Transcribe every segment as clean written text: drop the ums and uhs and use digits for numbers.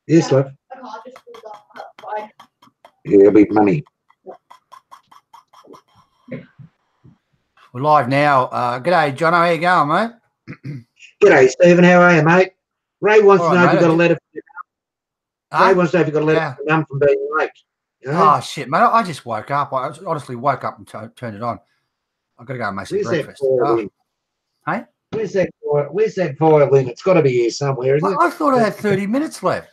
Yes, love. Yeah, it'll be money. We're live now. G'day, Jono. How you going, mate? G'day, Stephen. How are you, mate? Ray wants to know if you got a letter. Ray wants to know if you got a letter from Mum from being late. You know? Oh shit, mate! I just woke up. I honestly woke up and turned it on. I've got to go and make some breakfast. Hey, where's that violin? It's got to be here somewhere, isn't it? I thought I had 30 minutes left.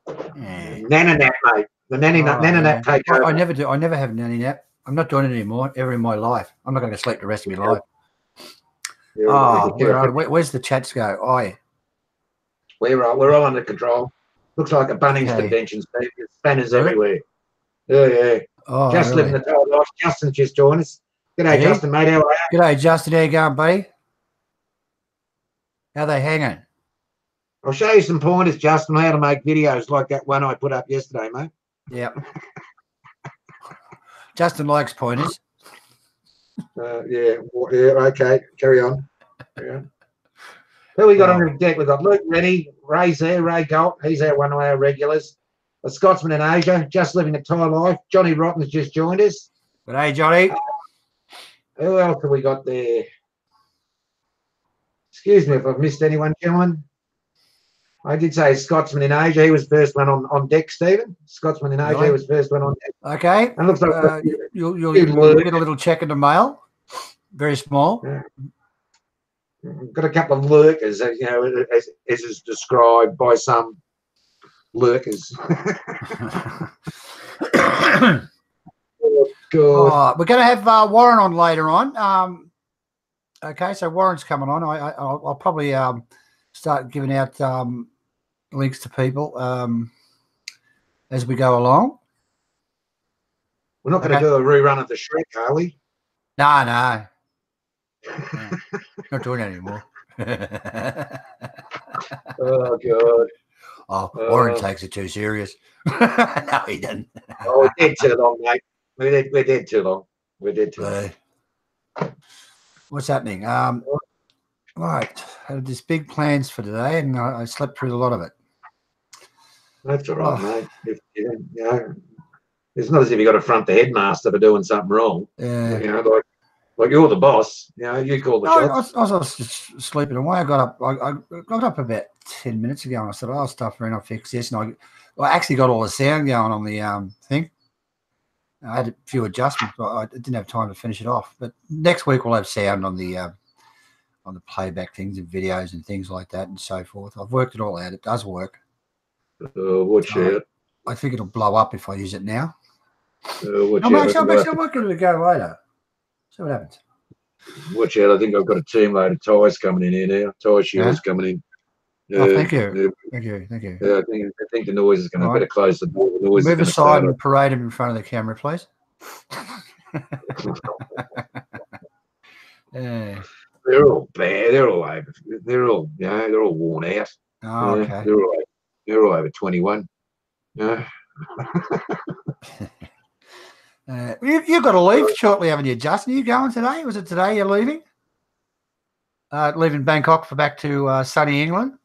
Yeah. Nanny nap, mate. The nanny nap take over. I never do. I never have a nanny nap. I'm not doing it anymore. Ever in my life. I'm not going to sleep the rest of my life. Where's the chats go? Oh, yeah. We're all under control. Looks like a Bunnings convention, Steve. There's spanners everywhere. Yeah. Oh, just living the total life. Justin's just joined us. G'day, Justin, mate. How are you? G'day, Justin. How you going, buddy? How they hanging? I'll show you some pointers, Justin, how to make videos like that one I put up yesterday, mate. Yeah. Justin likes pointers. Yeah. Okay. Carry on. Who we got on the deck? We've got Luke Rennie, Ray's there, Ray Galt. He's one of our regulars. A Scotsman in Asia, just living a Thai life. Johnny Rotten's just joined us. G'day, Johnny. Who else have we got there? Excuse me if I've missed anyone, gentlemen. I did say Scotsman in Asia. He was first one on deck, Stephen. Scotsman in Asia was first one on deck. Okay. And looks like you'll get a little check in the mail. Very small. Yeah. Got a couple of lurkers, as is described by some lurkers. Oh, God. We're going to have Warren on later on. Okay, so Warren's coming on. I'll probably start giving out links to people as we go along. We're not going to do a rerun of the Shrek, are we? No. Not doing it anymore. Oh, God. Warren takes it too serious. No, he doesn't. We're dead too long, mate. We're dead too long. We're dead too long. What's happening? Right. I had these big plans for today, and I slept through a lot of it. That's all right, mate. It's not as if you got to front the headmaster for doing something wrong. Yeah. Like you're the boss. You call the shots. I was just sleeping away. I got up about 10 minutes ago, and I said, "I'll stuff around. I'll fix this." And I actually got all the sound going on the thing. I had a few adjustments, but I didn't have time to finish it off. But next week we'll have sound on the playback things and videos and things like that and so forth. I've worked it all out. It does work. Watch out. I think it'll blow up if I use it now. Watch I'm out. not going to go later. See what happens. Watch out. I think I've got a team load of tyres coming in here now. Tyre shooters coming in. Thank you. Thank you. Yeah, I think the noise is going to better close the door. The noise Move aside and parade him in front of the camera, please. They're all bad. They're all over. They're all worn out. Oh, okay. They're all over 21. Yeah. You've got to leave shortly, haven't you, Justin? Are you going today? Was it today you're leaving? Leaving Bangkok for back to sunny England?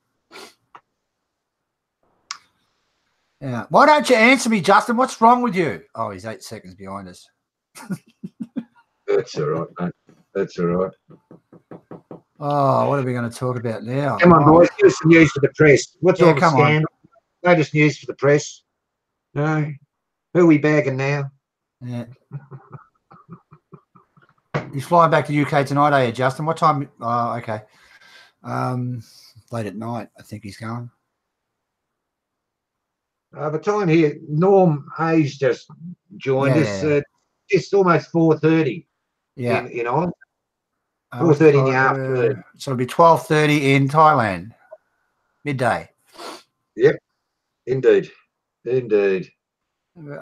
Yeah. Why don't you answer me, Justin? What's wrong with you? Oh, he's 8 seconds behind us. That's all right, mate. That's all right. Oh, what are we going to talk about now? Come on, boys. Give us some news for the press. What's all the scandal? Latest news for the press. No. Who are we bagging now? Yeah. He's flying back to UK tonight, are you, Justin? What time? Oh, okay. Late at night, I think he's going. The time here, Norm Hayes just joined us. It's almost 4:30. Yeah. In Ireland. 4:30 in the afternoon. So it'll be 12:30 in Thailand. Midday. Yep. Indeed. You're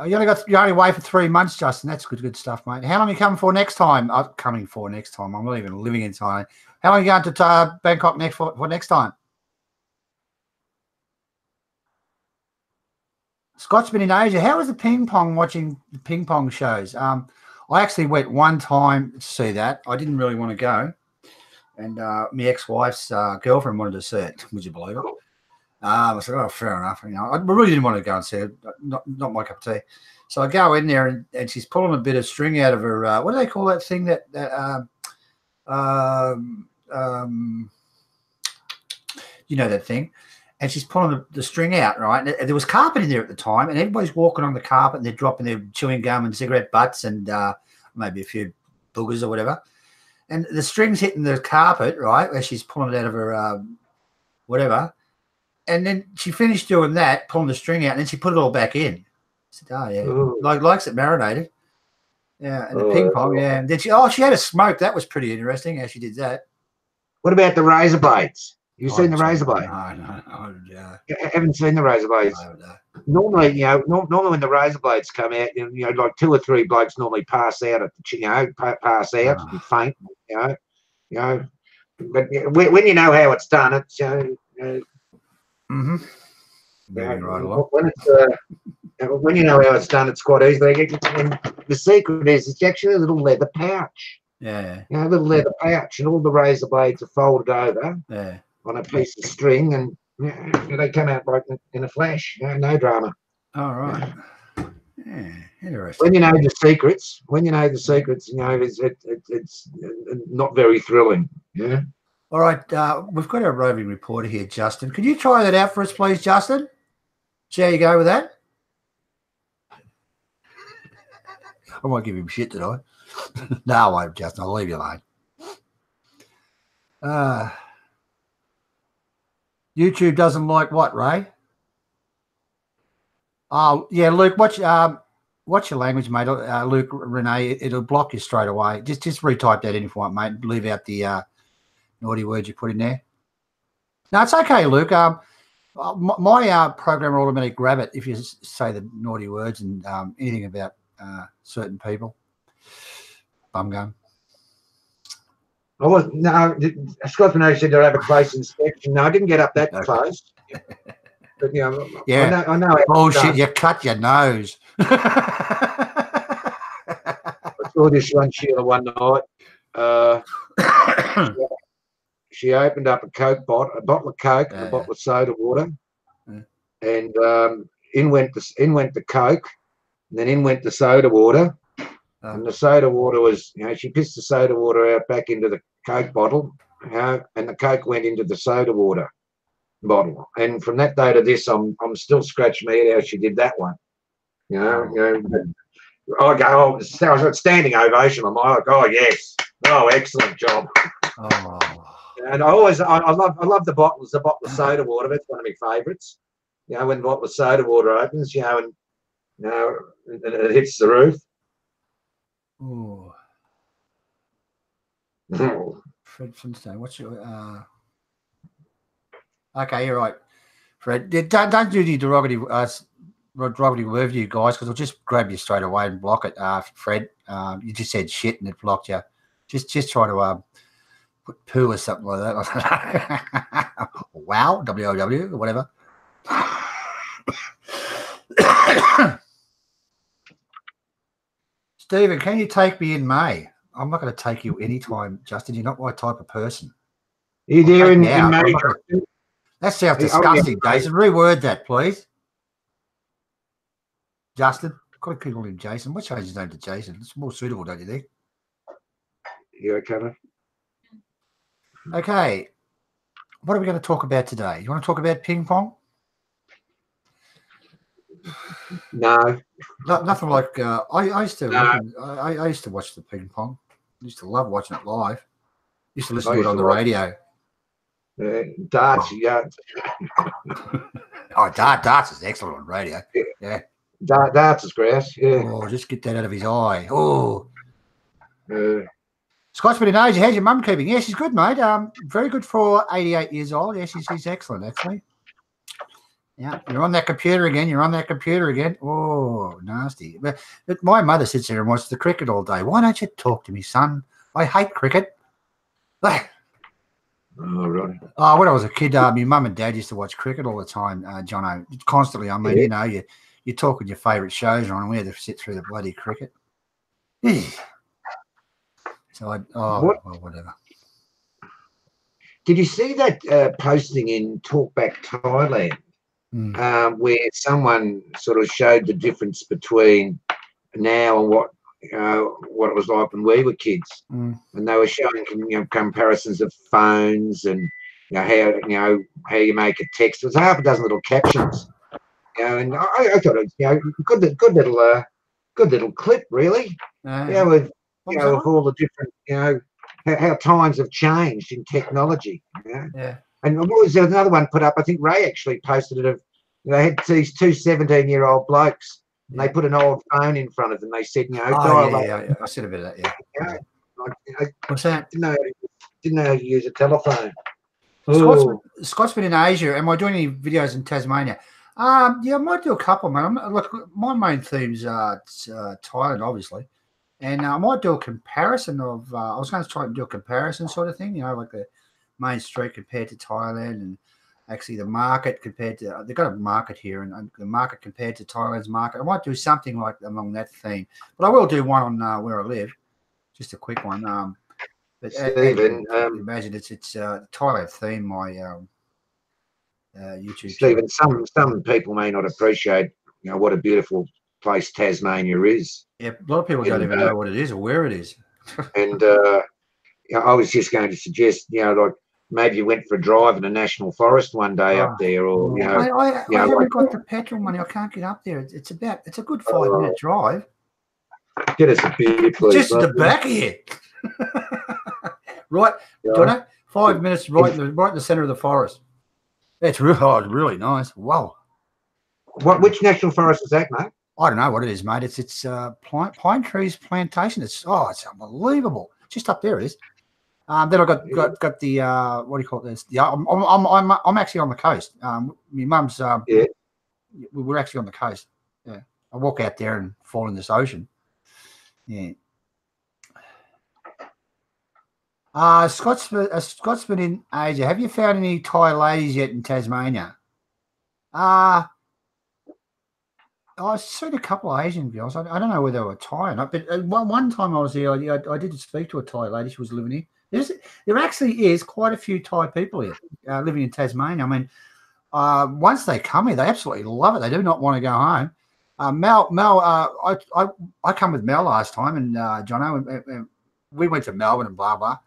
only away for 3 months, Justin. That's good stuff, mate. How long are you coming for next time? Coming for next time. I'm not even living in Thailand. How long are you going to Bangkok for next time? Scotsman in Asia. How was the ping pong, watching the ping pong shows? I actually went one time to see that. I didn't really want to go. And my ex-wife's girlfriend wanted to see it. Would you believe it? I said, oh, fair enough. You know, I really didn't want to go and see her. Not my cup of tea. So I go in there and she's pulling a bit of string out of her. What do they call that thing? You know that thing. And she's pulling the string out, right? And there was carpet in there at the time, and everybody's walking on the carpet and they're dropping their chewing gum and cigarette butts and maybe a few boogers or whatever. And the string's hitting the carpet, right, where she's pulling it out of her whatever. And then she finished doing that, pulling the string out, and then she put it all back in. I said, oh, yeah. Ooh. Likes it marinated. Yeah, and the ping pong, yeah. And then she had a smoke. That was pretty interesting how she did that. What about the razor blades? You seen the razor blade? No. I haven't seen the razor blades. No. Normally, you know, normally when the razor blades come out, you know, like 2 or 3 blokes normally pass out at the, you know, pass out and faint, you know. But when you know how it's done, it's when you know how it's done, it's quite easy. The secret is it's actually a little leather pouch. Yeah. You know, a little leather pouch, and all the razor blades are folded over. Yeah. On a piece of string, and they come out like in a flash. No drama. All right. Yeah, interesting. When you know the secrets, you know, it's not very thrilling. Yeah. All right, we've got our roving reporter here, Justin. Could you try that out for us, please, Justin? See how you go with that? I might give him shit tonight. No, I won't, Justin. I'll leave you alone. YouTube doesn't like what, Ray? Oh, yeah, Luke, what's your language, mate? Luke, Renee, it'll block you straight away. Just retype that in if you want, mate. Leave out the naughty words you put in there. No, it's okay, Luke. My program will automatically grab it if you say the naughty words and anything about certain people. Bum gun. Scotsman said they'll have a close inspection. No, I didn't get up that close. But, you know, yeah. I know. Bullshit, you cut your nose. I saw this one, Sheila, one night. She opened up a bottle of Coke, and a bottle of soda water, and in went the Coke, and then in went the soda water. And the soda water was, you know, she pissed the soda water out back into the Coke bottle, you know, and the Coke went into the soda water bottle. And from that day to this, I'm still scratching my head how she did that one. You know, I go, oh, standing ovation. I'm like, oh yes, oh excellent job. Oh. And I love the bottles. The bottle of soda water. That's one of my favourites. You know, when the bottle of soda water opens, you know, and you know, and it hits the roof. Oh. Fred Flintstone, what's your okay, you're right, Fred. Don't do the derogatory word you guys, because I'll just grab you straight away and block it. Fred, you just said shit and it blocked you. Just try to put poo or something like that. Wow, WOW or whatever. Stephen, can you take me in May? I'm not going to take you anytime, Justin. You're not my type of person. Are you there in May? That sounds disgusting, Jason. Reword that, please. Justin, I've got to call him Jason. What's change his name to Jason? It's more suitable, don't you think? Yeah, okay. Okay. What are we going to talk about today? You want to talk about ping pong? No. Nothing like I used to. I used to watch the ping pong. I used to love watching it live. Used to listen to it on the radio. Darts, yeah. Oh, darts is excellent on radio. Yeah. Darts is great. Yeah. Oh, just get that out of his eye. Oh. Scotsman in Asia, how's your mum keeping? Yeah, she's good, mate. Very good for 88 years old. Yeah, she's excellent, actually. Yeah, you're on that computer again. Oh, nasty. But my mother sits there and watches the cricket all day. Why don't you talk to me, son? I hate cricket. Oh, right. Oh, when I was a kid, my mum and dad used to watch cricket all the time, Jono, constantly. I mean, you know, you talk with your favourite shows on, and we had to sit through the bloody cricket. So well, whatever. Did you see that posting in Talkback Thailand, where someone sort of showed the difference between now and what it was like when we were kids, and they were showing comparisons of phones and how you make a text. It was half a dozen little captions, and I thought it was good little clip, really. With with all the different how times have changed in technology. And what was there another one put up? I think Ray actually posted it. They had these two 17-year-old blokes, and they put an old phone in front of them. They said, I said a bit of that. What's that? Didn't know how to use a telephone. Scott's been in Asia. Am I doing any videos in Tasmania? Yeah, I might do a couple, man. Look, my main theme's Thailand, obviously. And I might do a comparison of, I was going to try and do a comparison sort of thing, like the main street compared to Thailand, and actually the market compared to, they've got a market here, and the market compared to Thailand's market. I might do something like along that theme. But I will do one on where I live, just a quick one. But Stephen, imagine it's Thailand theme, my YouTube Stephen, some people may not appreciate, what a beautiful place Tasmania is. Yeah, a lot of people don't even know what it is or where it is. And I was just going to suggest, like maybe you went for a drive in a national forest one day up there, or I haven't got the petrol money. I can't get up there. It's a good 5-minute drive. Get us a beer, please. Just at the back here, right? Johnny, 5 minutes right in the centre of the forest. It's really nice. Wow. Which national forest is that, mate? I don't know what it is, mate. It's pine trees plantation. It's unbelievable. Just up there it is. Then I got the what do you call this? Yeah, I'm actually on the coast. My mum's we're actually on the coast. Yeah, I walk out there and fall in this ocean. Yeah. Scott's been in Asia. Have you found any Thai ladies yet in Tasmania? I've seen a couple of Asian girls. I don't know whether they were Thai or not, but one time I was there, I did speak to a Thai lady. She was living here. There actually is quite a few Thai people here living in Tasmania. I mean, once they come here, they absolutely love it. They do not want to go home. Mel, I come with Mel last time, and Jono, and we went to Melbourne and blah, blah,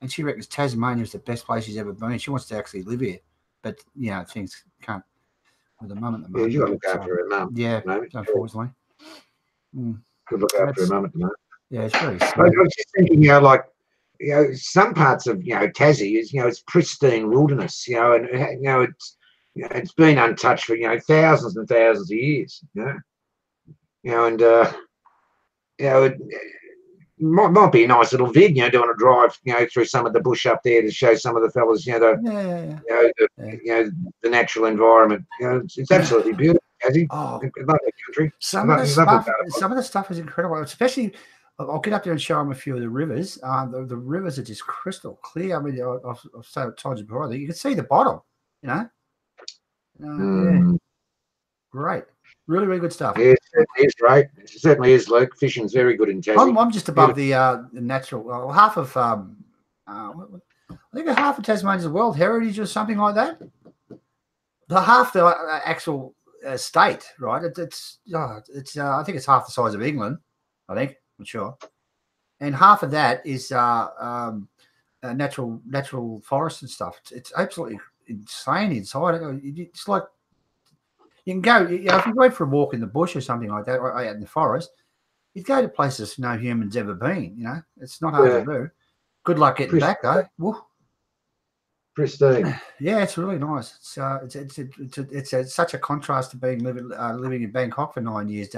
and she reckons Tasmania is the best place she's ever been. She wants to actually live here, but, things can't. With the mum at the moment. Yeah, you got to look after her mum. Yeah, unfortunately. Could look after her mum at the moment. Yeah, it's very sweet. I was just thinking, some parts of Tassie is it's pristine wilderness, and it's been untouched for thousands and thousands of years, and it might be a nice little vid, doing a drive, through some of the bush up there to show some of the fellas, the natural environment. It's absolutely beautiful, Tassie. Lovely country. Some of the stuff is incredible, especially. I'll get up there and show them a few of the rivers. The rivers are just crystal clear. I mean, I've told you before, you can see the bottom. Yeah. Great. Really, really good stuff. Yeah, it is great. It certainly is, Luke. Fishing's very good in Tassie. I'm just above the natural. Half of, I think half of Tasmania is World Heritage or something like that. Half the actual state, right? It's I think it's half the size of England. I think, I'm sure. And half of that is natural forest and stuff. It's absolutely insane inside. It's like. You can go, if you go for a walk in the bush or something like that, or out in the forest, you go to places no human's ever been. It's not hard to do. Good luck getting back though. Woo. Pristine. Yeah, it's really nice. It's such a contrast to living in Bangkok for 9 years,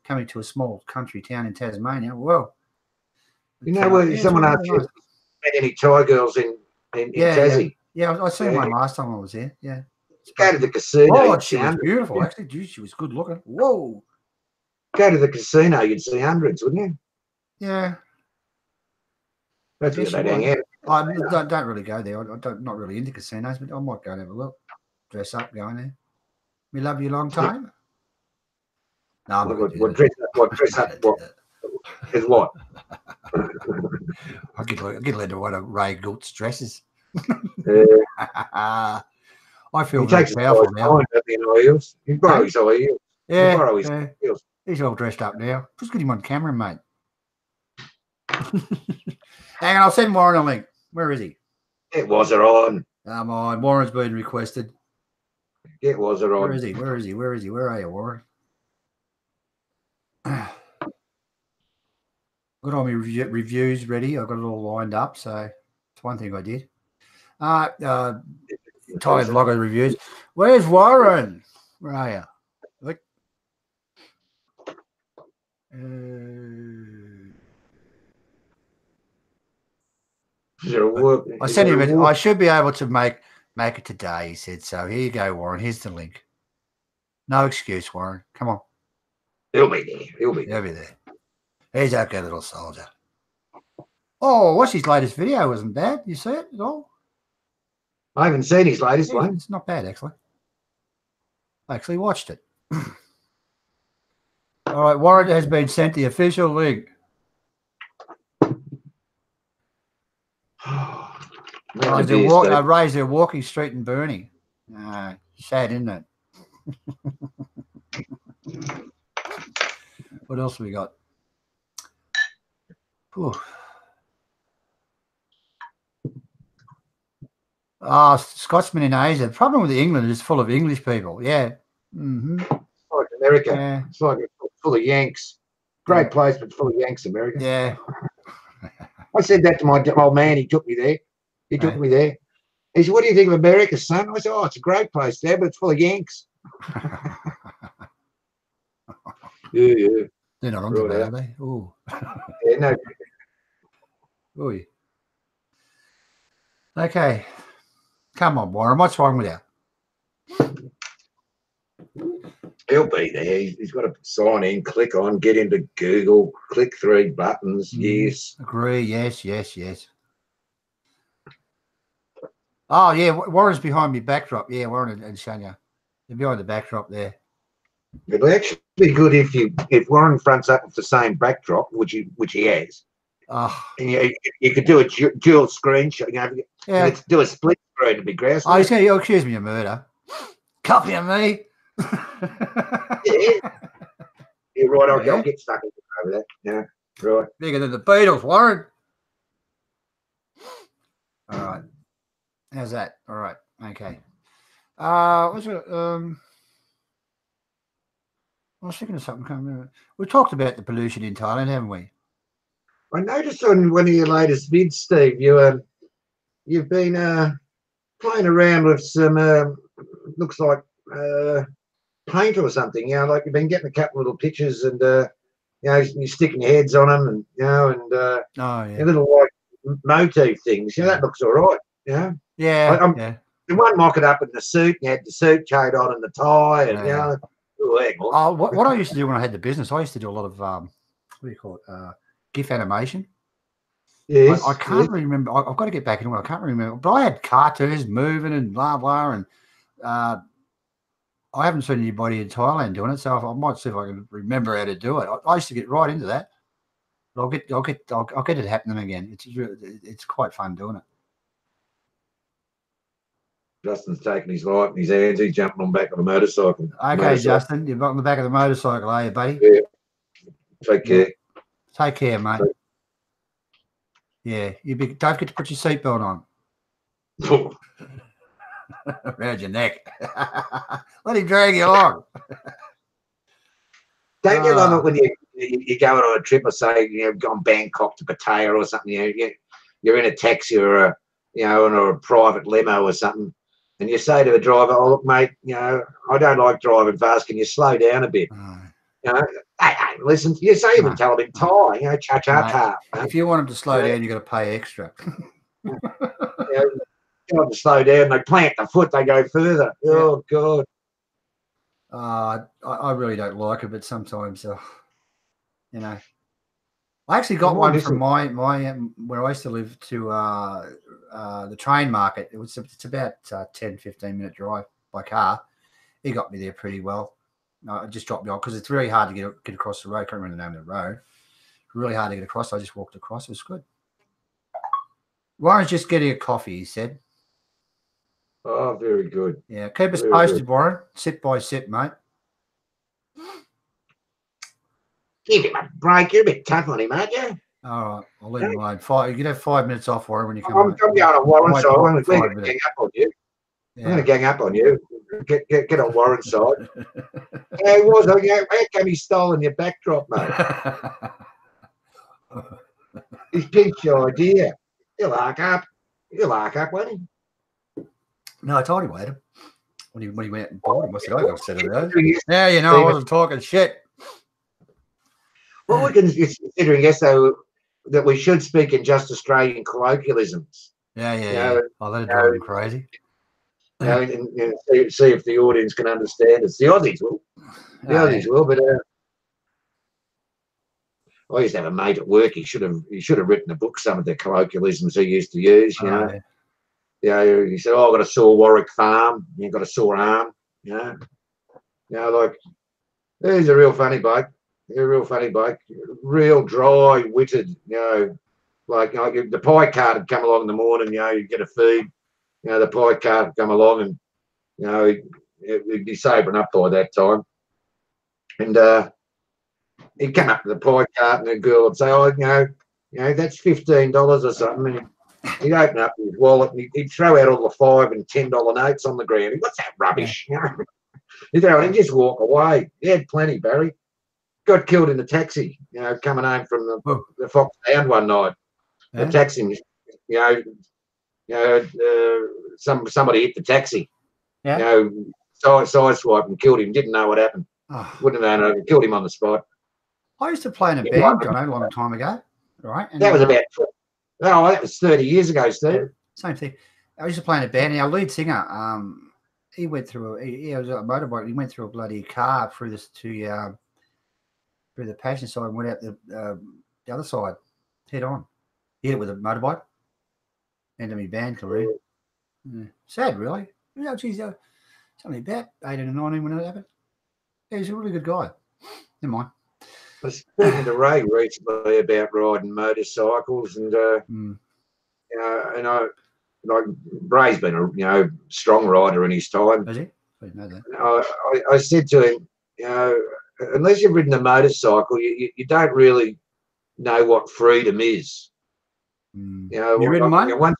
coming to a small country town in Tasmania. Well, someone asked you, met any Thai girls in Tassie? Yeah, I seen one last time I was there. Yeah. Go to the casino. Oh, she was beautiful. Actually, she was good looking. Whoa. Go to the casino, you'd see hundreds, wouldn't you? Yeah. That's where they hang out. I don't really go there. I'm not really into casinos, but I might go and have a look. Dress up, go in there. We love you long time. No, what dress up? What? Is what? I get led to one of Ray Gould's dresses. I feel very powerful now. You borrow his oils. Yeah, he's all dressed up now. Just get him on camera, mate. Hang on, I'll send Warren a link. Where is he? Get WAZZA on. Come on, Warren's been requested. Get WAZZA on. Where is he? Where is he? Where is he? Where are you, Warren? Got all my reviews ready. I've got it all lined up. So it's one thing I did. Thai vlogger reviews. Where's Warren? Where are you? Look. I sent him. I should be able to make it today. He said so. Here you go, Warren. Here's the link. No excuse, Warren. Come on. He'll be there. He'll be there. He's our good little soldier. Oh, what's his latest video? Wasn't bad. You see it at all? I haven't seen his latest one. It's not bad, actually. I actually watched it. All right, Warren has been sent the official link. Raise their walking street in Burnie. Sad, isn't it? What else have we got? Scotsman in Asia. The problem with England is full of English people. Yeah. It's like America. Yeah. It's like full of Yanks. Great place, but full of Yanks, America. Yeah. I said that to my old man. He took me there. He said, what do you think of America, son? I said, oh, it's a great place there, but it's full of Yanks. Yeah. They're not on to that, are they? Oh. Yeah, no. Ooh. Okay. Come on, Warren. What's wrong with you? He'll be there. He's got to sign in, click on, get into Google, click 3 buttons. Yes. Agree. Yes. Oh, yeah. Warren's behind me backdrop. Yeah, Warren and Shania. They're behind the backdrop there. It'll actually be good if Warren fronts up with the same backdrop, which he has. Oh. And you could do a dual screen shot. Do a split screen to be grouse. Oh, he'll accuse me of murder. Copy of me. Yeah, right. I'll get stuck over that. Yeah, right. Bigger than the Beatles, Warren. All right. How's that? All right. Okay. I was thinking of something. We talked about the pollution in Thailand, haven't we? I noticed on one of your latest vids, Steve, you've been playing around with some looks like paint or something. Like you've been getting a couple of little pictures and you're sticking your heads on them and little like motif things. That looks all right. Yeah. The one mock it up in the suit. You had the suit coat on and the tie, and what I used to do when I had the business, I used to do a lot of what do you call it? GIF animation. Yes. I can't really remember. I've got to get back into it. I can't remember. But I had cartoons moving and blah blah, and I haven't seen anybody in Thailand doing it, so I might see if I can remember how to do it. I used to get right into that. But I'll get it happening again. It's quite fun doing it. Justin's taking his light in his hands. He's jumping on back of the motorcycle. Okay, Justin, you're on the back of the motorcycle, are you, buddy? Yeah. Take care. Take care, mate. Yeah, don't forget to put your seatbelt on. Around your neck. Let him drag you along. Don't you love it when you go on a trip, or say gone Bangkok to Pattaya or something? You're in a taxi or a private limo or something, and you say to the driver, "Oh look, mate, I don't like driving fast. Can you slow down a bit?" Hey, listen. You say even tell them in Thai, cha cha cha. If you want them to slow down, you got to pay extra. You want to slow down, they plant the foot, they go further. Oh God. I really don't like it, but sometimes, I actually got one from my where I used to live to the train market. It's about 10-15 minute drive by car. He got me there pretty well. I just dropped me off because it's really hard to get across the road. I can't remember the name of the road. Really hard to get across. I just walked across. It was good. Warren's just getting a coffee, he said. Oh, very good. Yeah, keep us Very posted, good. Warren. Sip by sip, mate. Give him a break. You're a bit tough on him, aren't you? All right, I'll leave him alone. You can have 5 minutes off, Warren, when you come I'm home. going on Warren's side. We're going to 5 minutes. gang up on you. Yeah. I'm going to gang up on you. Get on Warren's side. Yeah, he was. How come he's stolen your backdrop, mate? He's pinched your idea. He'll arc up. He'll arc up, won't he? No, I told him, Adam. When he went out and bought him, I said, I got to set it out. Yeah, you know, I wasn't talking shit. Well, we're considering, yes, though, that we should speak in just Australian colloquialisms. Yeah. Oh, that'd drive him crazy. And see if the audience can understand us. The Aussies will. Aussies will, but I used to have a mate at work. He should have written a book, some of the colloquialisms he used to use, you know. Yeah, he said, "Oh, I got a sore Warwick farm. You got a sore arm." You know, like he's a real funny bloke. He's a real funny bloke. Real dry-witted. You know, like the pie cart would come along in the morning. You know, you get a feed. You know, the pie cart would come along, and you know he'd be sobering up by that time. And he'd come up to the pie cart, and the girl would say, "Oh, you know, that's $15 or something." And he'd open up his wallet and he'd throw out all the $5 and $10 notes on the ground. What's that rubbish? You know? He'd throw it and just walk away. He had plenty, Barry. Got killed in the taxi, you know, coming home from the Fox Down one night. The taxi, somebody hit the taxi. You know, side swipe and killed him. Didn't know what happened. Wouldn't have known. Killed him on the spot. I used to play in a band, John, a long time ago. Right? And that was about. Oh, that was 30 years ago, Steve. Same thing. I used to play in a band, and our lead singer, he went through. He was a motorbike. He went through a bloody car through through the passenger side and went out the other side, head on. Hit it with a motorbike. End of my band career. Yeah. Sad, really. You know, geez, it's only about 18 or 19 when it happened. Yeah, he's a really good guy. Never mind. I was speaking to Ray recently about riding motorcycles, and you know, and like Ray's been a strong rider in his time. Has he? I didn't know that. I said to him, you know, unless you've ridden a motorcycle, you don't really know what freedom is. You know, you ridden one?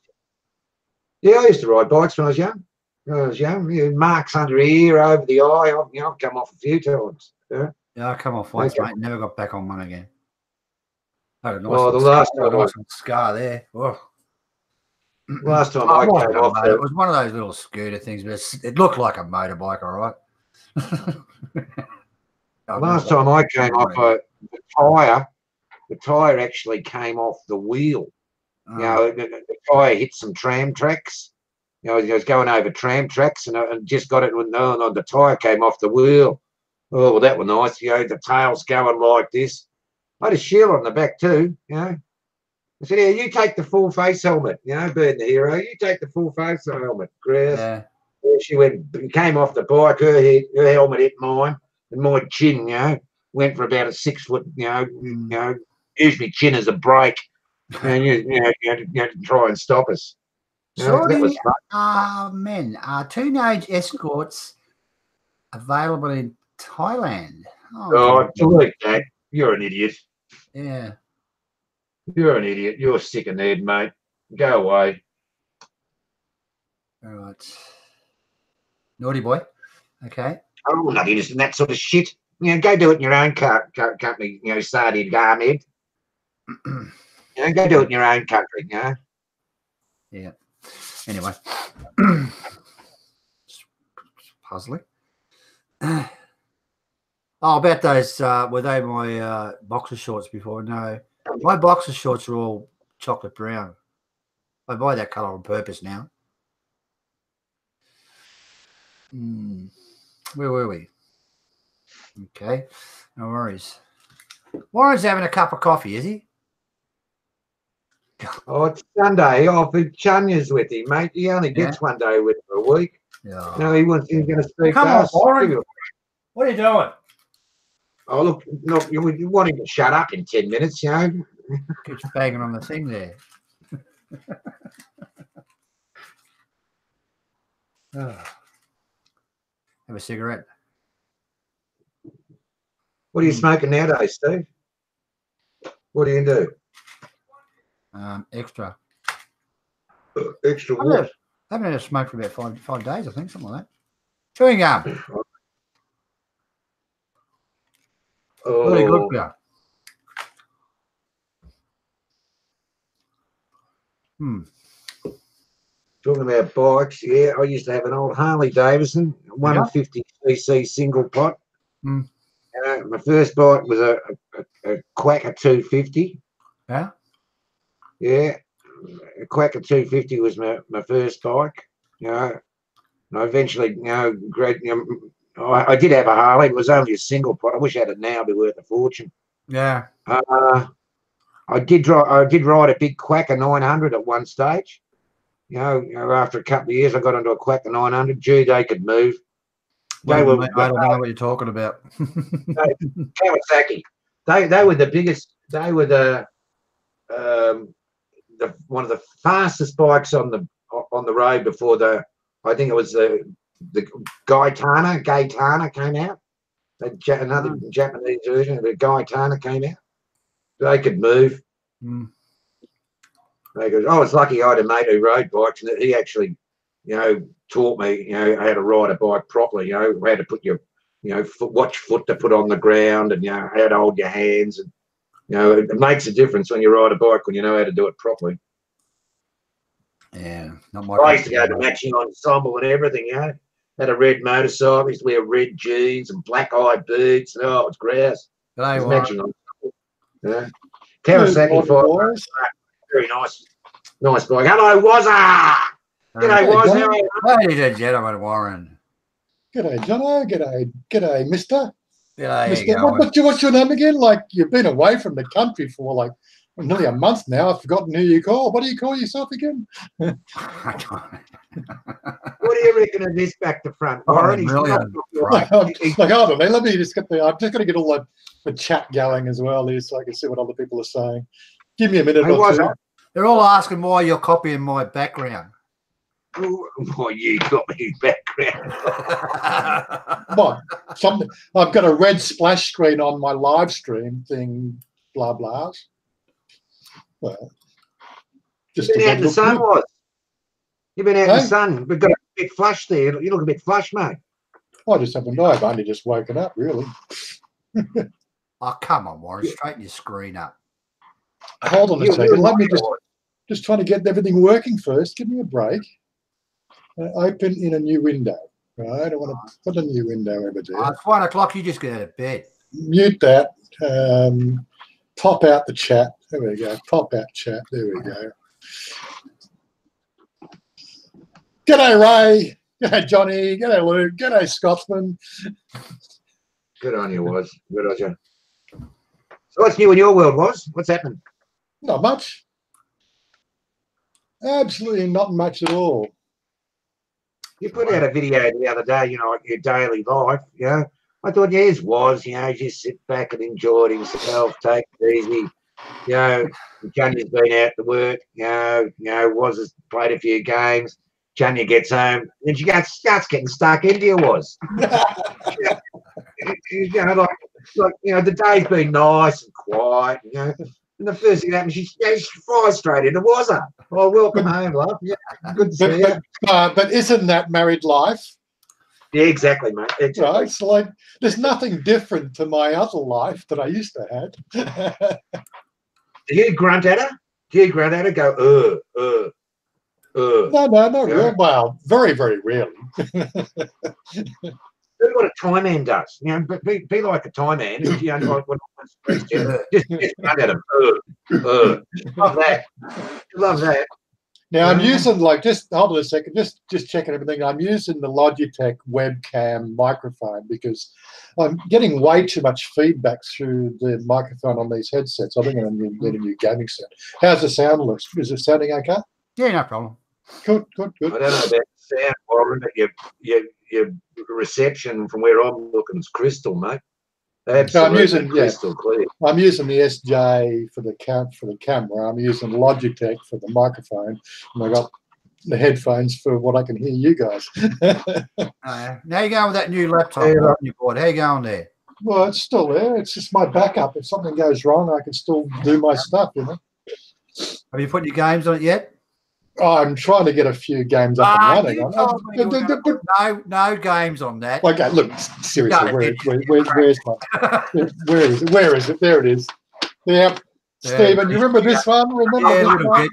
Yeah, I used to ride bikes when I was young. Marks under here, over the eye. I've come off a few times. Yeah. Yeah, I come off once, mate. Never got back on one again. I had a nice the last scar there. Oh. Last time I came off, it was one of those little scooter things, but it looked like a motorbike, all right. Last time I came off the tyre actually came off the wheel. You know, the tyre hit some tram tracks. You know, he was going over tram tracks and just got it when the tyre came off the wheel. Oh, well, that was nice. You know, the tail's going like this. I had a shield on the back too, you know. I said, "Yeah, you take the full face helmet, you know, Bird the Hero. You take the full face helmet, Grace." Yeah. She came off the bike. Her helmet hit mine, and my chin, you know, went for about a 6 foot. You know, use my chin as a brake, and you had to try and stop us. Sorry, men, are teenage escorts available in Thailand? Delete that. You're an idiot. Yeah. You're an idiot. You're sick in the head, mate. Go away. All right. Naughty boy. Okay. I'm not interested in that sort of shit. You know, go do it in your own company, you know, Sardine Garmed. You know, go do it in your own country, you know. Yeah. Anyway. Puzzling. About those, were they my boxer shorts before? No. My boxer shorts are all chocolate brown. I buy that colour on purpose now. Where were we? Okay. No worries. Warren's having a cup of coffee, is he? Oh, it's Sunday off. Chanya's with him, mate. He only gets one day with him a week. Yeah. No, he's going to speak. Come on, Warren. What are you doing? Oh, look, you want him to shut up in 10 minutes, you know. Keeps banging on the thing there. Have a cigarette. What are you smoking nowadays, Steve? What do you do? Extra. Extra what? I haven't had a smoke for about five days, I think, something like that. Chewing gum. Oh. Really good for you. Talking about bikes, yeah, I used to have an old Harley Davidson, 150cc single pot. My first bike was a Quacker 250. Yeah? Yeah, a Quacker 250 was my first bike. You know, and I eventually, I did have a Harley. It was only a single pot. I wish I had it now. It'd be worth a fortune. Yeah. I did ride a big Quacker 900 at one stage. You know, after a couple of years, I got into a Quacker 900. Gee, they could move. I don't know what you're talking about. Kawasaki. They were the biggest. They were the one of the fastest bikes on the road before I think it was the Gaetana came out. Another Japanese version of the Gaetana came out. They could move. They goes, I was lucky I had a mate who rode bikes, and he actually, taught me, how to ride a bike properly. How to put your, what foot to put on the ground, and how to hold your hands, and it makes a difference when you ride a bike when you know how to do it properly. Yeah, not my. I used to go to matching ensemble and everything. Had a red motorcycle. I used to wear red jeans and black-eyed boots. And, oh, it was grass. It was matching ensemble. Yeah. Kawasaki 500. Very nice bike. Hello, WAZZA. G'day, WAZZA. Ladies and gentlemen, Warren. G'day, Jono. G'day, Mister. Mister. What's your name again? Like, you've been away from the country for like nearly a month now. I've forgotten who you call. What do you call yourself again? What do you reckon of this back to front, Warren? He's right. Like, hold on, let me just get the. I'm just going to get all the chat going as well here, so I can see what other people are saying. Give me a minute or two. They're all asking why you're copying my background. Why you copying background? What? Something. I've got a red splash screen on my live stream thing. Blah blah. Well, just you've been out in the sun, was? You've been out in the sun. We've got a bit flushed there. You look a bit flushed, mate. I just haven't. I've only just woken up, really. Oh, come on, Warren. Straighten your screen up. Hold on a second. Let me just trying to get everything working first. Give me a break. Open in a new window. Right. I want to put a new window over there. It's 1 o'clock. You just get out of bed. Mute that. Pop out the chat. There we go. Pop out chat. There we go. G'day, Ray. G'day, Johnny. G'day, Luke. G'day, Scotsman. Good on you, Was. Good on you. So what's new in your world, Was? What's happening? Not much. Absolutely not much at all. You put out a video the other day, like your daily life, I thought, yes, Was, just sit back and enjoy himself, take it easy. Johnny's been out to work, Was has played a few games. Johnny gets home, and she starts getting stuck into you, Was. The day's been nice and quiet, and the first thing that happens, she flies straight into WAZZA. Oh, welcome home, love. Yeah, good to see you. But isn't that married life? Yeah, exactly, mate. Exactly. Right, it's like there's nothing different to my other life that I used to have. Do you grunt at her? Do you grunt at her? Go, No, not real. Well, very, very rarely. Do what a Thai man does, but be like a Thai man. Just grunt at him. Love that. Love that. Now I'm using just hold on a second, just checking everything. I'm using the Logitech webcam microphone because I'm getting way too much feedback through the microphone on these headsets. I think I'm going to get a new gaming set. How's the sound look? Is it sounding okay? Yeah, no problem. Good. I don't know about sound, Warren, but your reception from where I'm looking is crystal, mate. Absolutely, crystal clear. I'm using the SJ for the camera. I'm using Logitech for the microphone, and I got the headphones for what I can hear you guys. Now you're going with that new laptop you bought. How you going there? Well, it's still there. It's just my backup. If something goes wrong, I can still do my stuff, you know. Have you put your games on it yet? I'm trying to get a few games up and running. No games on that. Okay, look, seriously, where's my? Where is it? There it is. Yeah, Stephen, you remember this one? Remember this one?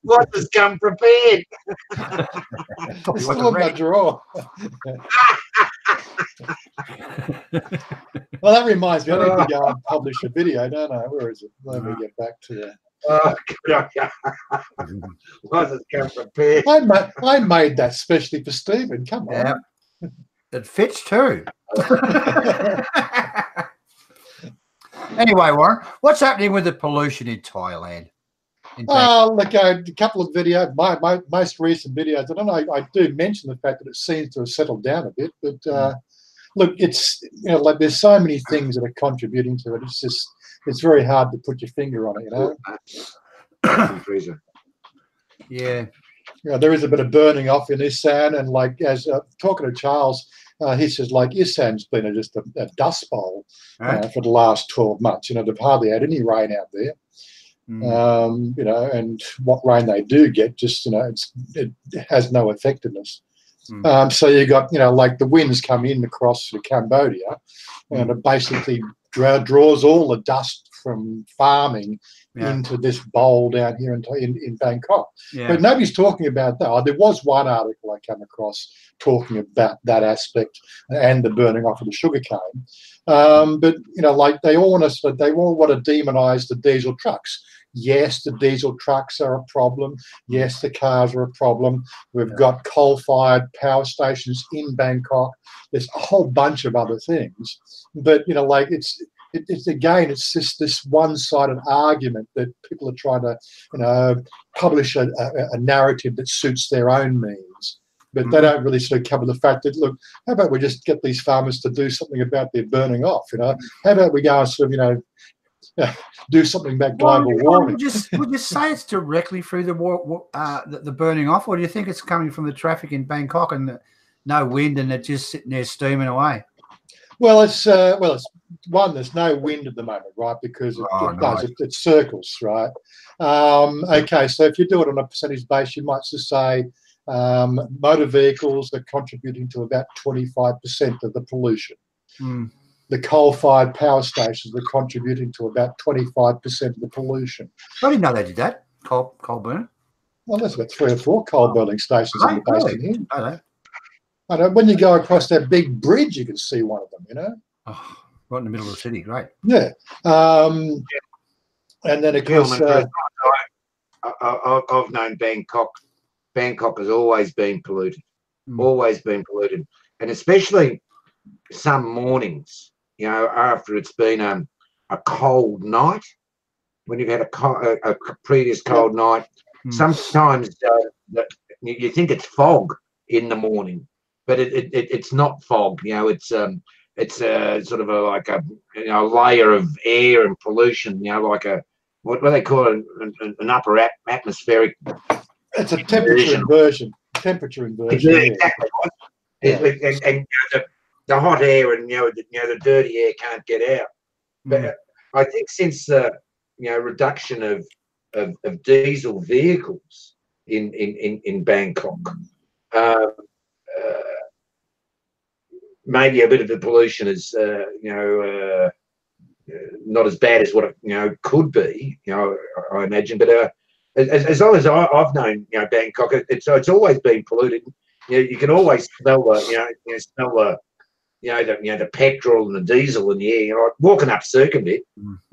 What has come prepared? It's still in my drawer. Well, that reminds me. I need to go and publish a video, don't I? Where is it? Let me get back to that. What has come prepared? I made that specially for Stephen. Come on. Yeah. It fits too. Anyway, Warren, what's happening with the pollution in Thailand? Look, a couple of videos, my most recent videos, I don't know, I do mention the fact that it seems to have settled down a bit, but look, it's, you know, like there's so many things that are contributing to it. It's just, it's very hard to put your finger on it, you know. Yeah. Yeah, there is a bit of burning off in Isan, and like as talking to Charles, he says like Isan's been just a dust bowl for the last 12 months. You know, they've hardly had any rain out there. You know, and what rain they do get, just, you know, it has no effectiveness. So you got, you know, like the winds come in across to Cambodia, and it basically draws all the dust from farming into this bowl down here in Bangkok. But nobody's talking about that. There was one article I came across talking about that aspect and the burning off of the sugarcane. But, you know, like they all want to demonize the diesel trucks. Yes, the diesel trucks are a problem. Yes, the cars are a problem. We've got coal-fired power stations in Bangkok. There's a whole bunch of other things. But, you know, like it's again, it's just this one-sided argument that people are trying to, you know, publish a narrative that suits their own means. But they don't really sort of cover the fact that, look, how about we just get these farmers to do something about their burning off, you know? How about we go and sort of, you know, do something about global warming? Would you say it's directly through the burning off, or do you think it's coming from the traffic in Bangkok and no wind and it's just sitting there steaming away? Well, it's one, there's no wind at the moment, right? Because it circles, right? Okay, so if you do it on a percentage base, you might just say motor vehicles are contributing to about 25% of the pollution. The coal-fired power stations are contributing to about 25% of the pollution. I didn't know they did that. Coal burning. Well, there's about 3 or 4 coal burning stations in the basin here. I know, when you go across that big bridge, you can see one of them, you know. Oh, right in the middle of the city, great. Yeah. And then, of course... I've known Bangkok. Bangkok has always been polluted. Always been polluted. And especially some mornings, you know, after it's been a cold night, when you've had a previous cold night, sometimes you think it's fog in the morning, but it's not fog. You know, it's sort of like a, you know, layer of air and pollution. You know, like a what do they call it? An upper atmospheric. It's a temperature inversion. Temperature inversion. Yeah, exactly. And the hot air and the dirty air can't get out. But I think since the reduction of diesel vehicles in Bangkok, maybe a bit of the pollution is not as bad as what it could be. I imagine, but as long as I've known Bangkok, it's always been polluted. You can always smell the petrol and the diesel in the air. Like walking up Circumvent,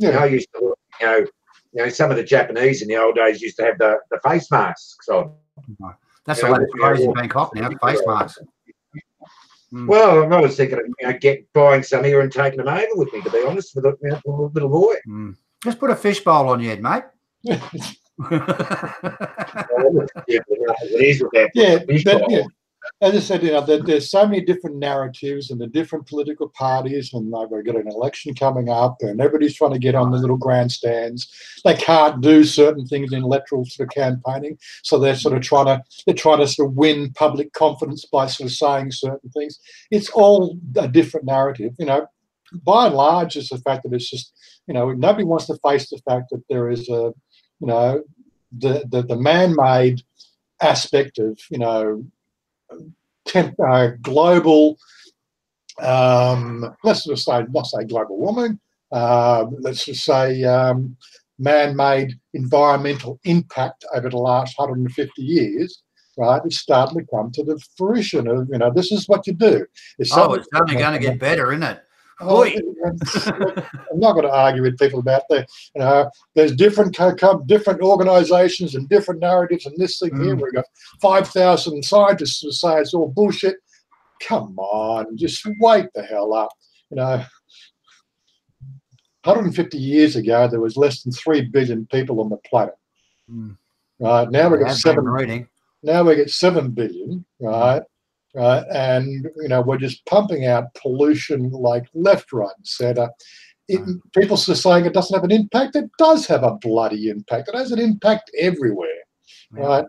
I used to some of the Japanese in the old days used to have the face masks on. That's the way it's crazy in Bangkok now, face masks. Well, I was thinking of buying some here and taking them over with me, to be honest, with a little boy. Just put a fishbowl on your head, mate. as I said, there's so many different narratives and the different political parties, and we've got an election coming up, and everybody's trying to get on the little grandstands. They can't do certain things in electoral sort of campaigning, so they're sort of trying to sort of win public confidence by sort of saying certain things. It's all a different narrative, By and large, it's the fact that it's just, nobody wants to face the fact that there is a, the man-made aspect of, global, let's just say, not say global warming, let's just say man-made environmental impact over the last 150 years, right? It's starting to come to the fruition of, this is what you do. It's only going to get better, isn't it? I'm not going to argue with people about that. There's different organisations and different narratives, and this thing here, we've got 5,000 scientists who say it's all bullshit. Come on, just wake the hell up. 150 years ago, there was less than 3 billion people on the planet. Right now, we've got 7. Now we get 7 billion, right? Right, and we're just pumping out pollution like left, right, and centre. People are saying it doesn't have an impact. It does have a bloody impact. It has an impact everywhere, right?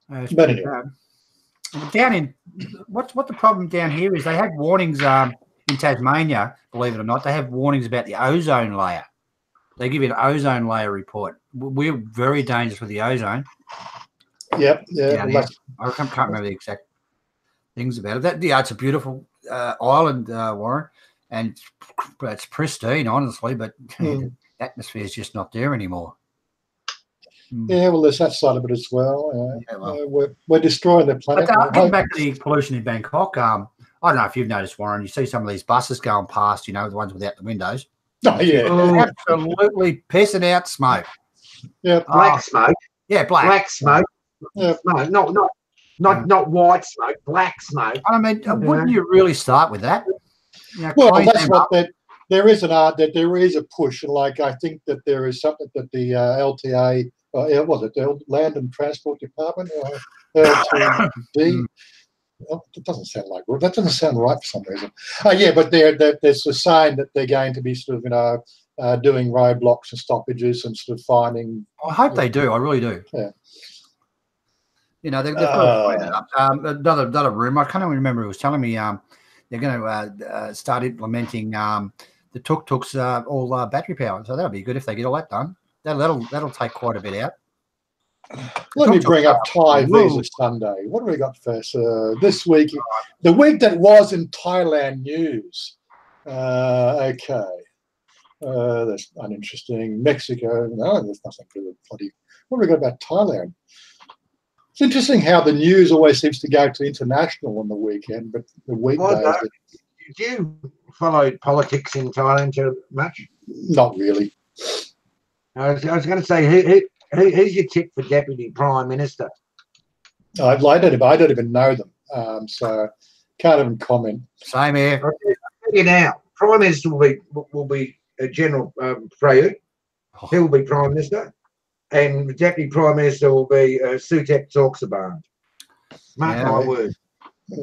But anyway, down in what the problem down here is they have warnings in Tasmania. Believe it or not, they have warnings about the ozone layer. They give you an ozone layer report. We're very dangerous with the ozone. Yep. Yeah. I can't remember the exact things about it. It's a beautiful island, Warren, and it's pristine, honestly. But the atmosphere is just not there anymore. Yeah, well, there's that side of it as well. We're destroying the planet. But getting back to the pollution in Bangkok, I don't know if you've noticed, Warren. You see some of these buses going past, the ones without the windows. Oh yeah, absolutely pissing out smoke. Yeah, black smoke. Yeah, black smoke. No, not white smoke, black smoke. I mean, wouldn't you really start with that? Well, that's what there is a push, and I think that there is something that the LTA, was it the Land and Transport Department, LTD? That doesn't sound like that doesn't sound right for some reason. Yeah, but there's a sign that they're going to be sort of doing roadblocks and stoppages and sort of finding. I hope they do. I really do. Yeah. They've got to up. Another room. I can't even remember who was telling me they're going to start implementing the tuk-tuks all battery powered. So that'll be good if they get all that done. That'll take quite a bit out. Let me bring up Thai Visa Sunday. What do we got first? This week, the week that was in Thailand news. Okay. That's uninteresting. Mexico. No, there's nothing to do with what do we got about Thailand? It's interesting how the news always seems to go to international on the weekend, but the weekdays. Do you follow politics in Thailand too much? Not really. I was going to say, who's your tip for Deputy Prime Minister? I don't even know them, so can't even comment. Same here. I'll tell you now, Prime Minister will be General Prayut. He will be Prime Minister. And the Deputy Prime Minister will be Suthep Thaugsuban. Mark my words.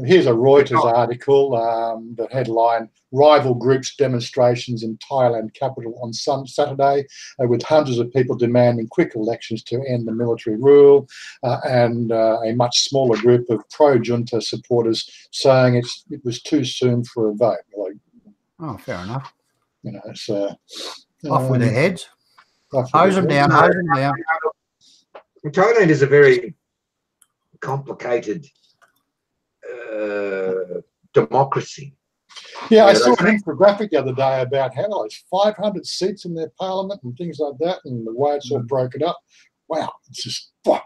Here's a Reuters article, the headline, rival groups demonstrations in Thailand capital on Saturday with hundreds of people demanding quick elections to end the military rule and a much smaller group of pro-junta supporters saying it was too soon for a vote. Fair enough. It's off with their heads. Hose them down, hose them down. Thailand is a very complicated democracy. Yeah, I saw an infographic the other day about how there's 500 seats in their parliament and things like that, and the way it's all broken up. Wow, it's just the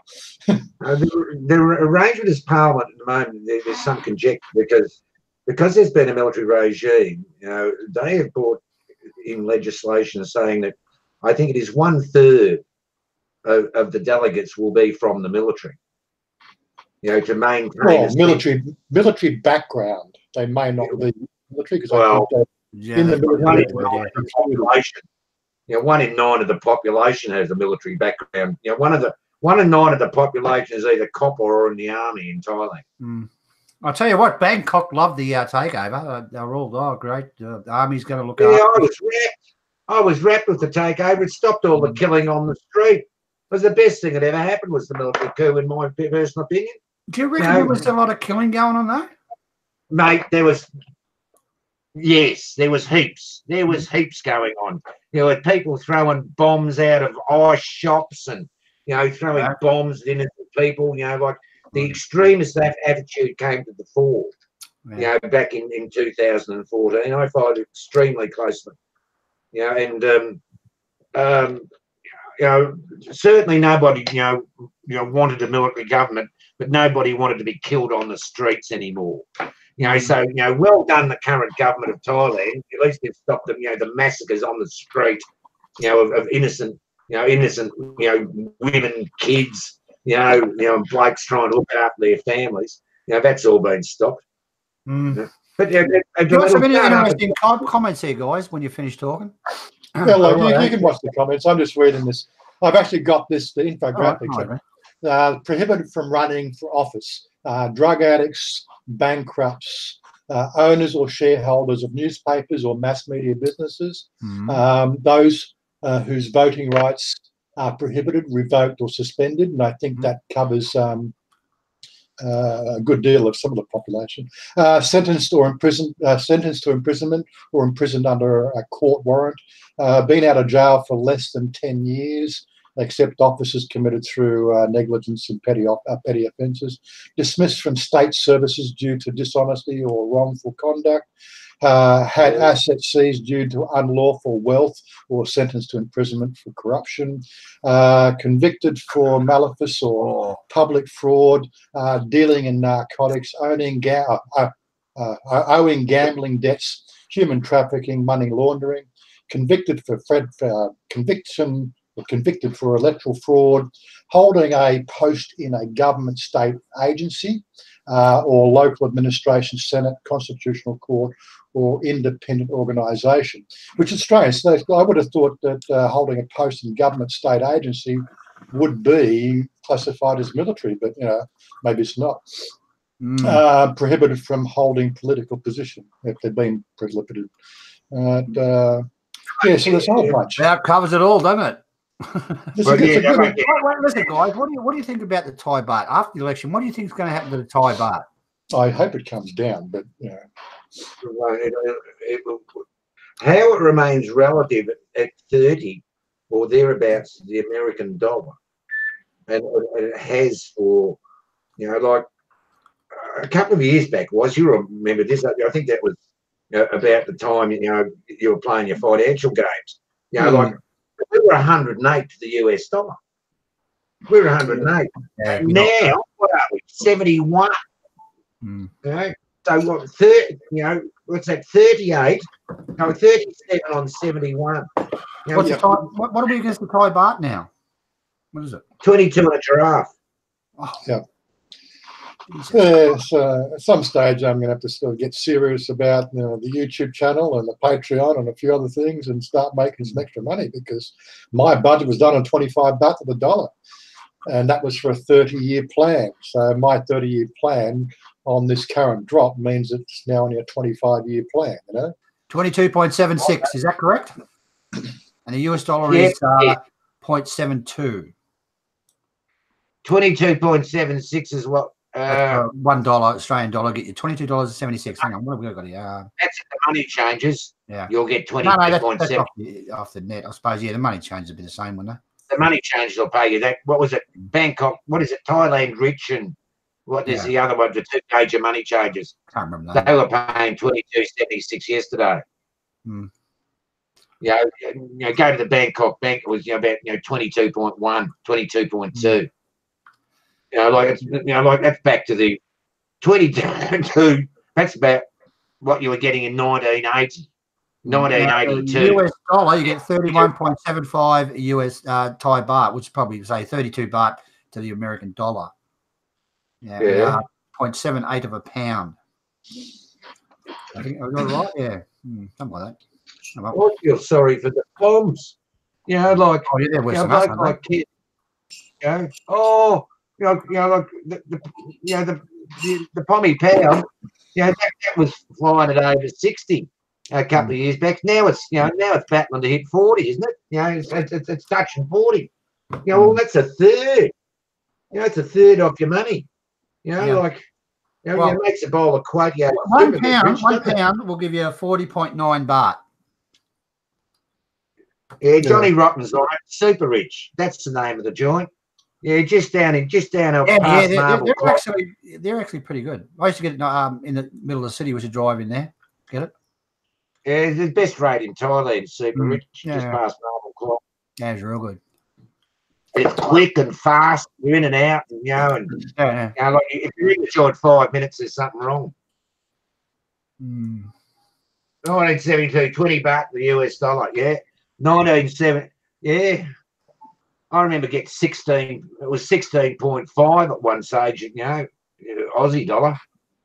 arrangement as parliament at the moment. There's some conjecture because there's been a military regime. They have brought in legislation saying that I think it is 1/3 of the delegates will be from the military. To maintain military background. They may not be military because in the population. 1 in 9 of the population has a military background. One of 1 in 9 of the population is either copper or in the army in Thailand. I'll tell you what, Bangkok loved the takeover. They were all, great. The army's going to look Yeah, after. I was wrapped with the takeover. It stopped all the killing on the street. It was the best thing that ever happened was the military coup, in my personal opinion. Do you reckon there was a lot of killing going on there? Mate, there was heaps. There was heaps going on. You know, people throwing bombs out of ice shops and, you know, throwing bombs at innocent people. You know, like the extremist attitude came to the fore, you know, back in 2014. I followed it extremely closely. You know, and, you know, certainly nobody, you know, wanted a military government, but nobody wanted to be killed on the streets anymore. You know, so, you know, well done the current government of Thailand. At least they've stopped them, you know, the massacres on the street, you know, of innocent, women, kids, you know, and blokes trying to look after their families. You know, that's all been stopped. You know? But yeah, got some interesting comments here, guys, when you finish talking. Yeah, like, you can watch the comments. I'm just reading this. I've actually got the infographic. Prohibited from running for office. Drug addicts, bankrupts, owners or shareholders of newspapers or mass media businesses, those whose voting rights are prohibited, revoked or suspended, and I think that covers a good deal of some of the population. Sentenced to imprisonment or imprisoned under a court warrant, been out of jail for less than 10 years, except offences committed through negligence and petty offences, dismissed from state services due to dishonesty or wrongful conduct, had assets seized due to unlawful wealth or sentenced to imprisonment for corruption, convicted for malefice or public fraud, dealing in narcotics, owing gambling debts, human trafficking, money laundering, convicted for electoral fraud, holding a post in a government state agency or local administration, Senate, Constitutional Court, or independent organisation, which is strange. So I would have thought that holding a post in government state agency would be classified as military, but you know, maybe it's not. Prohibited from holding political position if they've been prohibited. Yeah, so there's a whole bunch. That covers it all, doesn't it? Listen, guys, what do you think about the Thai baht after the election? What do you think is going to happen to the Thai baht? I hope it comes down, but you know. How it remains relative at 30 or thereabouts to the American dollar, and it has for, you know, like a couple of years back, you remember this? I think that was about the time, you know, you were playing your financial games. You know, like we were 108 to the US dollar. We were 108. Yeah, now, what are we? 71. You know, so what? 30. You know, what's that? 38. No, 37 on 71. You know, what are we against the Thai baht now? What is it? 22 and a giraffe. Oh, yeah. So at some stage, I'm going to have to sort of get serious about, you know, the YouTube channel and the Patreon and a few other things and start making some extra money, because my budget was done on 25 baht to the dollar, and that was for a 30-year plan. So my 30-year plan on this current drop means it's now only a 25-year plan. You know, 22.76. Is that correct? And the US dollar is 0.72. 22.76 is what. $1 Australian dollar get you $22.76. Hang on, what have we got here? That's the money changes. Yeah, you'll get 22.7. No, that's off the net, I suppose. Yeah, the money changes will be the same, wouldn't they? The money changes will pay you that. What was it? Bangkok. What is it? Thailand rich and what is the other one? The two major money changes. Can't remember that. They were paying 22.76 yesterday. You know, go to the Bangkok bank. It was, you know, about, you know, 22.1, 22.2. You know, like it's, you know, like that's back to the 22. That's about what you were getting in 1980, 1982. US dollar, you get 31.75 US Thai baht, which is probably say 32 baht to the American dollar. Yeah, 0.78 of a pound. I think I got it right. Yeah, something like that. I feel sorry for the bombs. You know, like they're worse than us, like kids. You know, oh, like the pommy pound, that was flying at over 60 a couple of years back. Now it's battling to hit 40, isn't it? It's touching 40. Well, that's a third. It's a third of your money. Like. It makes a bowl of quote out. One pound will give you 40.9 baht. Yeah, Johnny Rotten's on it. Super Rich. That's the name of the joint. Yeah, just down past Marble. They're actually pretty good. I used to get it in the middle of the city. We should drive in there. Get it? Yeah, the best rate in Thailand. Super Rich, just past Marble Clock. Yeah, it's real good. It's quick and fast. You're in and out, and like if you're in the joint 5 minutes, there's something wrong. 1972, 20 baht, the US dollar. Yeah, 1970. Yeah, I remember getting 16. It was 16.5 at one stage. Aussie dollar.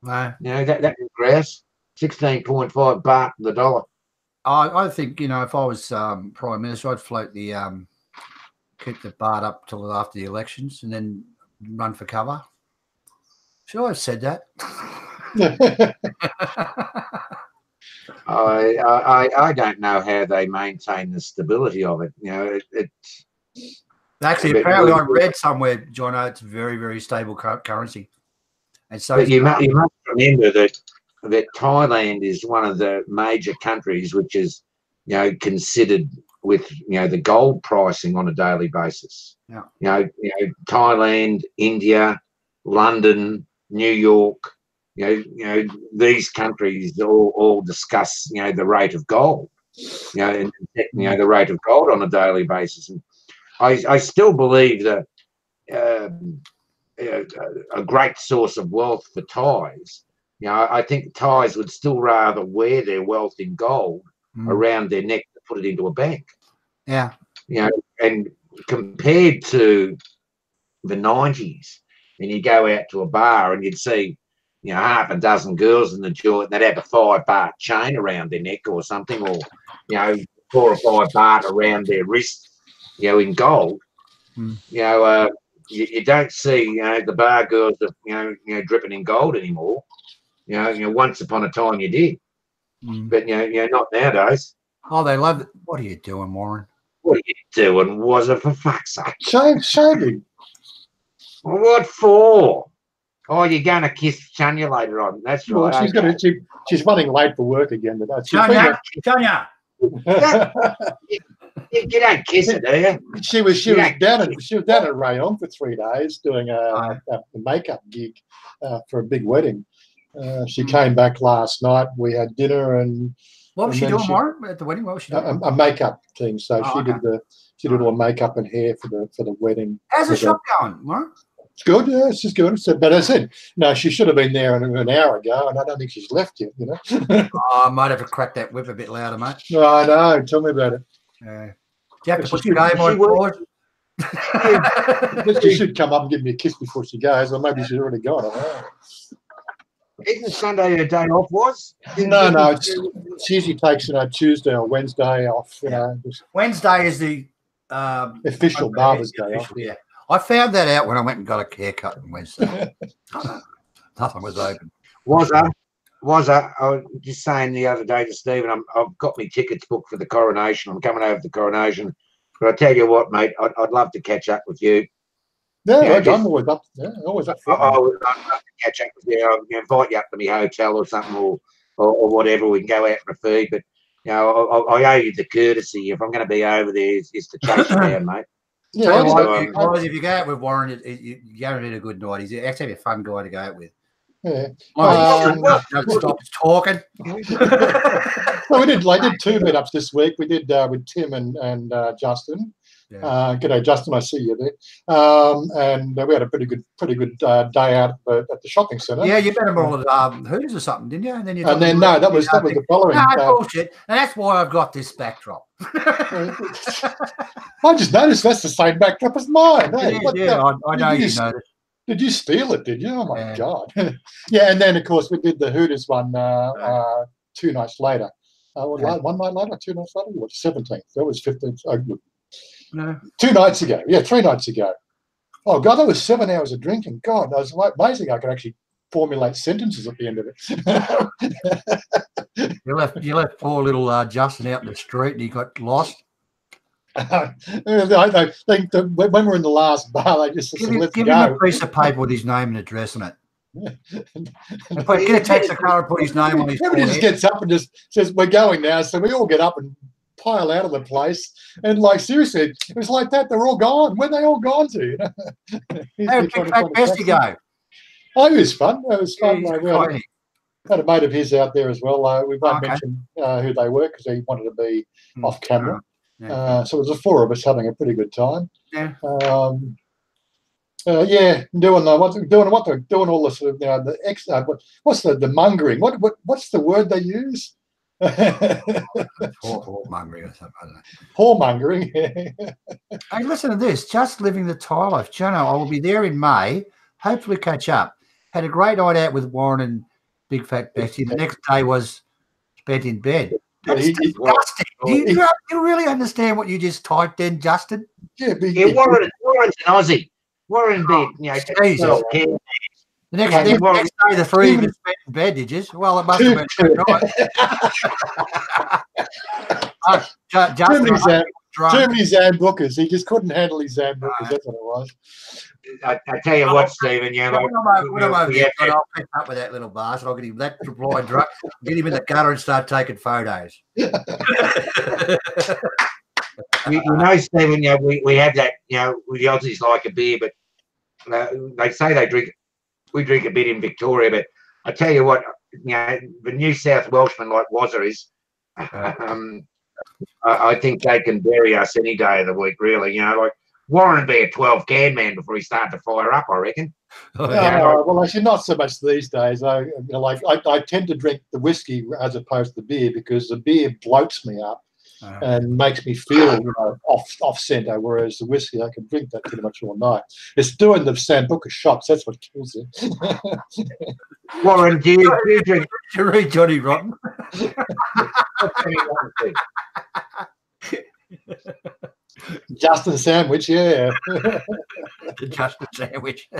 Wow. That was grouse. 16.5 baht the dollar. I think if I was Prime Minister, I'd float the keep the baht up till after the elections and then run for cover. Should I have said that? I don't know how they maintain the stability of it. Actually, apparently I read somewhere, Jono, it's very, very stable currency. And so you must remember that Thailand is one of the major countries which is considered with the gold pricing on a daily basis. Thailand, India, London, New York, these countries all discuss the rate of gold, and the rate of gold on a daily basis. And I still believe that a great source of wealth for Thais. I think Thais would still rather wear their wealth in gold around their neck to put it into a bank. Yeah. And compared to the 90s, and you go out to a bar and you'd see, half a dozen girls in the joint, they'd have a 5 baht chain around their neck or something, or, 4 or 5 baht around their wrist, in gold. You don't see, the bar girls that, dripping in gold anymore. Once upon a time you did. But, not nowadays. Oh, they love it. What are you doing, Warren? What are you doing, WAZZA, for fuck's sake? Shaving. What for? Oh, you're going to kiss Chanya later on. That's right. Well, she's running late for work again today. Chanya. You don't kiss her, do you? She was down at Rayon for 3 days doing a makeup gig for a big wedding. She came back last night. We had dinner and. What was she doing, Warren, at the wedding? What was she doing? A makeup thing. So she did all the makeup and hair for the wedding. How's the shop going, Warren? It's good, yeah, it's just good. So, but as I said, no, she should have been there an hour ago, and I don't think she's left yet, I might have to crack that whip a bit louder, mate. No, I know. Tell me about it. Do you have to put your game on forward? She should come up and give me a kiss before she goes, or maybe she's already gone. I don't know. Isn't Sunday her day off, was? No, she usually takes Tuesday or Wednesday off. Wednesday is the official Barber's Day off. Yeah, I found that out when I went and got a haircut on Wednesday. Nothing was open. WAZZA, I was just saying the other day to Stephen, I've got my tickets booked for the coronation. I'm coming over to the coronation. But I tell you what, mate, I'd love to catch up with you. Yeah, I'm always up. Yeah, always up. I'd love to catch up with you. I'll invite you up to my hotel or something, or whatever. We can go out for a feed. But I owe you the courtesy. If I'm going to be over there, is to chase you down, mate. Yeah, if you go out with Warren, you guarantee a good night. He's actually a fun guy to go out with. Yeah. Stop talking. Well, I did 2 meetups this week. We did with Tim and Justin. Yeah. G'day, Justin. I see you there. And we had a pretty good day out at the shopping centre. Yeah, you met them all at Hooters or something, didn't you? And then that was the following. No, bullshit. And that's why I've got this backdrop. I just noticed that's the same backdrop as mine. Hey? I know you noticed. Did you steal it? Did you? Oh my God! Yeah, and then of course we did the Hooters one 2 nights later. 1 night later, 2 nights later. What? 17th. That was 15th. No. 2 nights ago. Yeah, 3 nights ago. Oh God, that was 7 hours of drinking. God, that was amazing. I could actually formulate sentences at the end of it. You left poor little Justin out in the street and he got lost. I think that when we're in the last bar, they just said, let's give go. him a piece of paper with his name and address on it. And get a taxi car and put his name on his Everybody just gets up and just says, we're going now. So we all get up and pile out of the place. And like, seriously, it was like that. They're all gone. Where they all gone to? How did Big Fat Bestie go? Oh, it was fun. It was fun. Yeah, we had a mate of his out there as well. We won't mention who they were because he wanted to be off camera. Yeah. So it was the four of us having a pretty good time. Yeah. Doing all the sort of what's the mongering? What's the word they use? Whoremongering or something. I don't know. Whoremongering. Hey, listen to this. Just living the Thai life, Jono. I will be there in May. Hopefully, catch up. Had a great night out with Warren and Big Fat Bestie. The next day was spent in bed. That's disgusting. Do you really understand what you just typed in, Justin? Yeah, Warren's an Aussie. Warren did, Jesus. The next day, the three of you spent in bed, did you? Well, it must have been right. Too many Zambucas. He just couldn't handle his Zambucas. That's what it was. I tell you what, Stephen, I'll pick up with that little bastard. I'll get him that blind drunk, get him in the gutter and start taking photos. You know, Stephen, we have that, with the Aussies like a beer, but they say we drink a bit in Victoria, but I tell you what, the New South Welshman like WAZZA is, I think they can bury us any day of the week, really. Like Warren would be a 12-can man before he started to fire up, I reckon. Well, actually, not so much these days. I tend to drink the whiskey as opposed to the beer because the beer bloats me up and makes me feel off centre, whereas the whiskey I can drink that pretty much all night. It's doing the Sambuca shots that's what kills it. Warren, do you drink? Do you read Johnny Rotten? Justin Sandwich, yeah. The Justin Sandwich.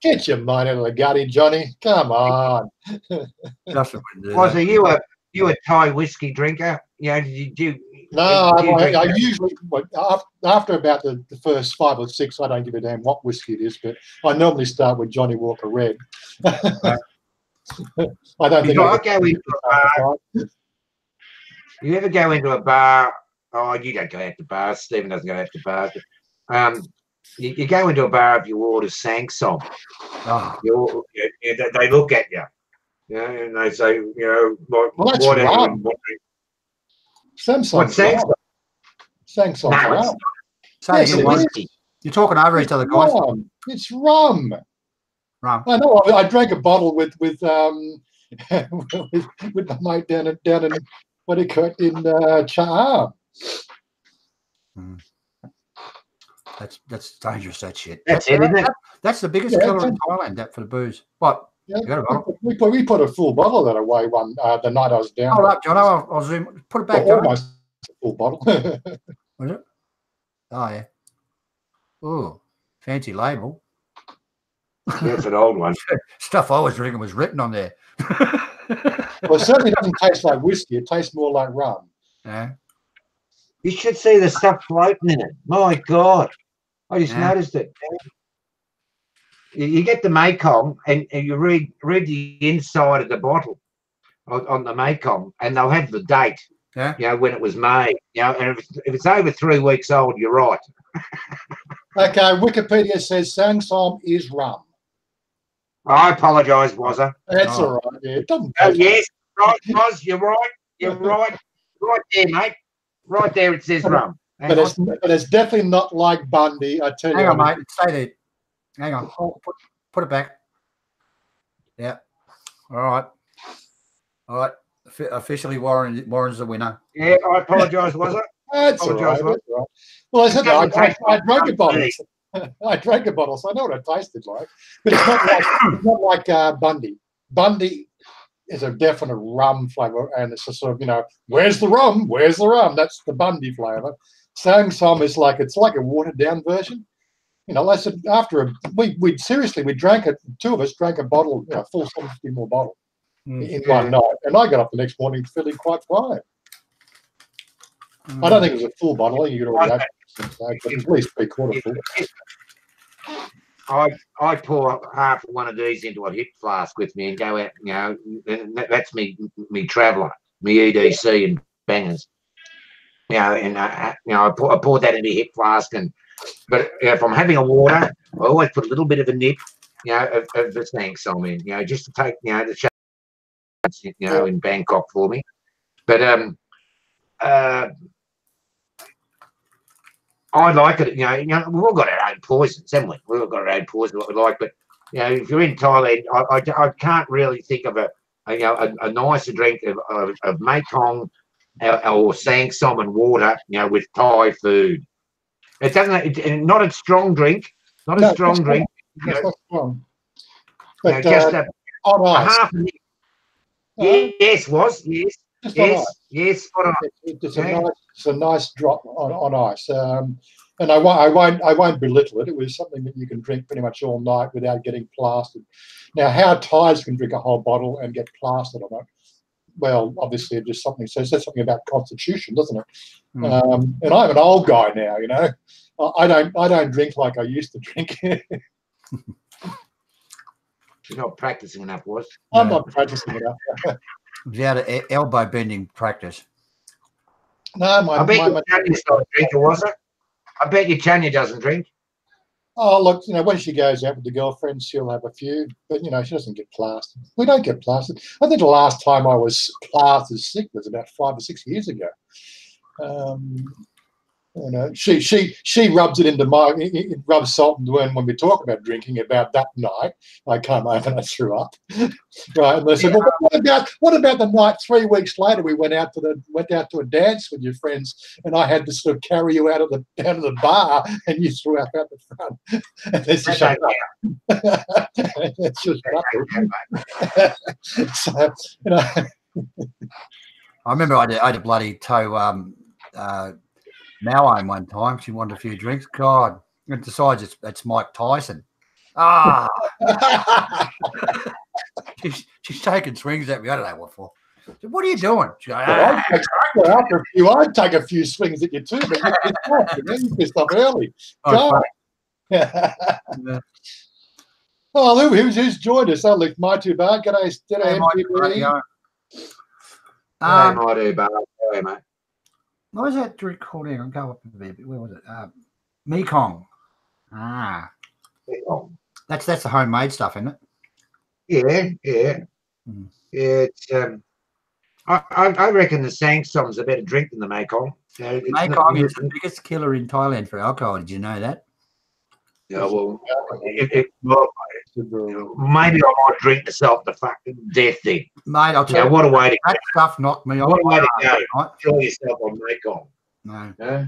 Get your mind out of the gutty, Johnny. Come on. Was you a Thai whiskey drinker? Did you? No, I usually after about the first 5 or 6, I don't give a damn what whiskey it is, but I normally start with Johnny Walker Red. I don't think I go into a bar. You ever go into a bar? Oh, you don't go out to bars. Stephen doesn't go out to bars. You go into a bar if you order Sangsom. They look at you. And they say, whatever. Samsung. Samsung. No, you're talking over each other, guys. It's rum. Rum. I know. I drank a bottle with with my mate down in what do you call it in Chahar. That's dangerous. That shit. That's it, isn't it? That's the biggest killer in Thailand. That for the booze. What? Yeah, we put a full bottle of that away the night I was down. Hold up, John. I'll zoom. Put it back. Almost a full bottle. Was it? Oh yeah. Oh, fancy label. That's an old one. Stuff I was drinking was written on there. Well, it certainly doesn't taste like whiskey. It tastes more like rum. Yeah. You should see the stuff floating in it. My God. I just noticed it. You get the Mekong and you read the inside of the bottle on the Mekong, and they'll have the date, when it was made. And if it's over 3 weeks old, you're right. Okay, Wikipedia says Sangsom is rum. I apologise, WAZZA. That's all right. Yeah, it doesn't. Yes, right, Woz, you're right. You're right. Right there, mate. Right there, it says rum. But it's definitely not like Bundy. I tell you. Hang on, mate. Stay there. Hang on. Put it back. Yeah. All right. Officially, Warren's the winner. Yeah, I apologise, WAZZA. That's all right. Well, I said I drank a bottle. I drank a bottle, so I know what it tasted like. But it's not like Bundy. Bundy is a definite rum flavour, and it's a sort of, where's the rum? Where's the rum? That's the Bundy flavour. Samsom is like, it's like a watered down version. You know, I said after we drank it. Two of us drank a bottle, you know, full 750 ml bottle in one night, and I got up the next morning feeling quite fine. I don't think it was a full bottle. I think you could already open it, but at least 3/4 full. I pour half of one of these into a hip flask with me and go out. You know, and that's me traveller, me EDC and bangers. You know, and you know, I pour that into a hip flask, but if I'm having a water, I always put a little bit of a nip, you know, of the Samsom in, you know, just to take, you know, the chance, you know, in Bangkok for me. But I like it. You know, we've all got our own poisons, haven't we? We've all got our own poison what we like. But you know, if you're in Thailand, I can't really think of a nicer drink of Mekong or Samsom and water, you know, with Thai food. It doesn't. Not a strong drink. Not a strong drink. It's not strong. But you know, just a half. Yes. It's a nice drop on ice. And I won't belittle it. It was something that you can drink pretty much all night without getting plastered. Now, how Thais can drink a whole bottle and get plastered on it? Well, obviously, it just something says something about constitution, doesn't it? And I'm an old guy now, you know. I don't drink like I used to drink. You're not practicing enough, was? I'm not practicing enough. Without elbow bending practice. No, I bet you Chanya's not a drinker, was it? I bet you Chanya doesn't drink. Oh, look, you know, when she goes out with the girlfriends, she'll have a few, but, you know, she doesn't get plastered. We don't get plastered. I think the last time I was plastered sick was about 5 or 6 years ago. You know, she rubs it into it rubs salt and when we talk about drinking about that night. I came home and I threw up. Right, and they said, well, what about the night 3 weeks later we went out to a dance with your friends and I had to sort of carry you out of the bar and you threw up out the front. And they said, shut up. So, you know. I remember I had a bloody toe Malone one time. She wanted a few drinks. God, and decides it's Mike Tyson. Ah, she's taking swings at me. I don't know what for. So what are you doing? She goes, after a few, I'd take a few swings at you too, but you pissed off early. Oh, oh, who's joined us? Oh, look, my two bar. G'day, MTV. My two bar. Hey, mate. What was that drink called? I'll go up a bit. Where was it? Mekong. Mekong. That's the homemade stuff, isn't it? Yeah. It's I reckon the Samsom's a better drink than the Mekong. Mekong is the biggest killer in Thailand for alcohol. Did you know that? Yeah, well, maybe I might drink myself the fucking death then. Mate, I'll tell you, what a way to that stuff knocked me off. What a way to go. Right? Kill yourself on Mekong. No. Yeah?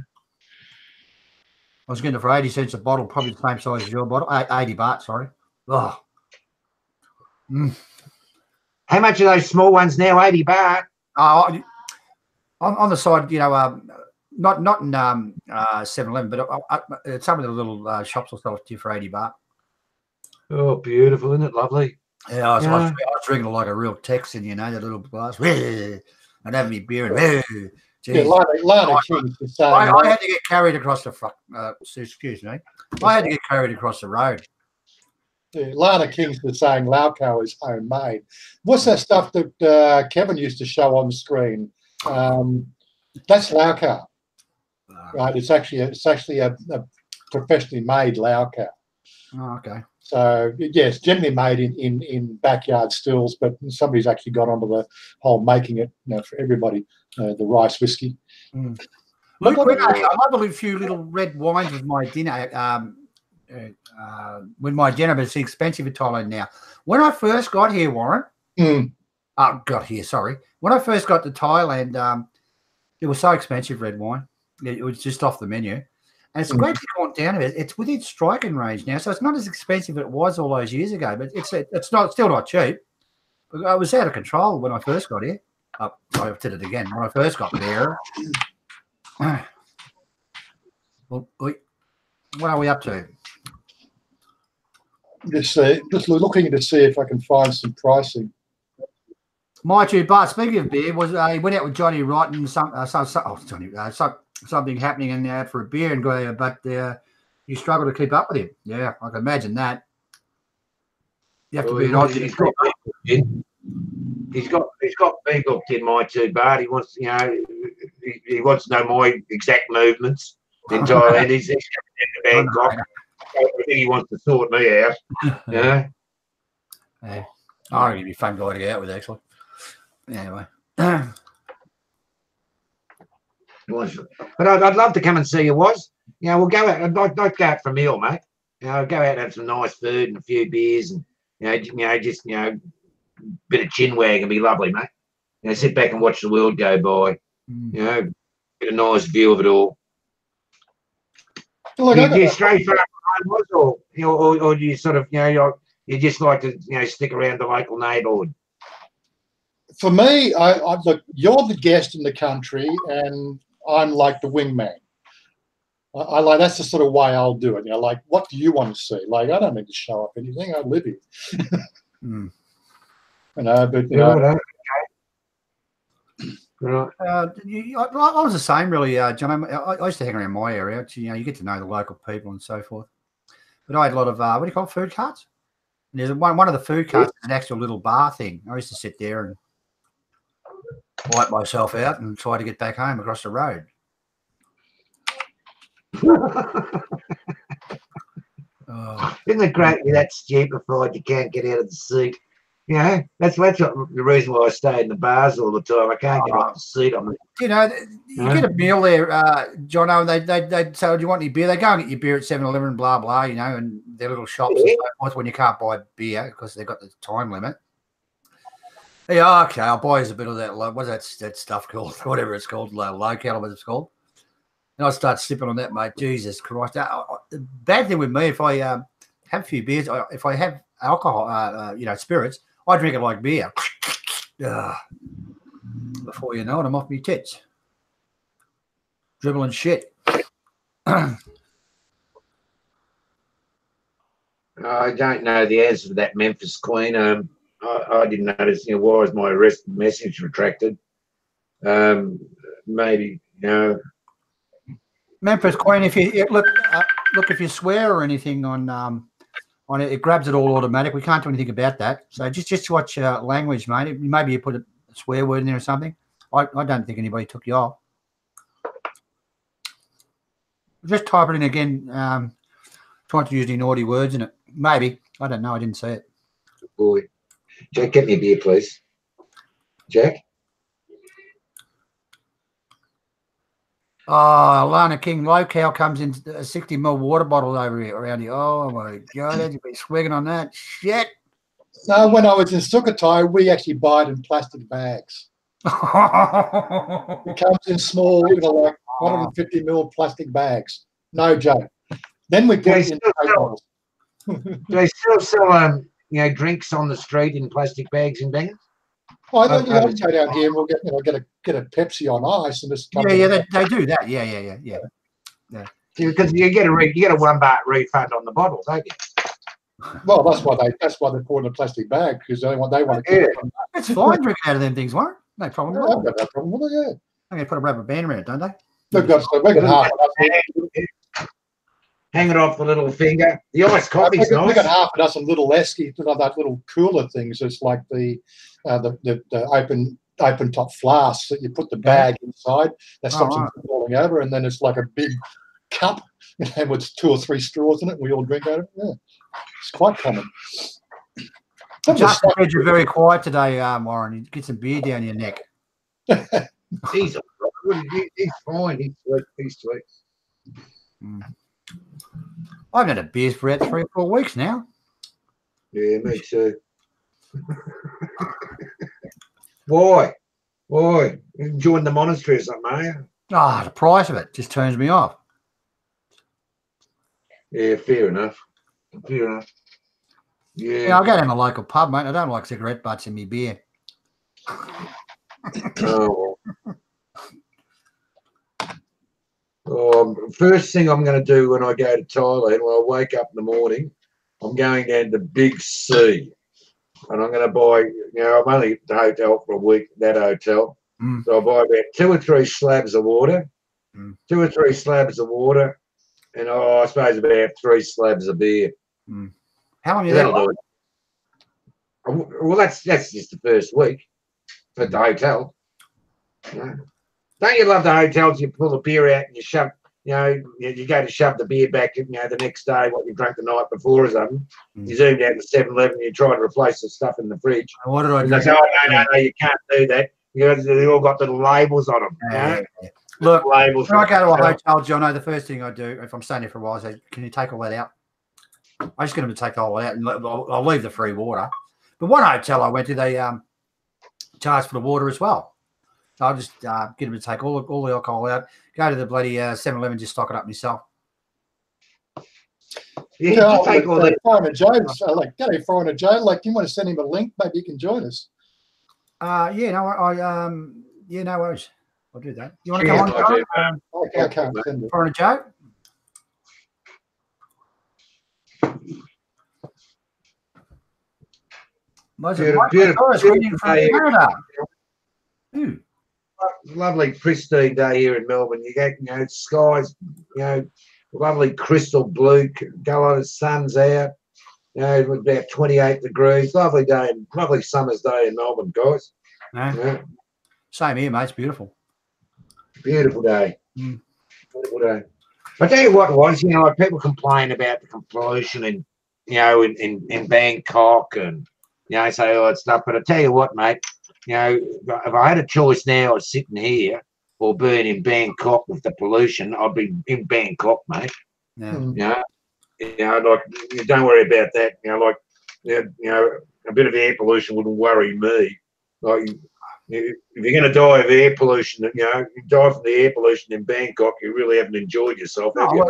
I was getting it for 80 cents a bottle, probably the same size as your bottle. 80 baht, sorry. Oh. How much are those small ones now? 80 baht? Oh, on the side, you know, not in 7-Eleven, but some of the little shops will sell it to you for 80 baht. Oh, beautiful, isn't it? Lovely. Yeah, I was drinking it like a real Texan, you know, that little glass. And having me beer and Lana King's the same. I had to get carried across the excuse me. I had to get carried across the road. Yeah, Lana King's the saying Lauco is homemade. What's that stuff that Kevin used to show on the screen? That's Lauco. Right, it's actually a professionally made Lauco. Oh, okay. So yes, generally made in backyard stills, but somebody's actually got onto the whole making it, you know, for everybody. The rice whiskey. Look, I love a few little red wines with my dinner. But it's expensive in Thailand now. When I first got here, Warren, when I first got to Thailand, it was so expensive, red wine. It was just off the menu. And it's great to gone down a bit. It's within striking range now, so it's not as expensive as it was all those years ago, but it's still not cheap. But I was out of control when I first got here. I did it again when I first got there. Well, what are we up to? Just looking to see if I can find some pricing. My two bars. Speaking of beer, was he went out with Johnny right and something happening in there for a beer and go, but you struggle to keep up with him. Yeah, I can imagine that. You have to be an Aussie. He's got me booked in, my two bar. He wants, he wants to know my exact movements in Thailand. He's coming into Bangkok. I think he wants to sort me out. Yeah. I think he'd be a fun guy to get out with, actually. Anyway. But I'd love to come and see you, Was. We'll go out. I'd like to go out for a meal, mate. Go out and have some nice food and a few beers and, just a bit of chin wag and be lovely, mate. Sit back and watch the world go by. Get a nice view of it all. Well, do you stray far from home, or do you sort of, you just like to, stick around the local neighbourhood? For me, I look, you're the guest in the country, and I'm like the wingman. I like, that's the sort of way I'll do it. Like, what do you want to see? Like, I don't need to show up anything. I live here. But Right. I was the same, really, John. I used to hang around my area. You get to know the local people and so forth. But I had a lot of what do you call it, food carts? And there's one of the food carts, an actual little bar thing. I used to sit there and wipe myself out and try to get back home across the road. Isn't it great you're that stupefied you can't get out of the seat? That's what the reason why I stay in the bars all the time. I can't get off the seat. You get a meal there, Jono, and they say, do you want any beer? They go and get your beer at 7-Eleven, blah, blah, and their little shops and so forth when you can't buy beer because they've got the time limit. Yeah, okay, I'll buy you a bit of that, what's that stuff called? Whatever it's called, low calorie it's called. And I start sipping on that, mate. Jesus Christ. The bad thing with me, if I have a few beers, if I have alcohol, spirits, I drink it like beer. Before you know it, I'm off my tits. Dribbling shit. I don't know the answer to that, Memphis Queen. I didn't notice, why was my arrest message retracted? Maybe, Memphis Queen, if you look, if you swear or anything on it, it grabs it all automatic. We can't do anything about that. So just watch language, mate. Maybe you put a swear word in there or something. I don't think anybody took you off. Just type it in again. Trying to use any naughty words in it. Maybe. I don't know. I didn't see it. Good boy. Jack, get me a beer, please. Jack? Oh, Lana King Low-Cow comes in a 60ml water bottle over here, around here. Oh, my God. You've been swigging on that. Shit. No, when I was in Sukahorn, we actually buy it in plastic bags. It comes in small, like 150ml plastic bags. No joke. Then we put it in bottles. Do they still sell, drinks on the street in plastic bags in Bangkok? I go down here and we'll get a Pepsi on ice and just come. Yeah, they do that. Yeah. Because you get a $1 refund on the bottle, don't you? Well, that's why they pour it in a plastic bag, because they want to keep it. It's fine drinking out of them things, won't it? No problem. Yeah, I've got no problem with it. Yeah. They put a rubber band around it, don't they? They've got half. Hang it off the little finger. The iced coffee's nice. We've got half a dozen little esky, that little cooler things. It's like the open top flasks that you put the bag inside. That stops them from falling over, and then it's like a big cup, with 2 or 3 straws in it. We all drink out of it. Yeah, it's quite common. Justin said you're very quiet today, Warren. You get some beer down your neck. He's fine. He's sweet. I haven't had a beer for about 3 or 4 weeks now. Yeah, me too. Why? You joined the monastery or something, are you? The price of it just turns me off. Yeah, fair enough. Yeah, I'll go down to the local pub, mate. I don't like cigarette butts in me beer. Oh. First thing I'm going to do when I go to Thailand, when I wake up in the morning, I'm going down to Big C, and I'm going to buy. I'm only at the hotel for a week. That hotel, so I'll buy about 2 or 3 slabs of water, 2 or 3 slabs of water, and I suppose about 3 slabs of beer. How long are you That'll there? do it. Well, that's just the first week at the hotel. Don't you love the hotels? You pull the beer out and you shove, you go to shove the beer back, the next day, what you drank the night before or something. You zoom down to 7-Eleven, you try to replace the stuff in the fridge. What did I do? They say, no, you can't do that. They all got little labels on them. Yeah. Look, labels when I go to a hotel, Jono, the first thing I do, if I'm staying there for a while, I say, can you take all that out? I just get them to take all that out, and I'll leave the free water. But one hotel I went to, they charge for the water as well. So I'll just get them to take all the alcohol out, go to the bloody 7-Eleven, just stock it up myself. Yeah, take all that. Foreigner Joe, g'day, Foreigner Joe. Like, you want to send him a link? Maybe you can join us. Yeah, no worries. I'll do that. You want to come on? I can't send it. Foreigner Joe. Lovely pristine day here in Melbourne. You get, skies, lovely crystal blue, go on, the sun's out, about 28 degrees. Lovely day, lovely summer's day in Melbourne, guys. Same here, mate. It's beautiful. Beautiful day. Beautiful day. I tell you what it was, like people complain about the pollution in Bangkok and, say all that stuff. But I tell you what, mate, if I had a choice now of sitting here or being in Bangkok with the pollution, I'd be in Bangkok, mate. Yeah. Like, don't worry about that. A bit of air pollution wouldn't worry me. Like, if you're going to die of air pollution, you die from the air pollution in Bangkok, you really haven't enjoyed yourself, have you?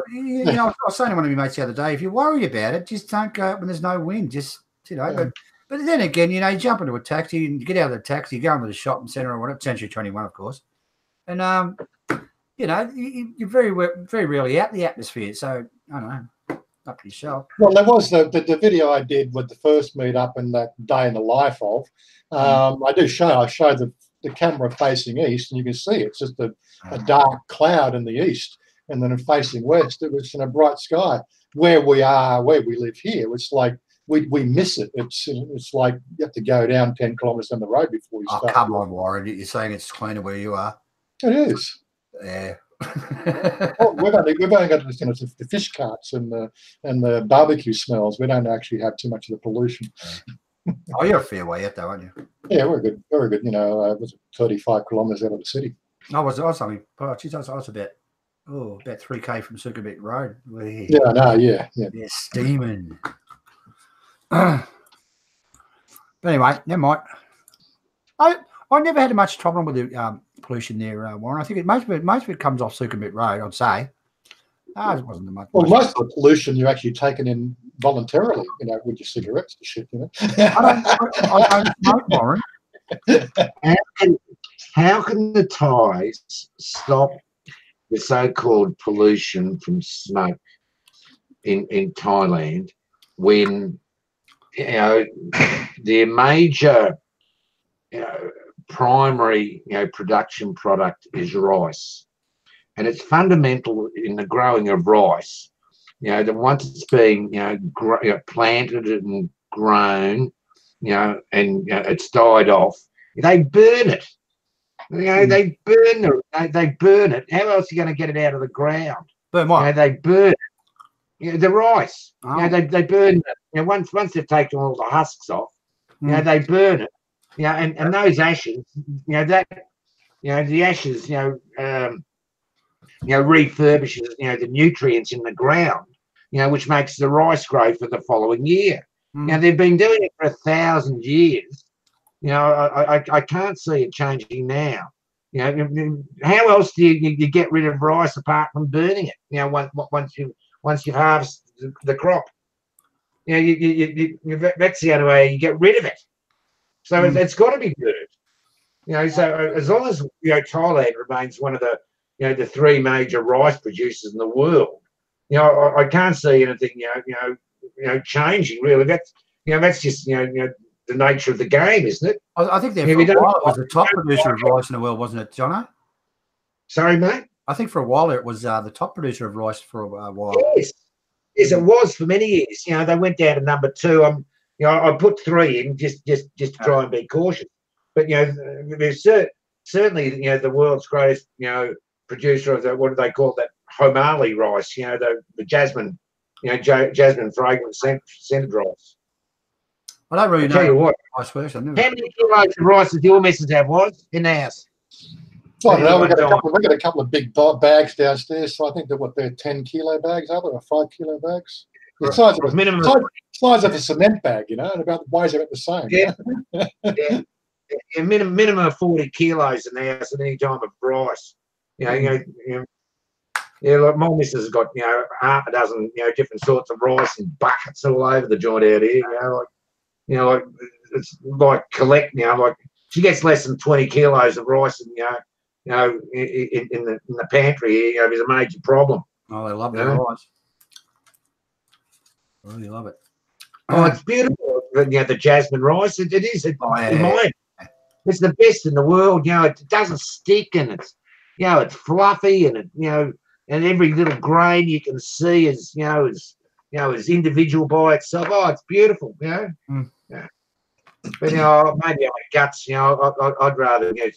Well, I was saying to one of my mates the other day, if you worry about it, just don't go out when there's no wind. Just, But then again, you jump into a taxi and you get out of the taxi, you go into the shopping centre or whatever, Century 21, of course. And, you're very rarely out in the atmosphere. So, I don't know, up to yourself. Well, there was the video I did with the first meetup and that day in the life of. I show the camera facing east, and you can see it's just a dark cloud in the east. And then facing west, it was in a bright sky. Where we live here, it's like, we miss it. It's like you have to go down 10 kilometres down the road before you start. Oh, come on, Warren. You're saying it's cleaner where you are? It is. Yeah. We've only got the fish carts and the barbecue smells. We don't actually have too much of the pollution. Oh, you're a fair way out, though, aren't you? Yeah, we're good. Very good. Was 35 kilometres out of the city. I was something. Oh, geez, I was about 3K from Sukahorn Road. Yeah. Yeah, steaming. But anyway, never mind. I never had much problem with the pollution there, Warren. I think most of it comes off Sukahorn Road, I'd say. It wasn't much. Well, most of the pollution you're actually taking in voluntarily, with your cigarettes and shit, I don't smoke, Warren. How can the Thais stop the so-called pollution from smoke in Thailand when their major primary production product is rice, and it's fundamental in the growing of rice. That once it's being planted and grown, and it's died off, they burn it. They burn it. How else are you going to get it out of the ground? Burn what? They burn it. The rice. Oh. They burn it. Once they've taken all the husks off, they burn it. And those ashes, the ashes, refurbishes, the nutrients in the ground, which makes the rice grow for the following year. Now they've been doing it for 1,000 years. I can't see it changing now. How else do you get rid of rice apart from burning it? Once you harvest the crop, that's the only way you get rid of it. So it's got to be burned. So as long as Thailand remains one of the you know, the 3 major rice producers in the world. You know, I can't see anything, you know, changing really. That's, you know, that's just, you know, the nature of the game, isn't it? I think there for a while it was the top producer of rice in the world, wasn't it, Jono? Sorry, mate? I think for a while it was the top producer of rice for a while. Yes. Yes, it was for many years. You know, they went down to number 2. You know, I put 3 in just to try and be cautious. But, you know, there's certainly, you know, the world's greatest, you know, producer of the, what do they call that, homali rice, you know, the jasmine, you know, jasmine fragrant scented rice. I don't really know. Tell you what, rice first, how many kilos of rice does your missus have, was in the house? I don't know. We've got a couple of big bags downstairs, so I think they're 10-kilo bags, are they, or 5-kilo bags? The size of a cement bag, you know, and weighs about the same. Yeah, yeah. A minimum of 40 kilos in the house at any time of rice. You know, yeah, like my missus has got, you know, half a dozen, you know, different sorts of rice and buckets all over the joint out here. You know, like it's like collecting. You know, like she gets less than 20 kilos of rice, and in the pantry here, you know, there's a major problem. Oh, they love their rice. I really love it. Oh, it's beautiful. You know, the jasmine rice. It is. It's the best in the world. You know, it doesn't stick, and it's, you know, it's fluffy, and it, you know, and every little grain you can see is, you know, is individual by itself. Oh, it's beautiful. You know. Yeah. But, you know, maybe I'm guts. You know, I'd rather, you know,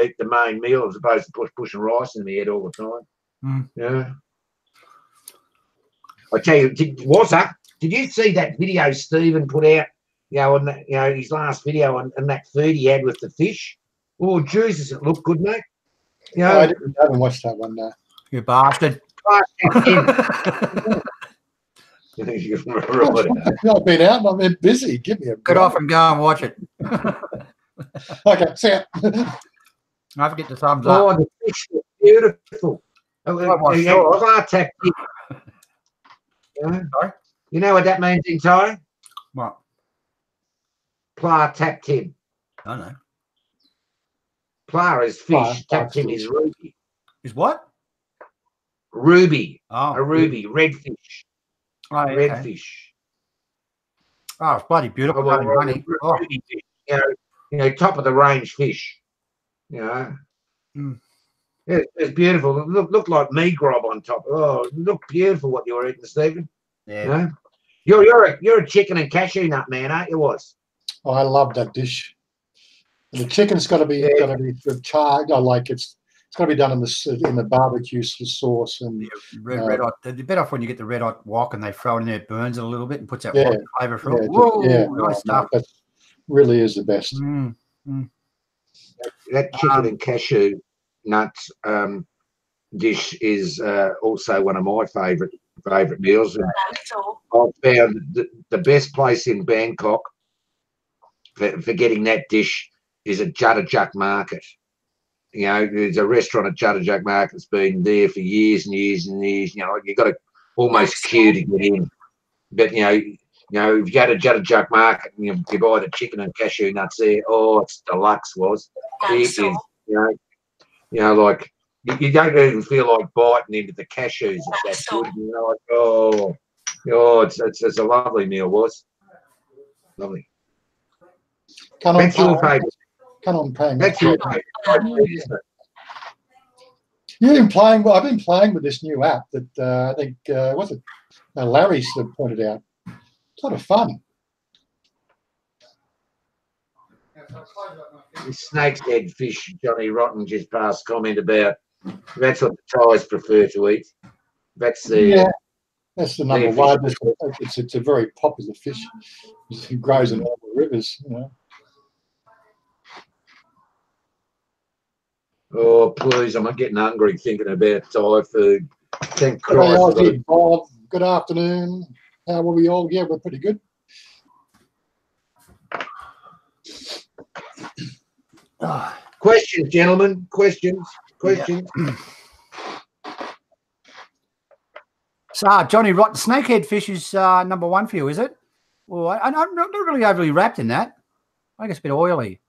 eat the main meal as opposed to pushing rice in my head all the time. Yeah. I tell you, WAZZA, did you see that video Stephen put out? You know, on that, you know, his last video and that feed he had with the fish. Oh, Jesus, it looked good, mate. You know, I haven't watched that one. No. You bastard. I've been out and I've been busy. Give me a break. Get off and go and watch it. Okay, see ya. Don't forget the thumbs up. Oh, the fish was beautiful. Tap tip. Sorry? You know what that means in Thai? What? Pla tap tim. I don't know. Pla is fish. Tap tim is ruby. Is what? Ruby. Oh, a ruby. Red fish. Oh, red fish. Oh, it's bloody beautiful. Honey. Oh. Ruby fish. You know, top of the range fish. You know. Yeah, it's beautiful. It looked like meat grob on top. Oh, it looked beautiful what you were eating, Stephen. Yeah. You know? You're a chicken and cashew nut man, aren't you? Was? Oh, I love that dish. And the chicken's got to be charred. I like it's got to be done in the barbecue sauce and red hot. They're better off when you get the red hot wok and they throw it in there, it burns it a little bit and puts that flavour through it. Whoa, nice stuff. That really is the best. That chicken and cashew nuts dish is also one of my favourite meals. I've found the best place in Bangkok for getting that dish is at Gerdes Market. You know, there's a restaurant at Gerdes Market that's been there for years and years and years. You know, you've got to almost queue to get in. But you know, if you go to Gerdes Market and you buy the chicken and cashew nuts there, oh, it's deluxe. It is, you know, like you don't even feel like biting into the cashews. It's that good. You know, like, it's a lovely meal. Was lovely. That's your favourite. Come on, paying. That's your favourite. You've been playing. Well, I've been playing with this new app that I think Larry sort of pointed out. It's a lot of fun. Snake's head fish, Johnny Rotten just passed comment about. That's what the Thais prefer to eat. That's that's the number one. It's a very popular fish. It grows in all the rivers. You know. Oh, please, I'm getting hungry thinking about Thai food. Thank Christ. Hey, Bob. Good afternoon. How are we all? Yeah, we're pretty good. Questions, gentlemen. Questions. Yeah. So, Johnny Rotten, snakehead fish is number one for you, is it? Well, I'm not really overly wrapped in that. I think it's a bit oily.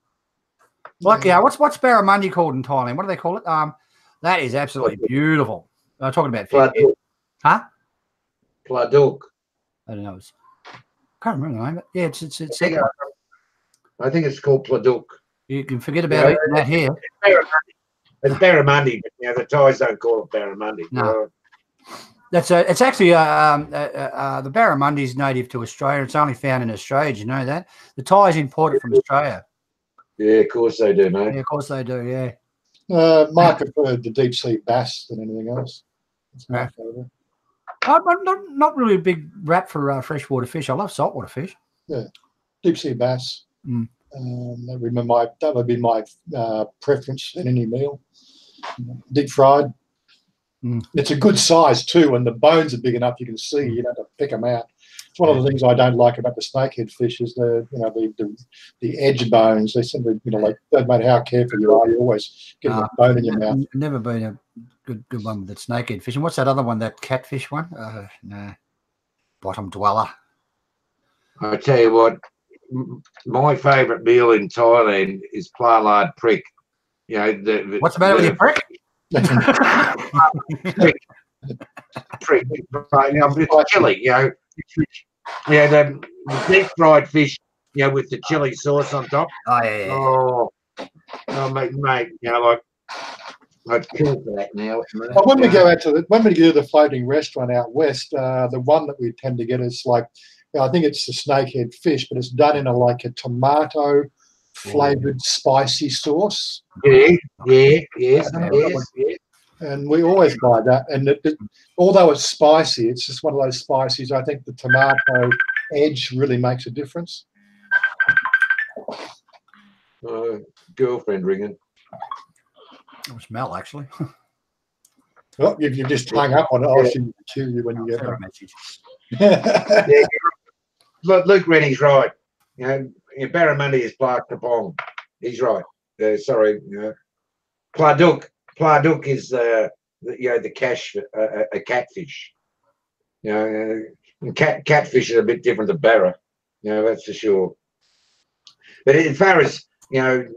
Like, what's barramundi called in Thailand? What do they call it? The That is absolutely beautiful. I'm talking about fish. Pladuk. Huh? Pladuk. I don't know. Can't remember the name. But yeah, it's I think it's called Pladuk. you can forget about eating that here. It's barramundi, but the Thais don't call it barramundi. No. That's it's actually the barramundi is native to Australia. It's only found in Australia. Do you know that? The Thais import it from Australia. Yeah, of course they do, mate. Yeah, of course they do. Yeah. Might prefer the deep sea bass than anything else. It's my favourite. I'm not really a big rap for freshwater fish. I love saltwater fish. Yeah, deep sea bass. Mm. That would be my preference in any meal. Deep fried. Mm. It's a good size too, and the bones are big enough you can see. You don't have to pick them out. It's one of the things I don't like about the snakehead fish is the edge bones. They seem to like don't matter how careful you are, you always get a bone in your mouth. Never been a good one with that snakehead fish. And what's that other one? That catfish one? No, bottom dweller. I tell you what, my favourite meal in Thailand is plallard prick. What's the matter with your prick? Prick. It's chili, the deep fried fish, with the chili sauce on top. Oh yeah. Oh, mate, I'd kill for that now. But when we go out to when we do the floating restaurant out west, the one that we tend to get is like, I think it's the snakehead fish, but it's done in a tomato flavored spicy sauce. Yes. And we always buy that. And although it's spicy, it's just one of those spices. I think the tomato edge really makes a difference. Girlfriend ringing. I smell actually. Well, you've just hung up on it. I'll kill you when you get home. Yeah, Luke Rennie's right. Barramundi is pong. He's right. Sorry. Pladuk is the catfish. Catfish is a bit different to barra. That's for sure. But as far as the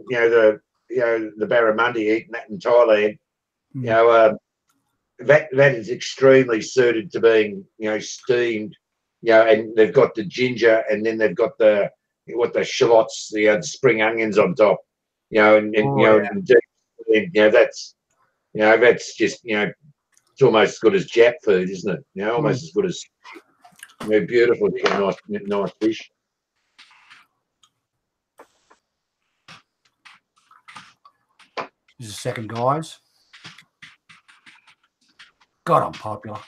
barramundi eating that in Thailand, that is extremely suited to being steamed. And they've got the ginger, and then they've got the shallots, the spring onions on top. And that's just it's almost as good as Jap food, isn't it? Almost as good as beautiful, nice fish. This is a second, guys. God, I'm popular.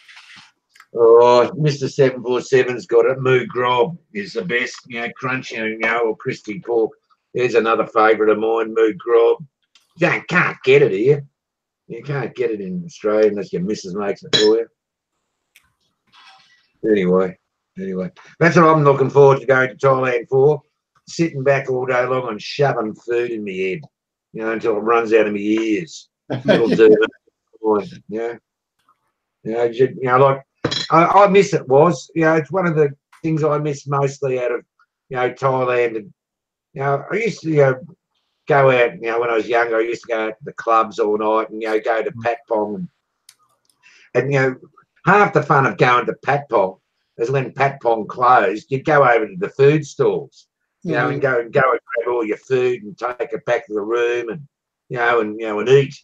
Oh, Mr. 747's got it. Moo Grob is the best. Crunchy, or crispy pork. There's another favourite of mine, Moo Grob. You can't get it here. You can't get it in Australia unless your missus makes it for you. Anyway, that's what I'm looking forward to going to Thailand for. Sitting back all day long and shoving food in my head, until it runs out of my ears. It'll do it. I miss it. It's one of the things I miss mostly out of Thailand. And I used to go out. When I was younger, I used to go out to the clubs all night and go to Pat Pong. And half the fun of going to Pat Pong is when Pat Pong closed, you'd go over to the food stalls, and go and grab all your food and take it back to the room and eat.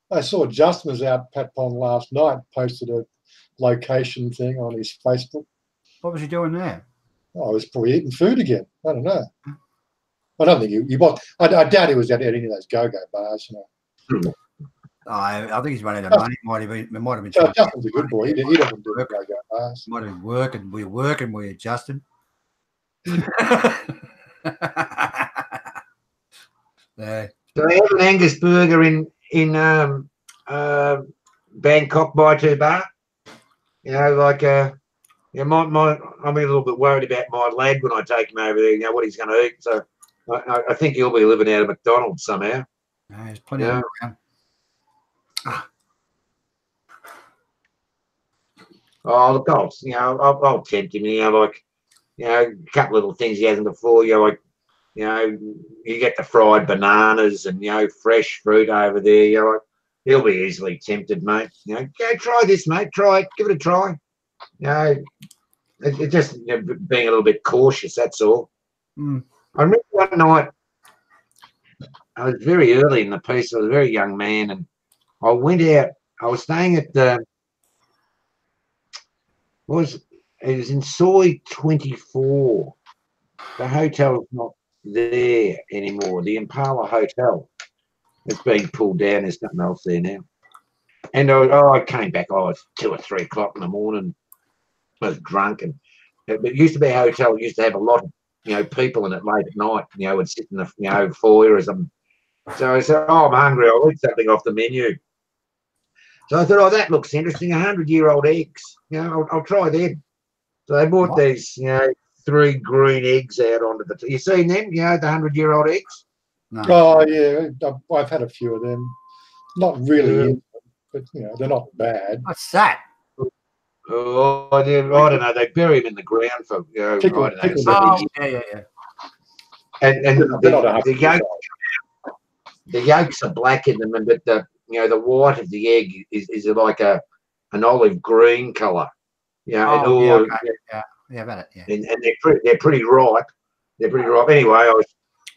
I saw Justin was out Pat Pong last night, posted a location thing on his Facebook. What was he doing there? Oh, I was probably eating food again. I don't know. I don't think he bought. I doubt he was at any of those go-go bars. I think he's running out of money. It might have been. Justin's a good boy. He doesn't do go-go bars. Might have been working. We're working with you, Justin. There. So they have an Angus burger in Bangkok by 2 bar. I'm a little bit worried about my lad when I take him over there. What he's going to eat. So I think he'll be living out of McDonald's somehow. No, there's plenty of them around. Oh, look, I'll tempt him. A couple of little things he hasn't before. you know, you get the fried bananas and, you know, fresh fruit over there. You're like, he'll be easily tempted, mate. You know, go try this, mate. Try it. Give it a try. You know, it just, you know, being a little bit cautious, that's all. Mm. I remember one night, I was very early in the piece. I was a very young man, and I went out. I was staying at it was in Soy 24. The hotel's not there anymore. The Impala Hotel. It's been pulled down. There's nothing else there now. And I came back. Oh, it's 2 or 3 o'clock in the morning. I was drunk, and it used to be a hotel. It used to have a lot of, you know, people in it late at night. You know, would sit in the, you know, foyer or something. So I said, "Oh, I'm hungry. I'll eat something off the menu." So I thought, "Oh, that looks interesting. 100-year-old eggs. You know, I'll try them." So they bought these, you know, 3 green eggs out onto the. You seen them? You know, the 100-year-old eggs. No. Oh yeah, I've had a few of them. Not really, but you know, they're not bad. What's that? Oh, I don't know. They bury them in the ground for, you know, Pickle, I don't know, pickle 70 Yeah. And the yolks are black in them, but the, you know, the white of the egg is like an olive green colour. You know, yeah, about it. Yeah, and they're pretty ripe. They're pretty ripe. Anyway, I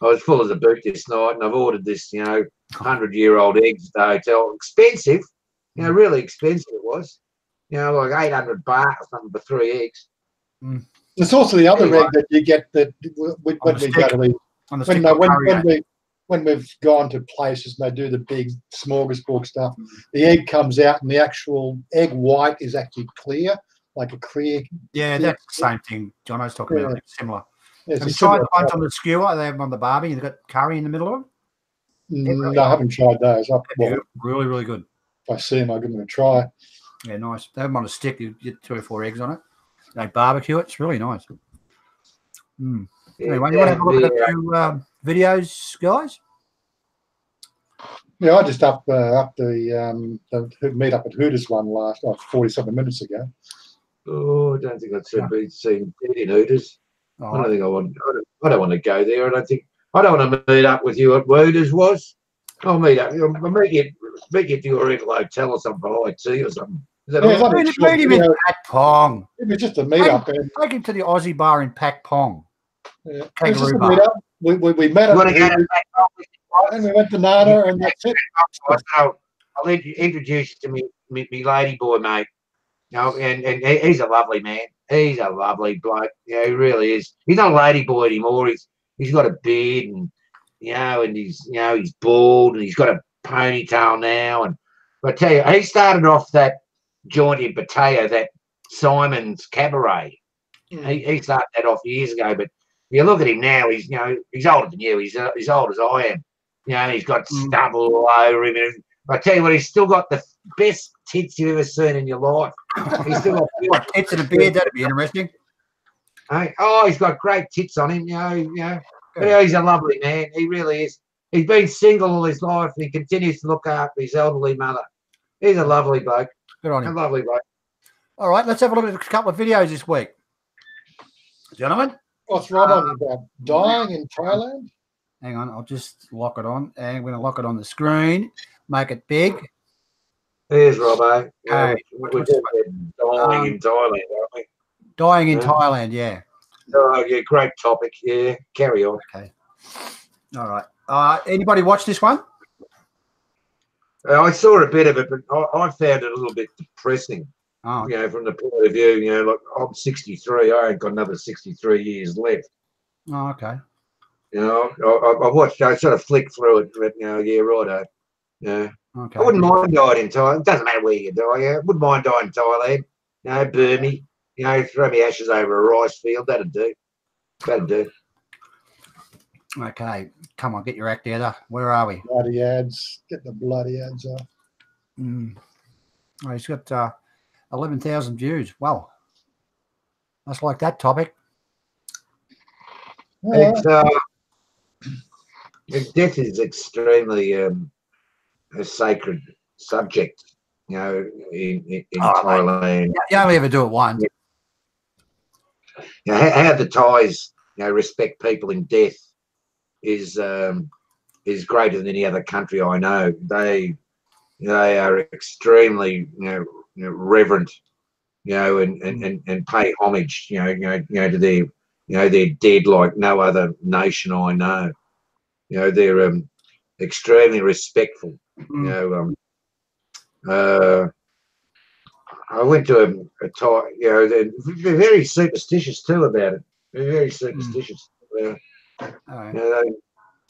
was full as a boot this night, and I've ordered this, you know, 100-year-old eggs at the hotel. Expensive, you know, really expensive it was. You know, like $800 or something for 3 eggs. Mm. There's also the other egg that you get that when we go to when we've gone to places and they do the big smorgasbord stuff, the egg comes out and the actual egg white is actually clear, like a clear. Yeah, that's the same thing. John, I was talking about. It's similar. Yeah, have you tried the ones on the skewer? They have them on the barbie. They've got curry in the middle of them. No, I haven't tried those. Really, really good. If I see them, I'll give them a try. Yeah, nice. They have them on a stick. You get 2 or 4 eggs on it. They barbecue it. It's really nice. Mm. Anyway, you want to have a look at a few videos, guys? Yeah, I just up the meet up at Hooters one 40-something minutes ago. Oh, I don't think I've seen in Hooters. I don't think I want. I don't want to go there. I don't want to meet up with you at Hooters. I'll meet up. I'll meet you at your little hotel or something for high tea or something. Is that all right? Meet him in Pak Pong. It was just a meet up. Take him to the Aussie bar in Pak Pong. Yeah. It was just a meet up. We met up and we went to Nana, and that's it. I'll introduce you to me lady boy, mate. You know, and he's a lovely man. He's a lovely bloke. Yeah, he really is. He's not a lady boy anymore. He's got a beard, and you know, and he's bald, and he's got a ponytail now. And I tell you, he started off that joint in Pattaya, that Simon's Cabaret. He started that off years ago. But you look at him now. He's older than you. He's old as I am. You know, he's got stubble all over him. And I tell you what, he's still got the best tits you've ever seen in your life. He's still got tits and a beard. That'd be interesting. Oh, he's got great tits on him. You know. But he's a lovely man. He really is. He's been single all his life, and he continues to look after his elderly mother. He's a lovely bloke. Good on him. A lovely bloke. All right, let's have a look at a couple of videos this week, gentlemen. What's right on about dying in Thailand? Hang on, I'll just lock it on, and I'm going to lock it on the screen, make it big. There's Robbo. Okay. We're dying in Thailand, aren't we? Dying in Thailand, yeah. Oh, yeah, great topic. Yeah, carry on. Okay. All right. Anybody watch this one? I saw a bit of it, but I found it a little bit depressing. Oh, okay. You know, from the point of view, you know, like I'm 63. I ain't got another 63 years left. Oh, okay. You know, I watched. I sort of flicked through it. But, you know, yeah, righto. Yeah. Okay. I wouldn't mind dying in Thailand. It doesn't matter where you die. Yeah, wouldn't mind dying in Thailand. You know, burn me. You know, throw me ashes over a rice field. That'd do. That'd do. Okay, come on, get your act together. Where are we? Bloody ads. Get the bloody ads up. Oh, he's got 11,000 views. Wow. That's like that topic. Death is extremely a sacred subject, you know, in Thailand. You only ever do it once. You know, how the Thais, you know, respect people in death. is greater than any other country I know. They are extremely reverent, and pay homage, to their dead like no other nation I know. They're extremely respectful. I went to a Thai, they're very superstitious too about it. They're very superstitious.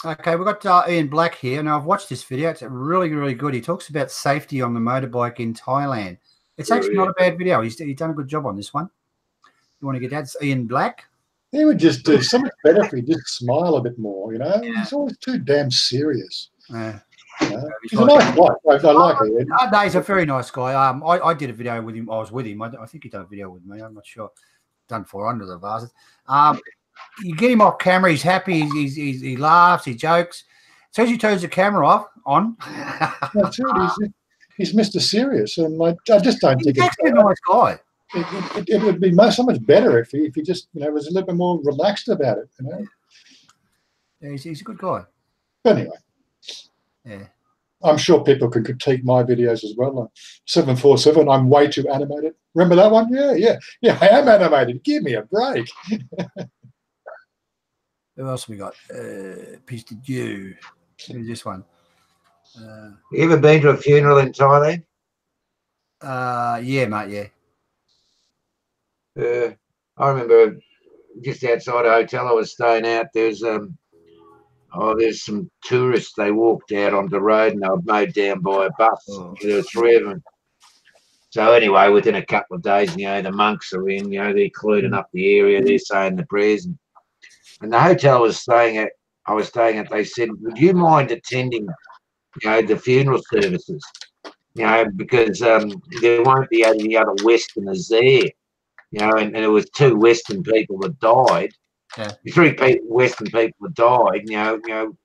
Okay, we've got Ian Black here. Now, I've watched this video. It's really, really good. He talks about safety on the motorbike in Thailand. It's actually not a bad video. He's done a good job on this one. You want to get that? It's Ian Black. He would just do so much better if he just smile a bit more, He's always too damn serious. He's a nice guy. I like it. No, he's a very nice guy. I did a video with him. I was with him. I think he done a video with me. I'm not sure. Done 400 of the WAZZA. You get him off camera, he's happy, he laughs, he jokes. As soon as he turns the camera on. That's it. He's Mr. Serious, and I just don't think he's actually a nice guy. It would be so much better if he just was a little bit more relaxed about it. Yeah, he's a good guy. But anyway, yeah, I'm sure people could critique my videos as well. Like 747, I'm way too animated. Remember that one? Yeah. I am animated. Give me a break. Who else we got? Piece de Dieu. Who's this one? You ever been to a funeral in Thailand? Yeah, mate, yeah. I remember just outside a hotel I was staying at, there's some tourists. They walked out onto the road and they were mowed down by a bus. There were 3 of them. So anyway, within a couple of days, the monks are in, they're cleaning up the area, they're saying the prayers. And the hotel I was staying at, they said, would you mind attending, the funeral services? Because there won't be any other Westerners there. And there was 2 Western people that died. Yeah. 3 Western people that died.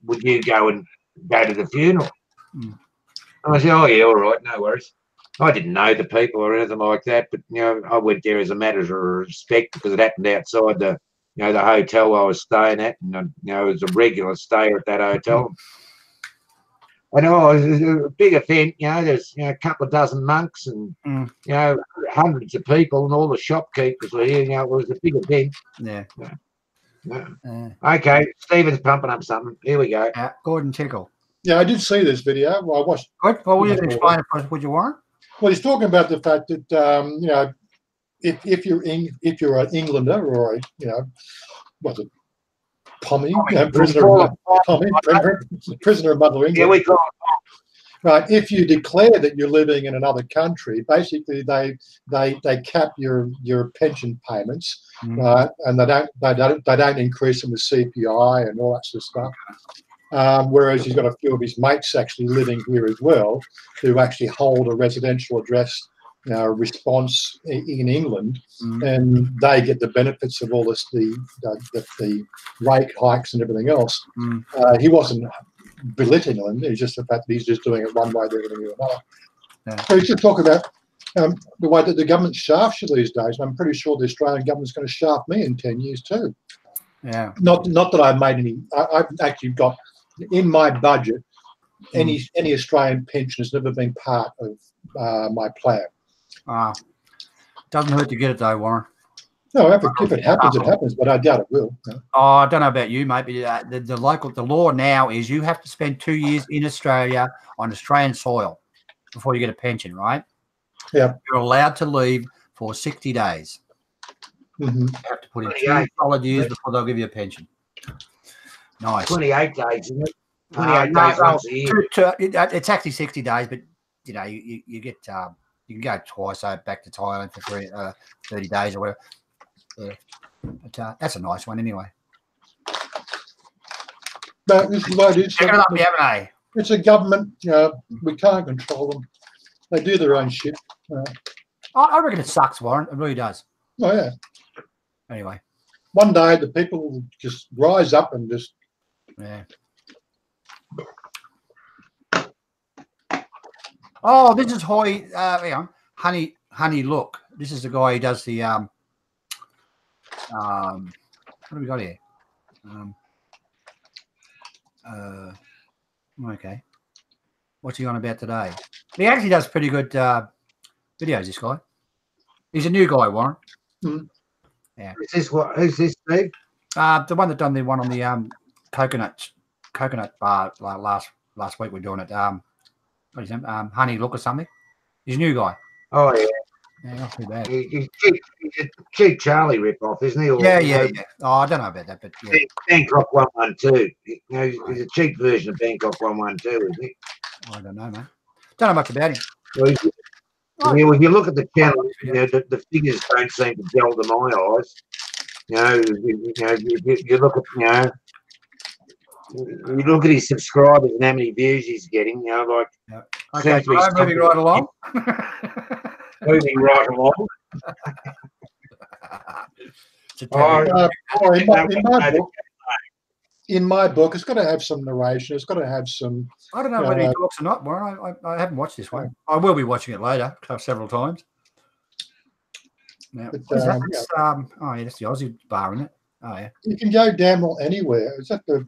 Would you go to the funeral? And I said, oh yeah, all right, no worries. I didn't know the people or anything like that, but I went there as a matter of respect because it happened outside the hotel I was staying at, and it was a regular stayer at that hotel. And it was a big event. There's a couple of dozen monks and hundreds of people, and all the shopkeepers were here. It was a big event. Yeah. Okay, Stephen's pumping up something. Here we go. Gordon Tickle. Yeah, I did see this video. Well, I watched. What were you going to explain it? Would you want? Well, he's talking about the fact that if you're an Englander or what's it, Pommy, prisoner of Mother England. Yeah, we got. Right. If you declare that you're living in another country, basically they cap your pension payments, right? And they don't increase them with CPI and all that sort of stuff. Whereas he's got a few of his mates actually living here as well, who actually hold a residential address response in England, and they get the benefits of all this, the rate hikes and everything else. He wasn't belittling them. It's just the fact that he's just doing it one way, they're doing it another. Yeah. So he's just talking about the way that the government shafts you these days. And I'm pretty sure the Australian government's going to shaft me in 10 years too. Yeah. Not that I've made any. I've actually got in my budget. Any Australian pension has never been part of my plan. Doesn't hurt to get it though, Warren. No, if it happens, it happens, but I doubt it will. No. I don't know about you, mate, but the law now is you have to spend 2 years in Australia on Australian soil before you get a pension, right? Yeah. You're allowed to leave for 60 days. You have to put in 2 solid years before they'll give you a pension. Nice. 28 days, isn't it? 28 days once a year. It's actually 60 days, but you get you can go twice back to Thailand for 30 days or whatever. Yeah, but that's a nice one anyway. No, this is what it is. Check it up, haven't they? It's a government. We can't control them. They do their own shit. I reckon it sucks, Warren. It really does. Oh yeah. Anyway, one day the people will just rise up and just. Yeah. Oh, this is Hoy. Honey. Look, this is the guy who does the what do we got here? Okay. What's he on about today? He actually does pretty good videos, this guy. He's a new guy, Warren. Mm. Yeah. Who's this, Steve? The one that done the one on the coconut bar last week. We're doing it. What is his name? Honey Look or something. He's a new guy. Oh yeah. Yeah, not too bad. He's a cheap Charlie rip-off, isn't he? Or, Yeah. Oh, I don't know about that, but yeah. Bangkok 112. He's a cheap version of Bangkok 112, isn't he? I don't know, man. Don't know much about him. Well, if you look at the channel, the figures don't seem to gel to my eyes. You look at you look at his subscribers and how many views he's getting. Okay, so moving right along. Moving right along. In my book, it's got to have some narration. It's got to have some. I don't know whether he talks or not, Warren. I haven't watched this one. I will be watching it later, several times. Now, oh yeah, that's the Aussie bar, isn't it? Oh yeah. You can go damn well anywhere. Is that the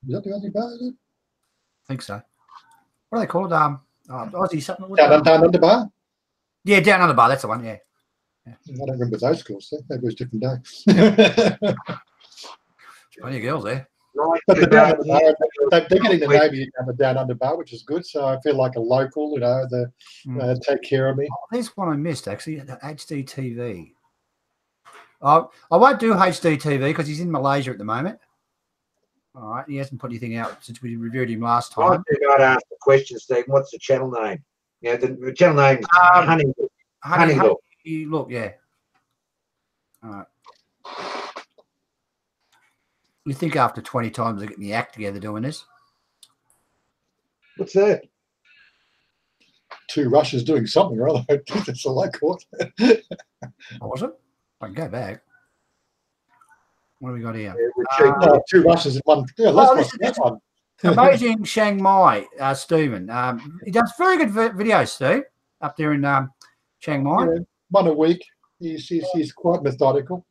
Aussie bar? Is it? I think so. What do they call it? Aussie something. Down under bar. Yeah, down under bar. That's the one. Yeah. I don't remember those girls. That was a different day. Plenty of girls there. But the down under bar, they're getting the name of the down under bar, which is good. So I feel like a local. They take care of me. Oh, there's one I missed actually. The HD TV. I won't do HD TV because he's in Malaysia at the moment. All right, he hasn't put anything out since we reviewed him last time. I did not ask the question, Steve. What's the channel name? Yeah, the channel name is Honey Look. Look, yeah. All right. You think after 20 times they get the act together doing this? What's that? Two Russians doing something or other. That's all I caught. What was it? I can go back. What do we got here? Two Russians in one. Yeah, that's one. Amazing Chiang Mai, Stephen. He does very good videos, Steve, up there in Chiang Mai. Yeah, one a week. He's quite methodical.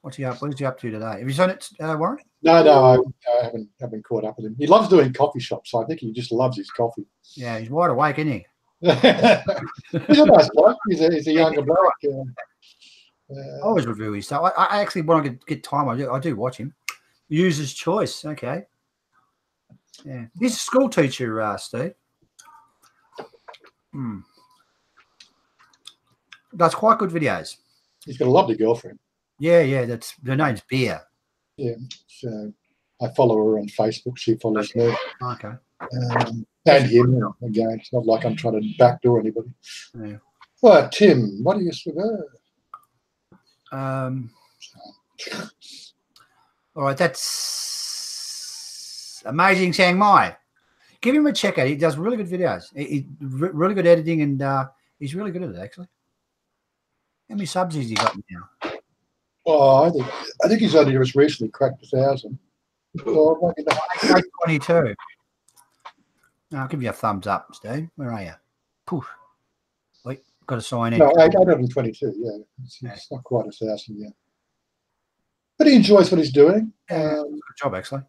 What's he up? What is he up to today? Have you seen it, Warren? No, I haven't caught up with him. He loves doing coffee shops, so I think he just loves his coffee. Yeah, he's wide awake, isn't he? He's a nice bloke. He's a younger bloke. I always review his stuff. I actually, when I get time, I do watch him. User's choice. Okay. Yeah. He's a school teacher, Steve. Does quite good videos. He's got a lovely girlfriend. Yeah. That's her name's Beer. Yeah. So I follow her on Facebook. She follows me. Okay. And him again. It's not like I'm trying to backdoor anybody. Yeah. Well, Tim, what do you swear? All right, that's Amazing Chiang Mai. Give him a check out. He does really good videos. He's really good editing, and he's really good at it, actually. How many subs has he got now? Oh, I think he's only just recently cracked 1,000. 822. I'll give you a thumbs up, Steve. Where are you? Poof. Wait, got to sign in. No, 822, yeah. It's not quite 1,000 yet. But he enjoys what he's doing. Good job, actually.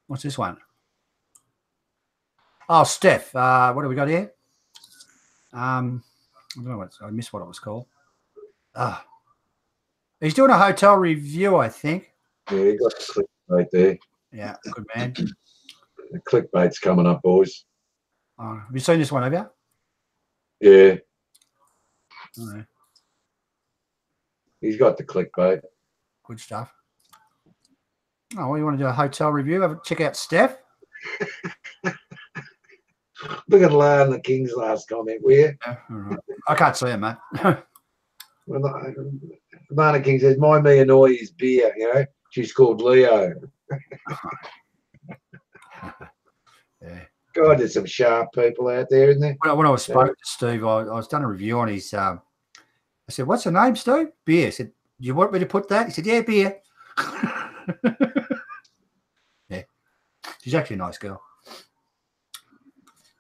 What's this one? Oh, Steff. What do we got here? I don't know I missed what it was called. He's doing a hotel review, I think. Yeah, you got the clickbait there. Yeah, good man. The clickbait's coming up, boys. Have you seen this one, have you? Yeah. Right. He's got the clickbait. Good stuff. Oh, well, you want to do a hotel review? Check out Steff. Look at Lion the King's last comment, will you? Yeah, all right. I can't see him, mate. Lion King says, "Mind me annoy his beer." She's called Leo. Yeah. God, there's some sharp people out there, isn't there? When I was spoke to Steve, I was done a review on his. I said, "What's her name, Steve?" Beer. I said, "Do you want me to put that?" He said, "Yeah, Beer." Yeah, she's actually a nice girl.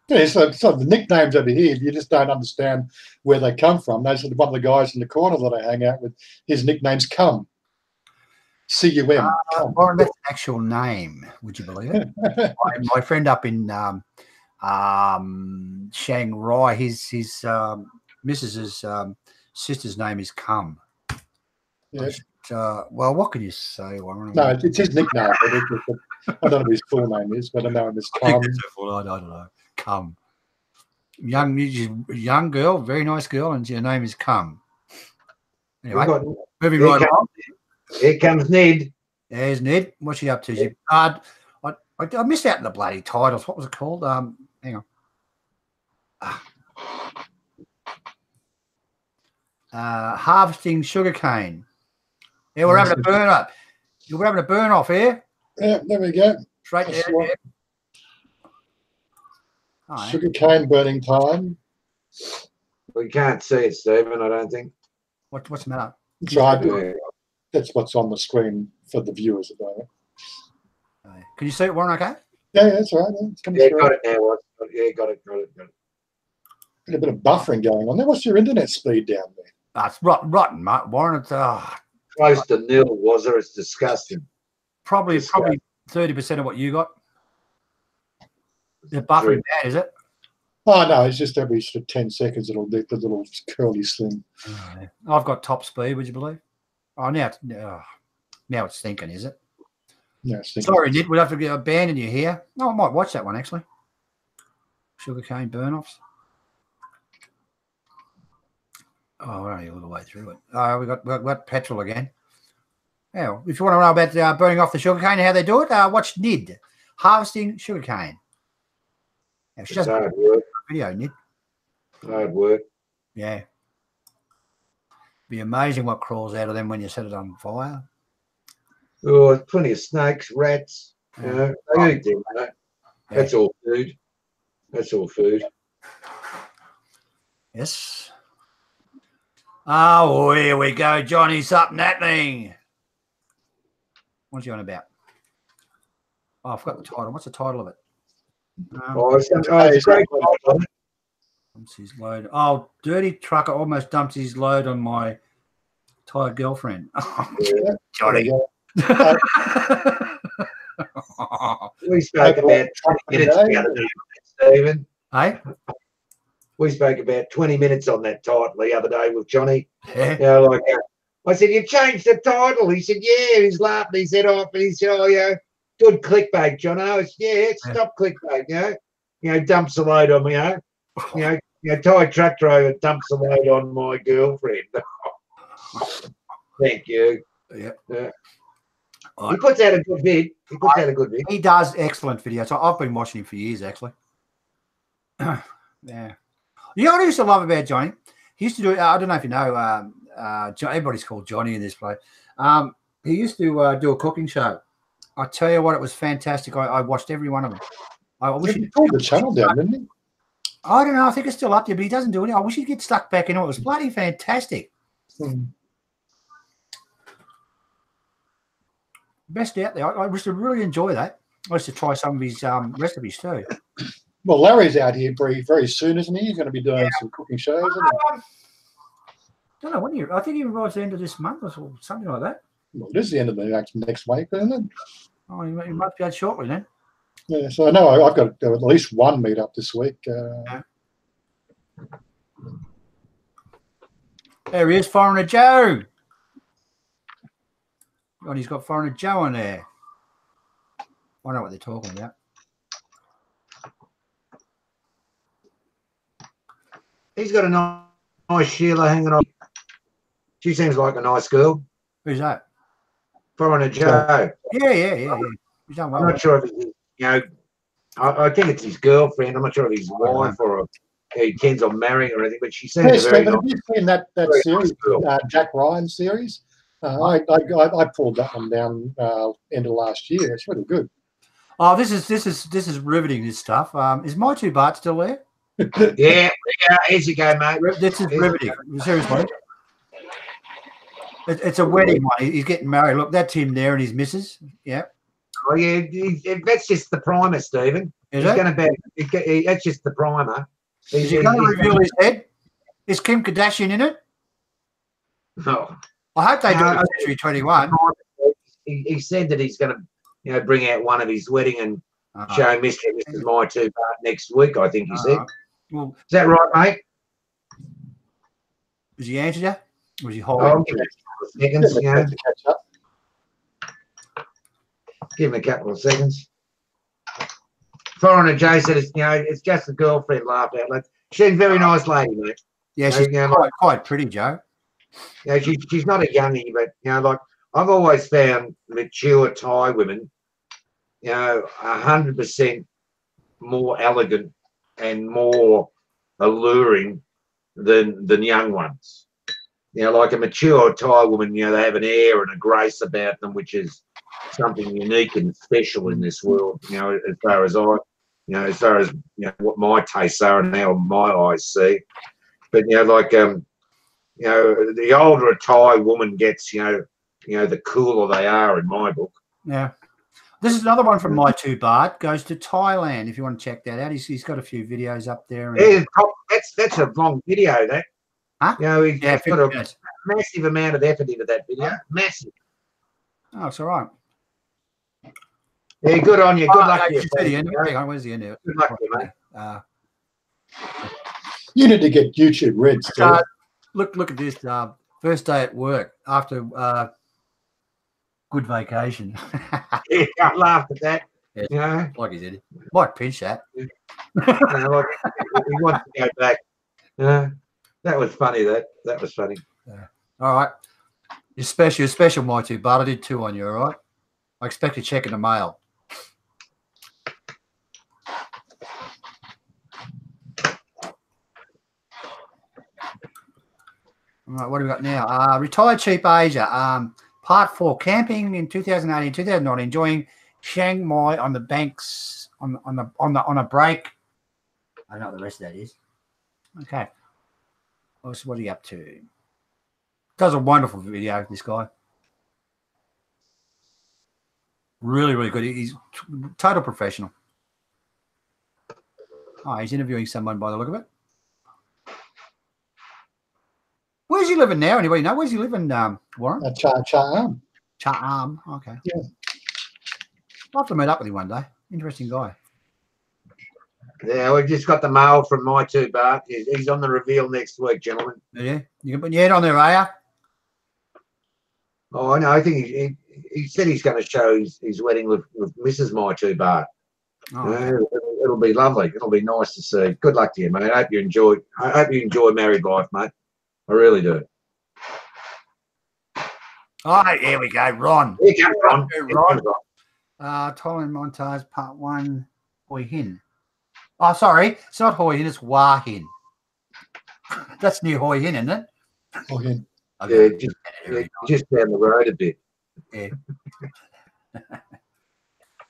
Yeah, so the nicknames over here, you just don't understand where they come from. Those are one of the guys in the corner that I hang out with. His nickname's Cum. C-U-M. Warren, that's an actual name. Would you believe it? my friend up in Chiang Rai, his missus's sister's name is Cum. Yeah. Well, what can you say, Warren? No, it's his nickname. But I don't know what his full name is, but I know him as Cum. I don't know. Cum. Young girl, very nice girl, and her name is Cum. Anyway, moving right on. Here comes Ned. There's Ned. What's she up to? I missed out on the bloody titles. What was it called? Hang on. Harvesting sugarcane. Yeah, we're having a burn up. We're having a burn off here. Yeah, there we go. Straight there. Yeah. Oh, Sugarcane burning time. We can't see it, Stephen, I don't think. What's the matter? That's what's on the screen for the viewers at the moment. Can you see it, Warren, okay? Yeah, that's right. It's coming through. Got it now. Yeah, got it. Got a bit of buffering going on there. What's your internet speed down there? It's rotten, mate. Warren, it's close to nil, WAZZA. It's disgusting. Probably 30% of what you got. The buffering bad, is it? Oh no, it's just every sort of 10 seconds it'll do the little curly slim. Oh, yeah. I've got top speed, would you believe? Oh, now it's thinking, is it? Yeah, sorry, Ned, we'll have to abandon you here. No, I might watch that one actually. Sugarcane burn-offs. Oh, we're only a little way through it. Oh, we've got petrol again. Yeah, if you want to know about burning off the sugarcane and how they do it, watch Ned harvesting sugarcane. It's just hard work. Video, Ned. Hard work. Yeah. Be amazing what crawls out of them when you set it on fire. Oh, plenty of snakes, rats. You know, they eat them, mate. That's all food. That's all food. Yes. Oh, here we go. Johnny, something happening. What's he on about? Oh, I forgot the title. What's the title of it? It's great. Dumps his load. Oh, dirty trucker almost dumped his load on my tired girlfriend. Oh, yeah. Johnny. We spoke about 20 minutes the other day, Stephen. Hey? We spoke about 20 minutes on that title the other day with Johnny. Yeah. You know, I said, you changed the title. He said, yeah. He's laughing his head off. And he said, oh, yeah, good clickbait, John. I was, stop clickbait, you know, dumps a load on me, you know, tired truck driver dumps a load on my girlfriend. Thank you. Yeah. He puts out a good vid. He does excellent videos. So I've been watching him for years, actually. Yeah. You know what I used to love about Johnny? He used to do, I don't know if you know, everybody's called Johnny in this place. He used to do a cooking show. I tell you what, it was fantastic. I watched every one of them. I wish he pulled the channel down, didn't he? I don't know. I think it's still up there, but he doesn't do it. I wish he'd get stuck back into it. It was bloody fantastic. Best out there. I used to really enjoy that. I used to try some of his recipes too. Well, Larry's out here very soon, isn't he? He's going to be doing some cooking shows, isn't he? Don't know when I think he arrives at the end of this month or something like that. Well, it is the end of the next week, isn't it? Oh, he might be out shortly then. Yeah, so I know I've got at least one meet up this week. There he is, Foreigner Joe. God, he's got Foreigner Joe on there. I know what they're talking about. He's got a nice Sheila hanging on. She seems like a nice girl. Who's that? Foreigner Joe. Yeah. He's done well. I'm not sure if he's, I think it's his girlfriend. I'm not sure if his wife or he intends on marrying or anything, but she seems very nice. Have you seen that series, Jack Ryan series? I pulled that one down end of last year. It's really good. Oh, this is riveting. This stuff. Is my two Bart still there? Yeah. Here you go, mate. This is riveting. Seriously. It's a wedding one. He's getting married. Look, that's him there and his missus. Yeah. Oh, yeah. That's just the primer, Stephen. Is he's it? going to that's just the primer. Is he going to reveal his head? Is Kim Kardashian in it? No. I hope they do it in Century 21. he said that he's going to, you know, bring out one of his wedding and show Mr. and Mrs. My Two Part next week. I think he said. Well, is that right, mate? Has he answered you? Was he holding? I'll give it a couple of seconds. You know, catch up. give him a couple of seconds. Foreigner Jay said, it's, you know, it's just a girlfriend laugh out loud. She's a very nice lady, mate. Yeah, she's quite pretty, Joe. You know, she's not a youngie, but, you know, like, I've always found mature Thai women, you know, 100% more elegant and more alluring than young ones. You know, like a mature Thai woman, you know, they have an air and a grace about them, which is something unique and special in this world, you know, as far as as far as, you know, what my tastes are and how my eyes see. But, you know, like, you know, the older a Thai woman gets, you know, the cooler they are in my book. Yeah. This is another one from My Two Bart. Goes to Thailand. If you want to check that out, he's got a few videos up there. And that's a long video. That, huh? You know, he's put a minutes. massive amount of effort into that video. Massive. Oh, it's all right. Yeah, good on you. Good luck to you. Where's the end of it? Good luck to you, mate. You need to get YouTube Red. Look at this. First day at work after good vacation. Yeah, I laughed at that. Yeah, you know, like he did. Might pinch that. You know, like, he wants to go back. That was funny. That was funny. Yeah. All right. You're special, My Two Bart. I did 2 on you. All right. I expect a check in the mail. All right, what do we got now? Retired Cheap Asia. Part 4. Camping in 2018, 2019. Enjoying Chiang Mai on the banks on a break. I don't know what the rest of that is. Okay. What are you up to? Does a wonderful video, this guy. Really, really good. He's total professional. Oh, he's interviewing someone by the look of it. Where's he living now? Anybody know? Where's he living, Warren? Cha-Am. Cha-Am. Okay. Yeah. I'll have to meet up with him one day. Interesting guy. Yeah, we've just got the mail from My Two Bart. He's on the reveal next week, gentlemen. Yeah. You can put your head on there, are you? Oh, I know. I think he said he's going to show his wedding with Mrs. My Two Bart. Oh, okay. It'll be lovely. It'll be nice to see. Good luck to you, mate. I hope you enjoy married life, mate. I really do. Oh, here we go, Ron. Here you go, Ron. Thailand montage part 1. Hoi Hin. Oh, sorry, it's not Hoi Hin, it's Hua Hin. That's near Hoi Hin, isn't it? Hoi Hin. Okay. Yeah, just down the road a bit. Yeah.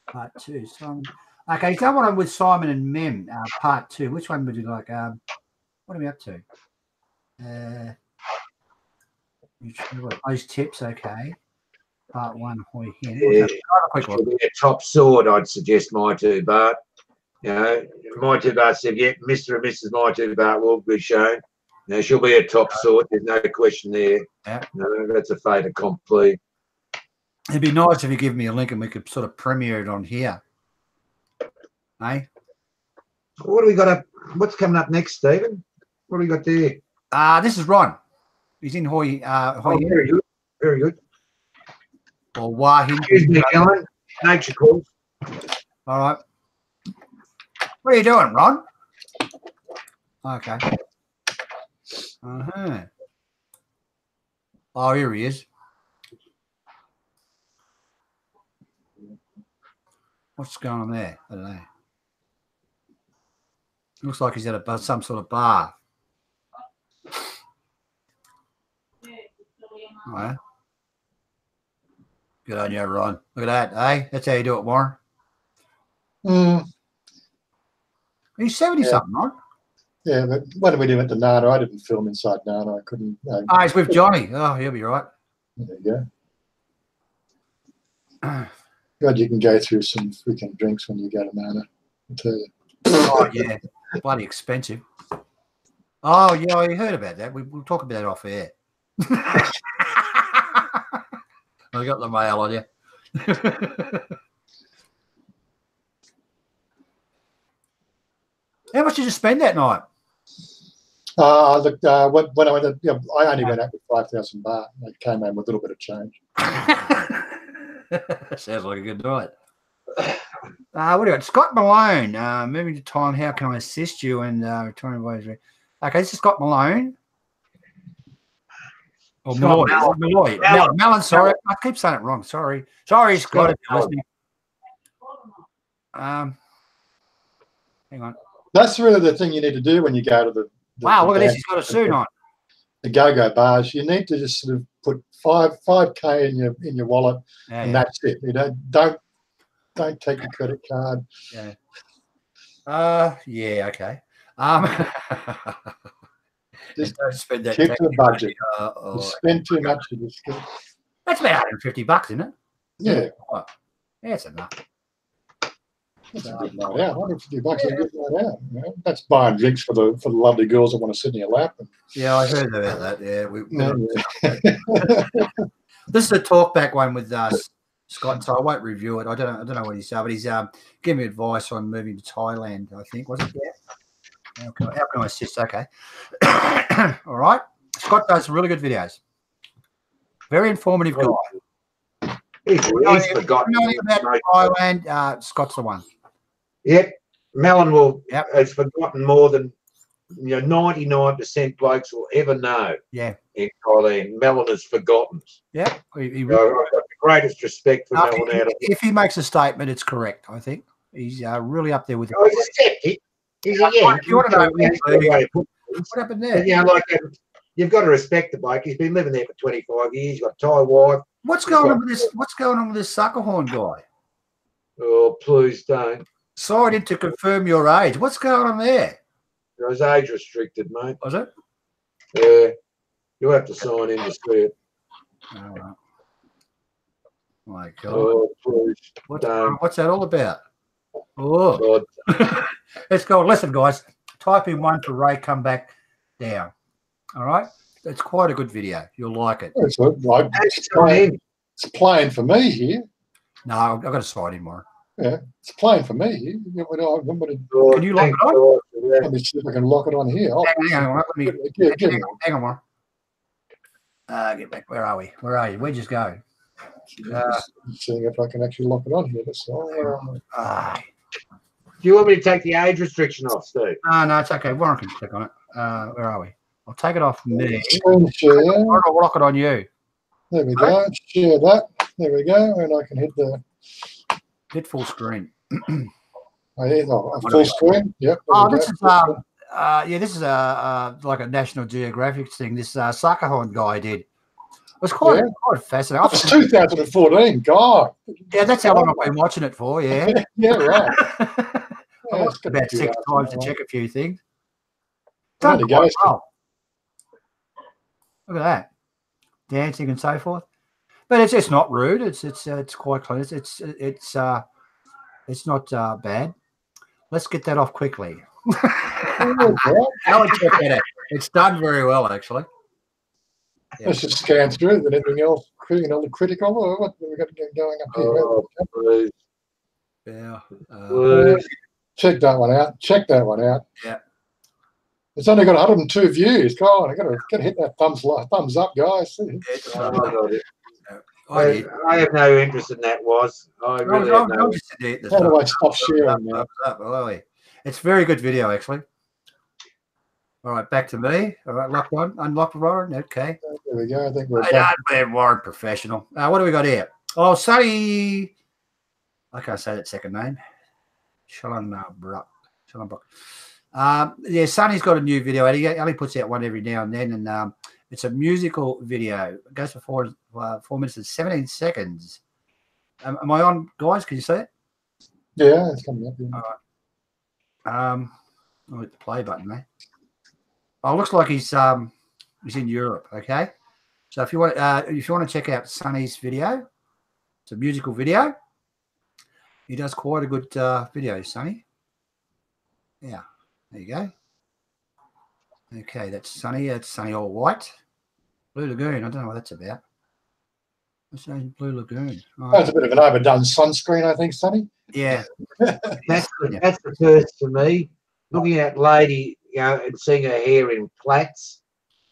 Part 2. Okay, he's done one with Simon and Mem. Part 2. Which one would you like? What are we up to? Those tips, okay. Part 1, Hoi Hin. Yeah, should be a top sword, I'd suggest, My Two Bart. You know, My Two Bart said, yeah, Mr. and Mrs. My Two Bart will be shown. You know, she'll be a top sword. There's no question there. Yeah. No, that's a fait accompli. It'd be nice if you give me a link and we could sort of premiere it on here. Hey? What do we got up? What's coming up next, Stephen? What do we got there? This is Ron. He's in Hoi Hin. Very good. Very good. Or Hua Hin. Excuse me, Ellen. Nature calls. All right. What are you doing, Ron? Okay. Uh-huh. Oh, here he is. What's going on there? I don't know. Looks like he's at some sort of bar. All right. Good on you, Ron. Look at that, eh? That's how you do it, Warren. He's 70-something, right? Yeah, but what did we do at the Nana? I didn't film inside Nana. I couldn't. He's with Johnny. Oh, he'll be right. There you go. God, you can go through some freaking drinks when you go to Nana. I tell you. Oh, yeah. Bloody expensive. Oh, yeah, I heard about that. We'll talk about it off air. I got the mail on you. How much did you spend that night? Look, when I went, I only went out with 5,000 baht. I came home with a little bit of change. Sounds like a good night. What do you got? Scott Malone, moving to Thailand. How can I assist you? And returning ways. Okay, this is Scott Malone. Or Malloy. Malon, sorry. I keep saying it wrong. Sorry, Scott, if you're listening. Hang on. That's really the thing you need to do when you go to the wow, look at this. He's got a suit on. The go-go bars. You need to just sort of put 5K in your wallet, and that's it. You don't take your credit card. Yeah. Yeah. Okay. Just don't spend that. Keep the budget. You spend too much. That's about $150, isn't it? Yeah. Yeah, it's enough. That's a good night out. $150 a good night out. You know? That's buying drinks for the lovely girls that want to sit in your lap. Yeah, I heard about that. Yeah, this is a talkback one with Scott, so I won't review it. I don't know what he said, but he's giving me advice on moving to Thailand. I think was it? Yeah. How can I assist? Okay. All right. Scott does really good videos. Very informative guy. He's forgotten. About Thailand, Scott's the one. Yep. Melon has forgotten more than 99% blokes will ever know. Yeah. In Thailand, Melon has forgotten. Yeah. I've got the greatest respect for Melon. If he makes a statement, it's correct. I think he's really up there with. He's a skeptic. He's a yeah. You want to know what happened there? Yeah, you've got to respect the bloke. He's been living there for 25 years. He's got a Thai wife. What's going on with this? What's going on with this Sukahorn guy? Oh, please don't. Signed in to confirm your age. What's going on there? It was age restricted, mate. Was it? Yeah. You have to sign in to see it. Oh, right. My God. Oh, please. What's that all about? Oh. Let's go. Listen, guys. Type in one for Ray, come back down. All right? It's quite a good video. You'll like it. It's playing for me here. No, I've got to sign in more. Yeah, it's playing for me here. Can you lock it on? Let me see if I can lock it on here. Hang on, more. Get back. Where are we? Where are you? Where'd you go? Seeing if I can actually lock it on here. Do you want me to take the age restriction off, Steve? No, it's okay. Warren can click on it. Where are we? I'll take it off me. Share. I'll lock it on you. There we go. Share that. There we go. And I can hit full screen. Full screen. Yep. This is like a National Geographic thing. This Sukahorn guy did. It was quite fascinating. It was 2014. God. Yeah, that's how long I've been watching it for. Yeah. Yeah, right. I watched about 6 times to check a few things. Well. Look at that, dancing and so forth. But it's not rude. It's quite clean. It's not bad. Let's get that off quickly. It's done very well, actually. Yeah. Let's just scan through it. Anything else? The critical? Or what we got going up here? Oh, please. Yeah. Check that one out. Yeah. It's only got 102 views. Come on, I gotta hit that thumbs up, guys. I have no interest in that. I really have no interest. How do I stop sharing now? It's a very good video, actually. All right, back to me. All right, locked on. Unlocked Warren. Okay. There we go. I think we're back. Warren professional. What do we got here? Oh, Sonny. I can't say that second name. Shallanbrook. Yeah, Sonny's got a new video. He only puts out one every now and then, and it's a musical video. It goes for 4 minutes and 17 seconds. Am I on, guys? Can you see it? Yeah, it's coming up. Yeah. All right. I'll hit the play button, mate. Oh, looks like he's in Europe. Okay, so if you want to check out Sonny's video, it's a musical video. He does quite a good video, Sonny. Yeah, there you go. Okay, that's Sonny. That's Sonny all white. Blue Lagoon. I don't know what that's about. Blue Lagoon. Oh, That's a bit of an overdone sunscreen, I think, Sonny. yeah. That's the first for me. Looking at lady, and seeing her hair in plaits.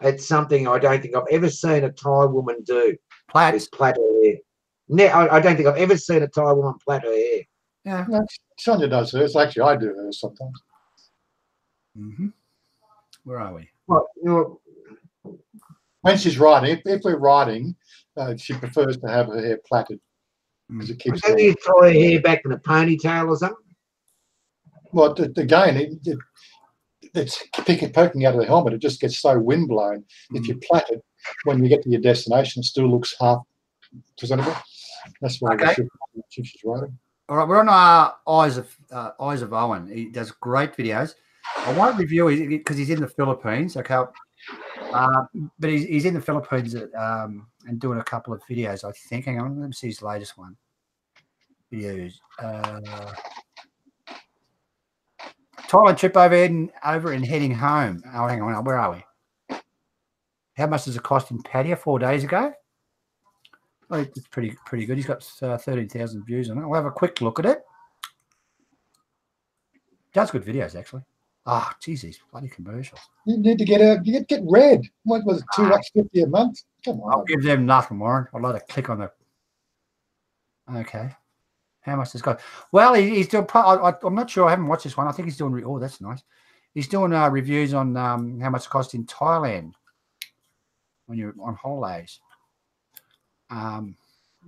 It's something I don't think I've ever seen a Thai woman do. Plaits. Plait her hair. I don't think I've ever seen a Thai woman plait her hair. Yeah. No, Sonia does hers. Actually, I do hers sometimes. Where are we? Well, When she's riding, if we're riding, she prefers to have her hair plaited because it keeps. Maybe you tie her hair back in a ponytail or something. Well, again, it's poking out of the helmet. It just gets so windblown. If you plait it, when you get to your destination, it still looks half presentable. That's why she's riding. All right, we're on our Eyes of Owen. He does great videos. I won't review it because he's in the Philippines. Okay, but he's in the Philippines and doing a couple of videos. I think. Hang on, let me see his latest one. Videos. Thailand trip over and heading home. Oh, hang on, where are we? How much does it cost in Pattaya 4 days ago? Oh, it's pretty good. He's got 13,000 views on it. I'll have a quick look at it. Does good videos actually. Ah, oh, geez, these bloody commercials. You need to get red. What was it, $2.50 a month? Come on. I'll give them nothing, Warren. I'd like to click on the. Okay. How much does it cost? Well, he's doing. I'm not sure. I haven't watched this one. I think he's doing. Oh, that's nice. He's doing reviews on how much it costs in Thailand when you're on holidays.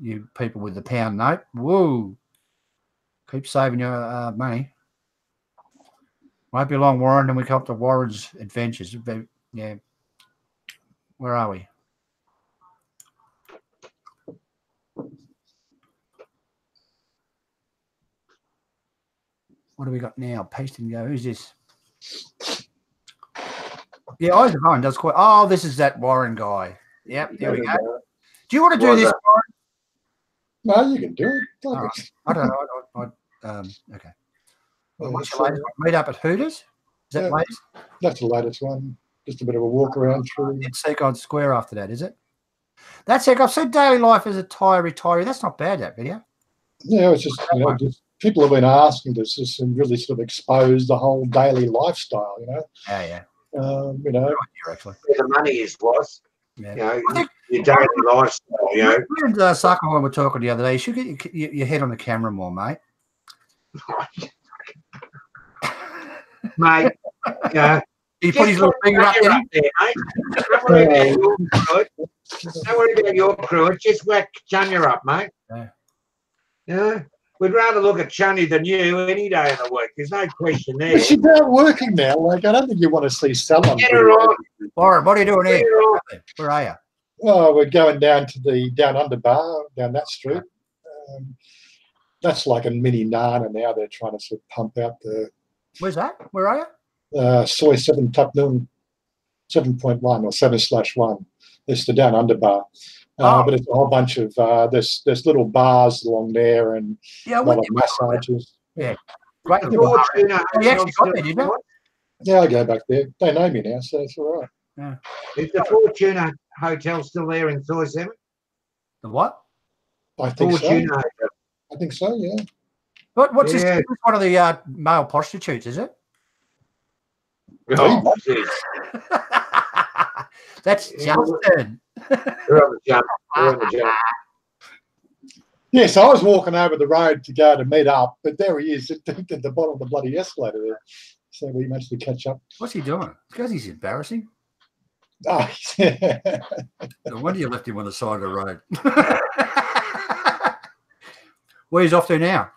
You people with the pound note. Whoa. Keep saving your money. Won't be long, Warren, then we come up to Warren's adventures. Yeah. Where are we? What do we got now? Paste and go. Who's this? Yeah, Eyes of Owen does quite. Oh, this is that Warren guy. Yep, there we go. Do you want to do this, Warren? No, you can do it. I don't know. Okay. Well, what's your latest one? Meet up at Hooters? Is that latest? That's the latest one. Just a bit of a walk around through. It's Sukahorn Square after that, is it? That's it. I've said daily life as a Thai retiree. That's not bad, that video. Yeah, it's just, just people have been asking to just really sort of expose the whole daily lifestyle, Yeah. Where the money is, was. Yeah. Your daily lifestyle, Me and Sukahorn were talking the other day. You should get your head on the camera more, mate. Mate, he put his little finger up there, mate. Don't worry about your crew. Don't worry about your crew. Just whack Johnny up, mate. Yeah. We'd rather look at Johnny than you any day of the week. There's no question there. But she's out working now. Like, I don't think you want to see Salon. Get her on. Warren, what are you doing here? Where are you? Oh, we're going down to the Down Under bar, down that street. That's like a mini Nana now. They're trying to sort of pump out the... Where's that? Where are you? Soy 7 Tup Noon 7.1 or 7/1. It's the Down Under bar. But it's a whole bunch of there's little bars along there and a lot of massages. Yeah, great. You actually got there, didn't you? Yeah, I go back there. They know me now, so it's all right. Yeah. Is the Fortuna Hotel still there in Soy 7? The what? I think Fortuna so. Hotel. I think so. Yeah. What's this? This is one of the male prostitutes, is it? Oh, that's Justin. They're on the jump. Yes, I was walking over the road to go to meet up, but there he is at the bottom of the bloody escalator there. So we managed to catch up. What's he doing? Because he's embarrassing. Oh, yeah. No wonder you left him on the side of the road. Where he's off to now?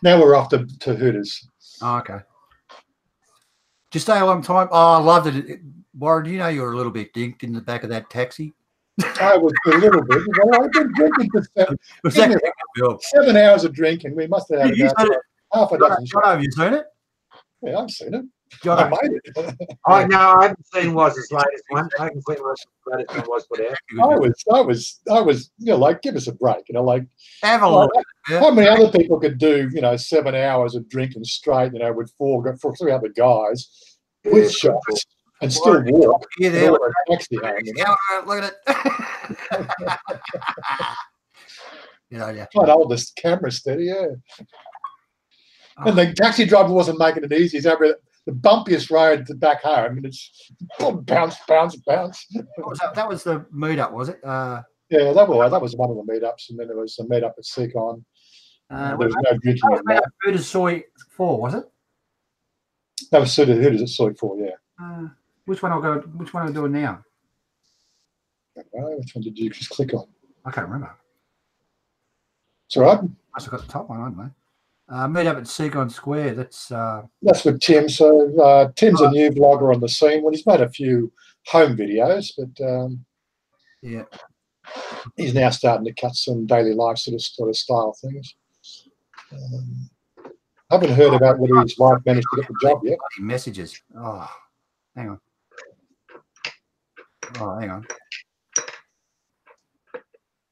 Now we're off to Hooters. Oh, okay. Did you stay a long time? Oh, I loved it. Warren, do you know you were a little bit dinked in the back of that taxi? I was a little bit. Well, I've been drinking for 7 hours of drinking. We must have had about half a dozen. John, have you seen it? Yeah, I've seen it. John, I made it. I haven't seen WAZZA's latest one. I haven't seen what the latest one was put out. I was, like, give us a break, like. Have a look. How many other people could do, 7 hours of drinking straight, with four three other guys with shots and still walk. Yeah, there. Taxi home, Look at it. You know, yeah. Trying to hold this camera steady, yeah. And the taxi driver wasn't making it easy. He's over the bumpiest road to back home. I mean, it's bounce, bounce, bounce. That was the meet-up, was it? Yeah, that was one of the meetups, and then there was a meetup at Sukahorn. There was no drinking in that. Gerdes Soy 4, was it? That was Hooters at Soy 4, yeah. Which one are we doing now? I don't know. Which one did you just click on? I can't remember. It's all right. Must have got the top one, haven't I? Meet up at Sukahorn Square. That's with Tim. So Tim's a new vlogger on the scene. Well, he's made a few home videos, but yeah, he's now starting to cut some daily life sort of style things. I haven't heard about whether his wife managed to get the job yet. Messages. Oh, hang on. Oh, hang on.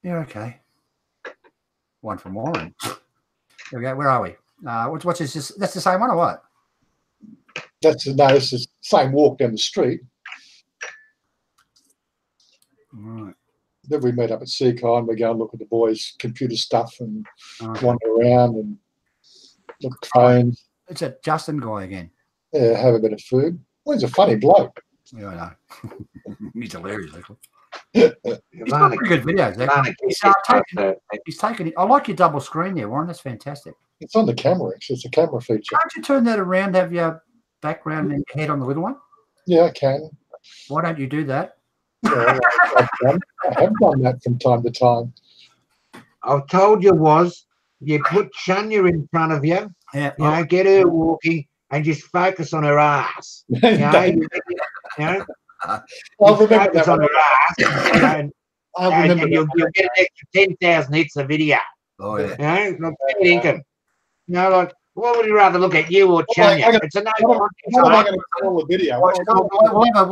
Yeah, okay. One from Warren. There we go. Where are we? What's this? That's the same one or what? It's the same walk down the street. Right. Then we met up at Sukahorn. We go and look at the boys' computer stuff and wander around and look at phones. It's a Justin guy again. Yeah, have a bit of food. Well, he's a funny bloke. Yeah, I know. He's hilarious, actually. He's got pretty good videos. He's taken it. I like your double screen there, Warren. That's fantastic. It's on the camera. It's a camera feature. Can't you turn that around, have your background and your head on the little one? Yeah, I can. Why don't you do that? Yeah, I have done that from time to time. I've told you you put Shania in front of you, Yeah. you know, get her walking and just focus on her ass. You know, I'll remember focus that on her ass, and you'll get an extra 10,000 hits a video. Oh, yeah. You know, like thinking, you know, like, what would you rather look at, you or Chania? It's a no. What am I going to call the video? We'll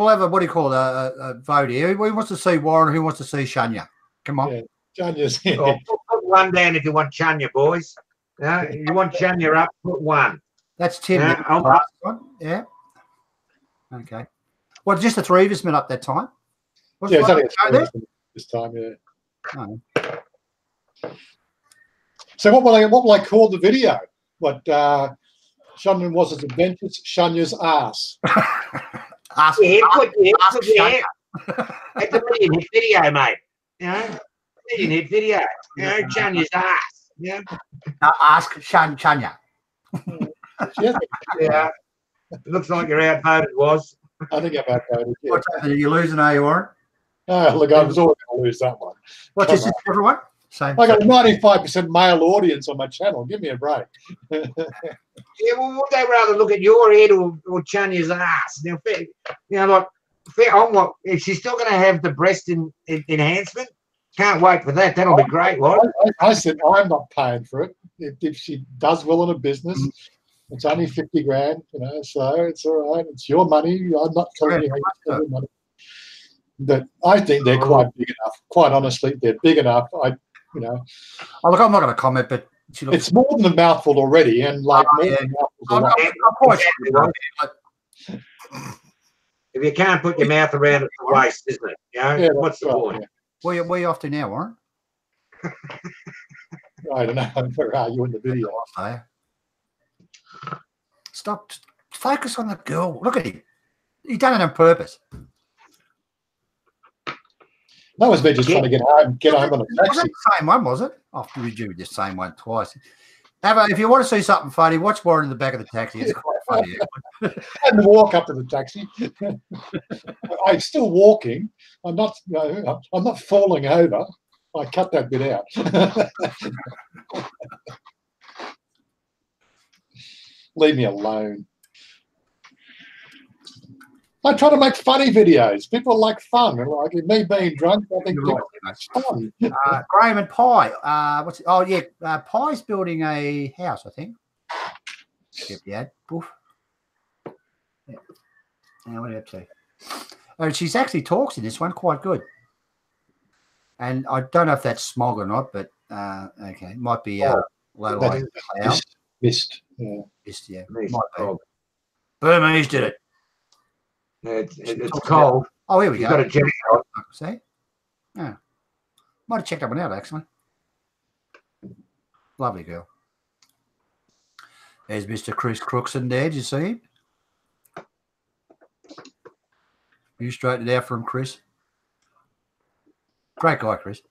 have a, what do you call it, a vote here. Who wants to see Warren? Who wants to see Shania? Come on. Yeah, Chania's here. Oh, put one down if you want Chania, boys. You want Chania up, put one. That's Tim. Yeah. Okay. Well, just the three of us met up that time. Yeah, it's only this time, yeah. Oh. So what will I call the video? What Shania was his adventures, Shania's ass. Ask Yeah. It's a million hit video, mate. You know, million hit video. You know, Shania's ass. Yeah. Ask Shania. Yeah. It looks like you're outvoted, was. I think I'm outvoted. Yeah. What's happening? Are you losing, are you, Warren? Oh, look, I was always going to lose that one. What's this, everyone? Same. I got a 95% male audience on my channel. Give me a break. Yeah, well, would they rather look at your head or Chania's ass? Now, if she's still going to have the breast enhancement, can't wait for that. That'll be great, right? I said I'm not paying for it. If she does well in a business, it's only 50 grand, you know, so it's all right. It's your money. I'm not telling you how you spend your money. But I think they're quite big enough. Quite honestly, they're big enough. Oh, look, I'm not going to comment, but it's more than a mouthful already, and like more than a mouthful. If you can't put your mouth around it, it's a waste, isn't it? You know, Yeah, what's the point? Yeah. Where are you off to now, Warren? I don't know. Where are you in the video? Stop. Focus on the girl. Look at him. He done it on purpose. That was me just trying to get home on a taxi. Was it the same one, was it? Oh, we do the same one twice. If you want to see something funny, watch Warren in the back of the taxi. It's quite funny. I had to walk up to the taxi. I'm still walking. I'm not falling over. I cut that bit out. Leave me alone. I try to make funny videos. People like fun. And like me being drunk, I think it's fun. Graham and Pie. Pie's building a house, I think. Yeah. Poof. Yeah. Now what are you up to? Oh, she's actually talks in this one quite good. And I don't know if that's smog or not, but okay, might be low light cloud. Mist. Yeah. Mist, yeah. Mist. Might be. Burmese did it. It's cold. Oh, here we go. Got a jacket on. See? Yeah. Might have checked that one out, actually. Lovely girl. There's Mr. Chris Crookson there. Did you see him? You straightened it out from Chris. Great guy, Chris.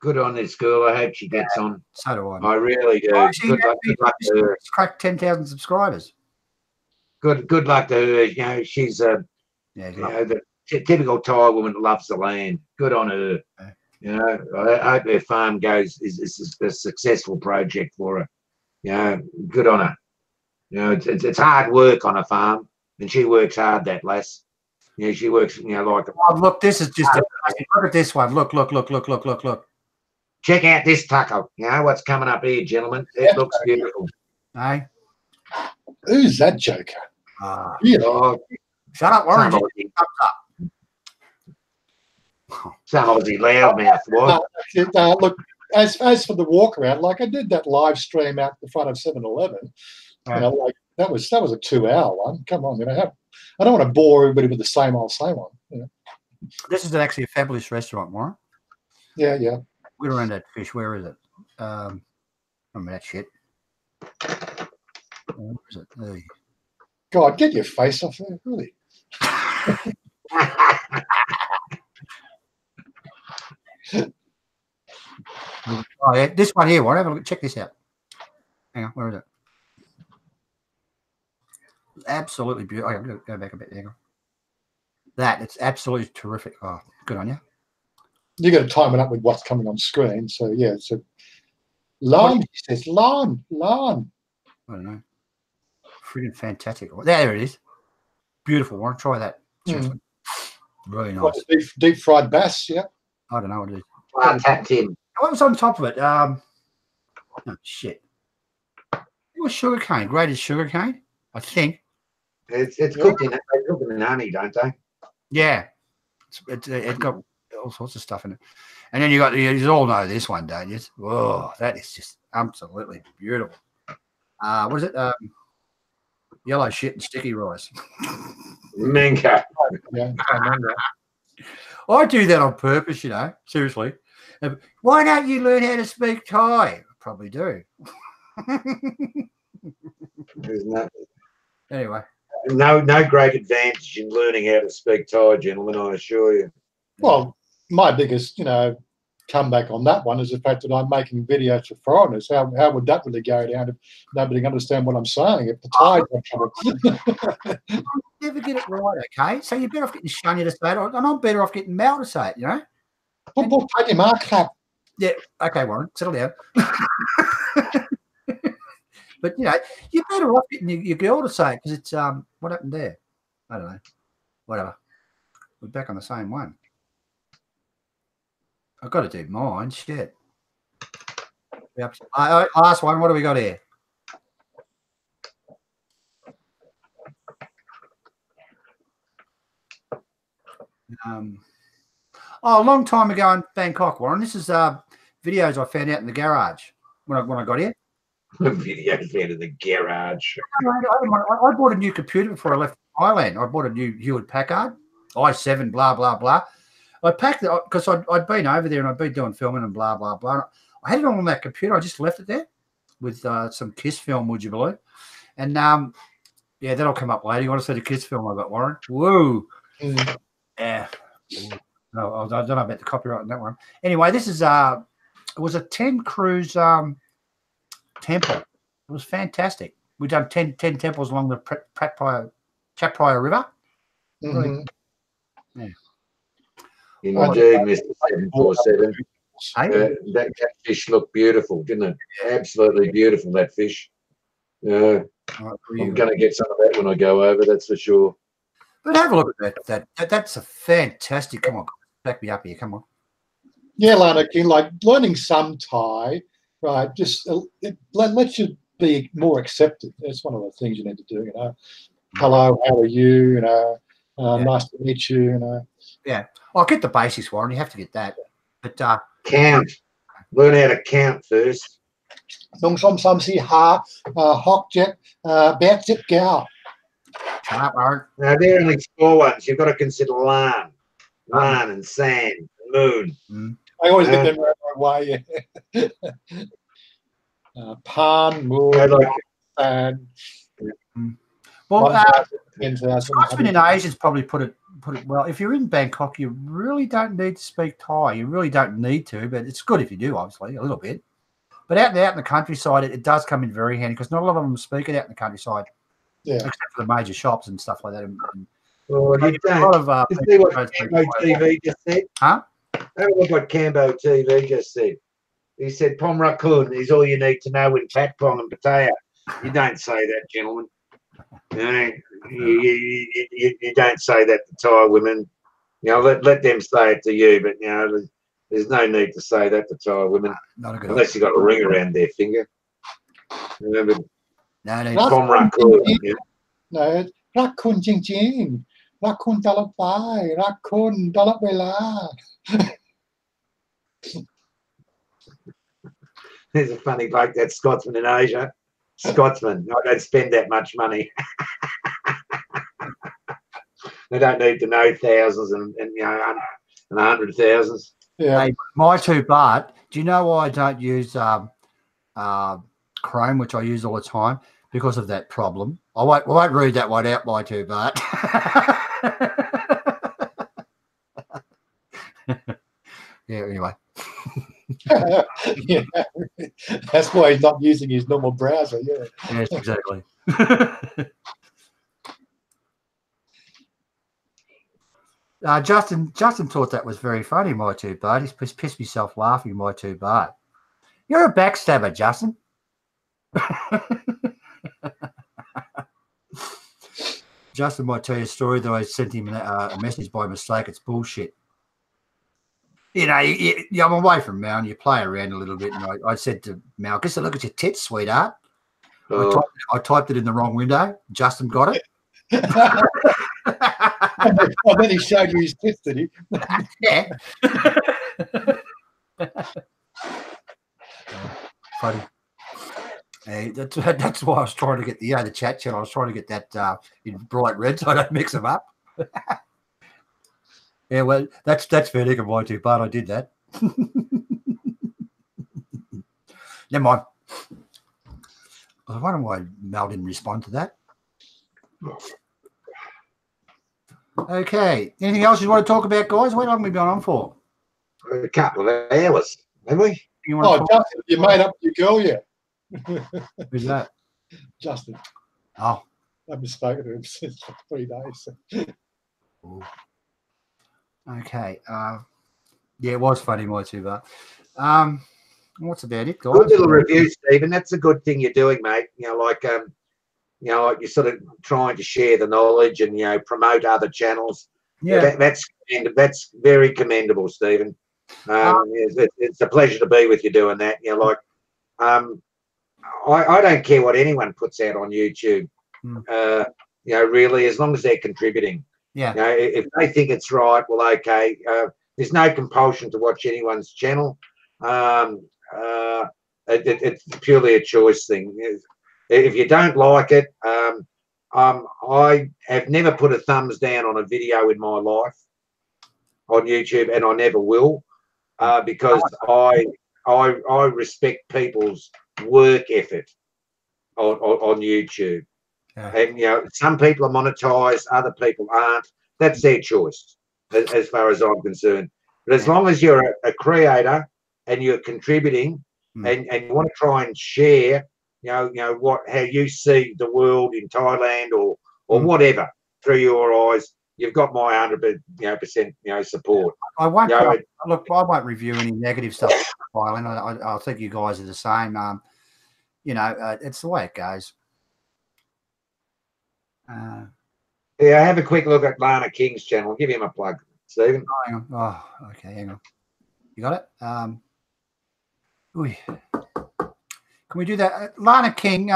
Good on this girl. I hope she gets on. So do I. I really do. Oh, Good luck to her. She's cracked 10,000 subscribers. Good luck to her. You know, she's Yeah, you know, the typical Thai woman that loves the land. Good on her. Yeah. You know, I hope her farm is a successful project for her. You know, good on her. You know, it's hard work on a farm, and she works hard, that lass. You know, she works, you know, like. Oh, look, this is just look at this one. Look. Check out this taco. You know what's coming up here, gentlemen. It looks beautiful. Hey, Who's that joker? yeah. Oh, Shut up, Warren. some Aussie loudmouth, what? Look, as for the walk around, like I did that live stream out the front of 7-Eleven. You know, like that was a 2-hour one. Come on, you know, I don't want to bore everybody with the same old. You know. This is actually a fabulous restaurant, Warren. Yeah. We're around that fish. Where is it? Remember that shit. Where is it? There. God, get your face off there, really. Oh yeah, this one here. Warren, have a look. Check this out. Hang on, where is it? Absolutely beautiful. I'm going to go back a bit. There you go. It's absolutely terrific. Oh, good on you. You got to time it up with what's coming on screen. So yeah, so lawn. He says lawn. I don't know. Freaking fantastic. There it is. Beautiful. Want to try that? Seriously. Really nice. What, deep fried bass. Yeah. I don't know what it is. Tapped in. What was on top of it? Oh shit. It was sugarcane. Grated sugarcane, I think. It's cooked in honey, don't they? Yeah, it got all sorts of stuff in it, and then you all know this one, don't you? Whoa, that is just absolutely beautiful. What is it? Yellow shit and sticky rice. Minka. Yeah, I remember. I do that on purpose, you know. Seriously. Why don't you learn how to speak Thai? I probably do. Anyway. No great advantage in learning how to speak Thai, gentlemen, I assure you. Well, my biggest, you know, comeback on that one is the fact that I'm making videos for foreigners. How would that really go down if nobody can understand what I'm saying? If the Thai never get it right, okay? So you're better off getting Shania to say it, and I'm better off getting Mel to say it, you know? Take your mark cap. Yeah, okay, Warren, settle down. But, you know, you're better off getting your girl to say it because it's, what happened there? I don't know. Whatever. We're back on the same one. I've got to do mine. Shit. Last one. What do we got here? A long time ago in Bangkok, Warren. This is videos I found out in the garage when I got here. Videos out of the garage. I bought a new computer before I left Thailand. I bought a new Hewlett Packard i7, blah blah blah. I packed it because I'd been over there and I'd been doing filming and blah blah blah. I had it on that computer. I just left it there with some Kiss film, would you believe? And yeah, that'll come up later. You want to see the Kiss film I got, Warren? Whoa. Yeah. No, I don't know about the copyright on that one. Anyway, this is it was a 10 cruise temple. It was fantastic. We've done 10 temples along the Pattaya River. Mm-hmm. Yeah. Indeed, Mr. 747. That fish looked beautiful, didn't it? Absolutely beautiful, that fish. I'm going to get some of that when I go over, that's for sure. But have a look at that. That's a fantastic. Come on, back me up here. Come on. Yeah, Lana, like learning some Thai, right? Just it lets you be more accepted. That's one of the things you need to do. You know, hello, how are you? You know, nice to meet you. You know. Yeah, I'll get the basics, Warren. You have to get that. But count. Learn how to count first. Nong som sam si ha hok jet bat zip gal. Shut up, Warren. Now they're only small ones. You've got to consider land and sand, and moon. I always get them right away. Yeah. Pan, Moon, and well, 10,000. Scotsman in Asians probably put it well. If you're in Bangkok, you really don't need to speak Thai. You really don't need to, but it's good if you do, obviously, a little bit. But out in the countryside, it does come in very handy because not a lot of them speak it out in the countryside, except for the major shops and stuff like that. Well, you don't. A lot of, you see what Cambo TV just said? Huh? Have a look what Cambo TV just said. He said, Pom Rakun is all you need to know in Pat Pong and Pattaya. You don't say that, gentlemen. You don't say that to Thai women. You know, let them say it to you, but, you know, there's no need to say that to Thai women. Not a good unless you've got a ring around their finger. Remember? No, Pom Rakun. No, Rakun Jing Jing. Rakun Dalapai. Rakun Dalapela. There's a funny bloke, that Scotsman in Asia. Scotsman, I don't spend that much money. They don't need to know thousands and you know and 100,000s. Yeah. Hey, my 2 baht. Do you know why I don't use Chrome, which I use all the time? Because of that problem. I won't read that one out, my 2 baht. Yeah. Anyway. Yeah, that's why he's not using his normal browser. Yeah. Yes, exactly. Justin thought that was very funny, my 2 baht. He's pissed himself laughing, my 2 baht. You're a backstabber, Justin. Justin might tell you a story that I sent him a message by mistake. It's bullshit. You know, I'm away from Mal and you play around a little bit. And I said to Mal, "Guess look at your tits, sweetheart." Oh. I typed it in the wrong window. Justin got it. And then he showed you his tits, did he? Yeah. Funny. Hey, that's why I was trying to get the chat channel. I was trying to get that in bright red so I don't mix them up. Yeah, well, that's fair dinkum, my 2 baht. I did that. Never mind. I wonder why Mel didn't respond to that. Okay. Anything else you want to talk about, guys? How long have we been on for? A couple of hours, have we? Justin, you made up your girl yet? Who's that? Justin. Oh. I haven't spoken to him since 3 days. Ooh. Okay. Yeah, it was funny, my 2 baht. What's about it, guys? Good little review, Stephen. That's a good thing you're doing, mate. You know, like like you're sort of trying to share the knowledge and promote other channels. Yeah, that's very commendable, Stephen. It's a pleasure to be with you doing that. I don't care what anyone puts out on YouTube. Really, as long as they're contributing. Yeah. If they think it's right, well, okay. There's no compulsion to watch anyone's channel. It's purely a choice thing. If you don't like it, I have never put a thumbs down on a video in my life on YouTube, and I never will, because I respect people's work effort on YouTube. Yeah. And some people are monetized, other people aren't. That's their choice, as far as I'm concerned. But as long as you're a creator and you're contributing, and you want to try and share, how you see the world in Thailand or whatever through your eyes, you've got my 100% support. I won't look. I won't review any negative stuff. Thailand. I think you guys are the same. It's the way it goes. Yeah, have a quick look at Lana King's channel. Give him a plug, Stephen. Oh, hang on. Oh, okay, hang on. You got it? Can we do that? Lana King,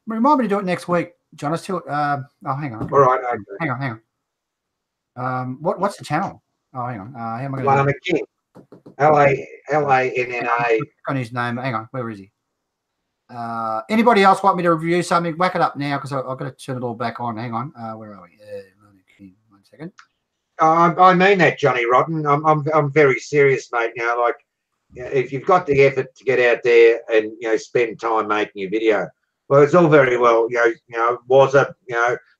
remind me to do it next week, John. Let's do it. Hang on. All right. Okay. Hang on. What's the channel? Oh, hang on. How am I going to Lana King. Lanna. On his name. Hang on. Where is he? Anybody else want me to review something? Whack it up now because I've got to turn it all back on. Hang on. Where are we? Lana King. 1 second. I mean that, Johnny Rotten. I'm very serious, mate. if you've got the effort to get out there and spend time making a video, well, it's all very well. WAZZA,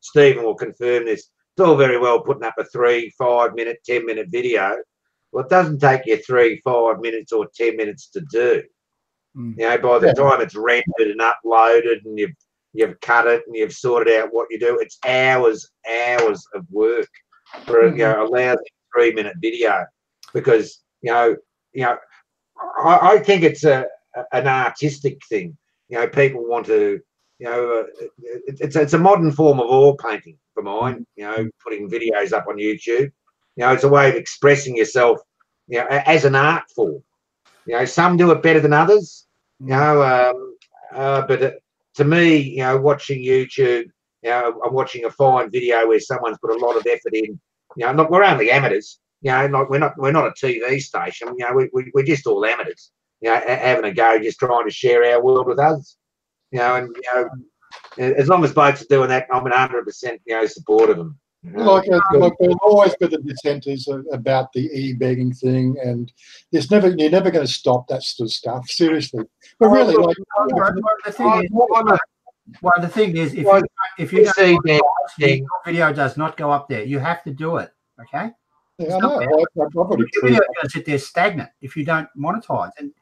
Stephen will confirm this. It's all very well putting up a 3, 5 minute, 10-minute video. Well, it doesn't take you 3, 5 minutes or 10 minutes to do. By the time it's rendered and uploaded and you've cut it and you've sorted out what you do, it's hours of work for a lousy 3-minute video. Because I think it's an artistic thing. People want to. It's a modern form of oil painting for mine. Putting videos up on YouTube. It's a way of expressing yourself. As an art form. Some do it better than others. But to me, watching YouTube, I'm watching a fine video where someone's put a lot of effort in. Look, we're only amateurs. Like we're not a TV station. We're just all amateurs. Having a go, just trying to share our world with others. As long as blokes are doing that, I'm 100% support of them. Like there'll always be the dissenters about the e-begging thing, and you're never going to stop that sort of stuff. Seriously, but really, the thing is, if you see your video does not go up there, you have to do it. Okay. Yeah, I know. Your video is going to sit there stagnant if you don't monetize, and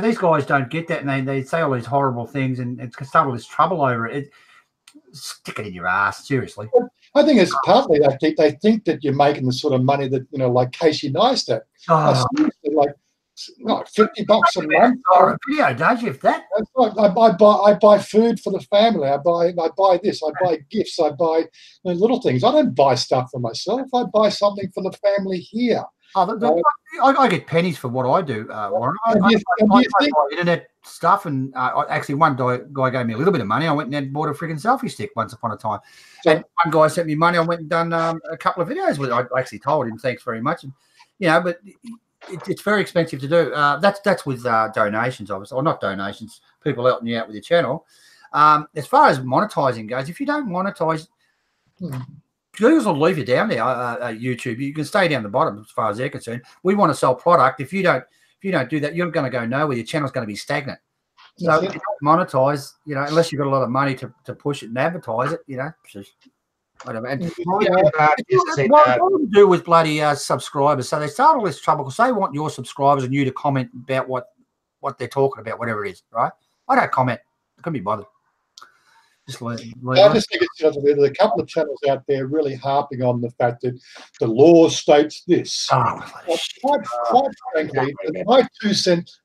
these guys don't get that, and they say all these horrible things, and it's start all this trouble over it. Stick it in your ass, seriously. I think it's partly they think that you're making the sort of money that like Casey Neistat. Like $50 a month. Video, don't you? If that. That's like, I buy food for the family. I buy this. I buy gifts. I buy little things. I don't buy stuff for myself. I buy something for the family here. I get pennies for what I do, Warren. I buy internet stuff, and actually one guy gave me a little bit of money. I went and bought a freaking selfie stick once upon a time. And one guy sent me money. I went and done a couple of videos with it. I actually told him thanks very much. And, but it's very expensive to do. That's with donations, obviously, or not donations. People helping you out with your channel. As far as monetizing goes, if you don't monetize. Google's will leave you down there. YouTube, you can stay down the bottom as far as they're concerned. We want to sell product. If you don't do that, you're going to go nowhere. Your channel's going to be stagnant. So if you don't monetize, unless you've got a lot of money to push it and advertise it, I don't know. And, what do do with bloody subscribers? So they start all this trouble because they want your subscribers and you to comment about what they're talking about, whatever it is, right? I don't comment. I couldn't be bothered. I just think there's a couple of channels out there really harping on the fact that the law states this. Quite frankly,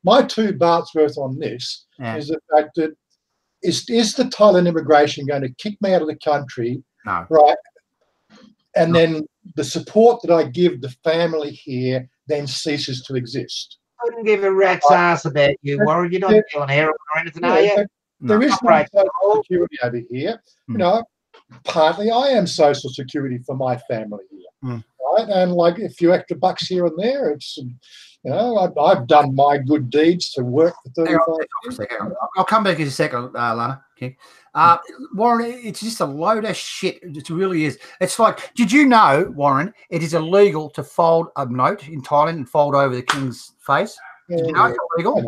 my 2 bahts worth on this is the fact that is the Thailand immigration going to kick me out of the country? No. Right. And then the support that I give the family here then ceases to exist. I wouldn't give a rat's ass about you, Warren. You're not killing heroin or anything, are you? There is no social security over here. Partly I am social security for my family here, right? And like a few extra bucks here and there, it's I've done my good deeds to work for 35 years. I'll come back in a second, Lana. Okay. Warren, it's just a load of shit. It really is. It's like, did you know, Warren, it is illegal to fold a note in Thailand and fold over the king's face? Did you know it's illegal?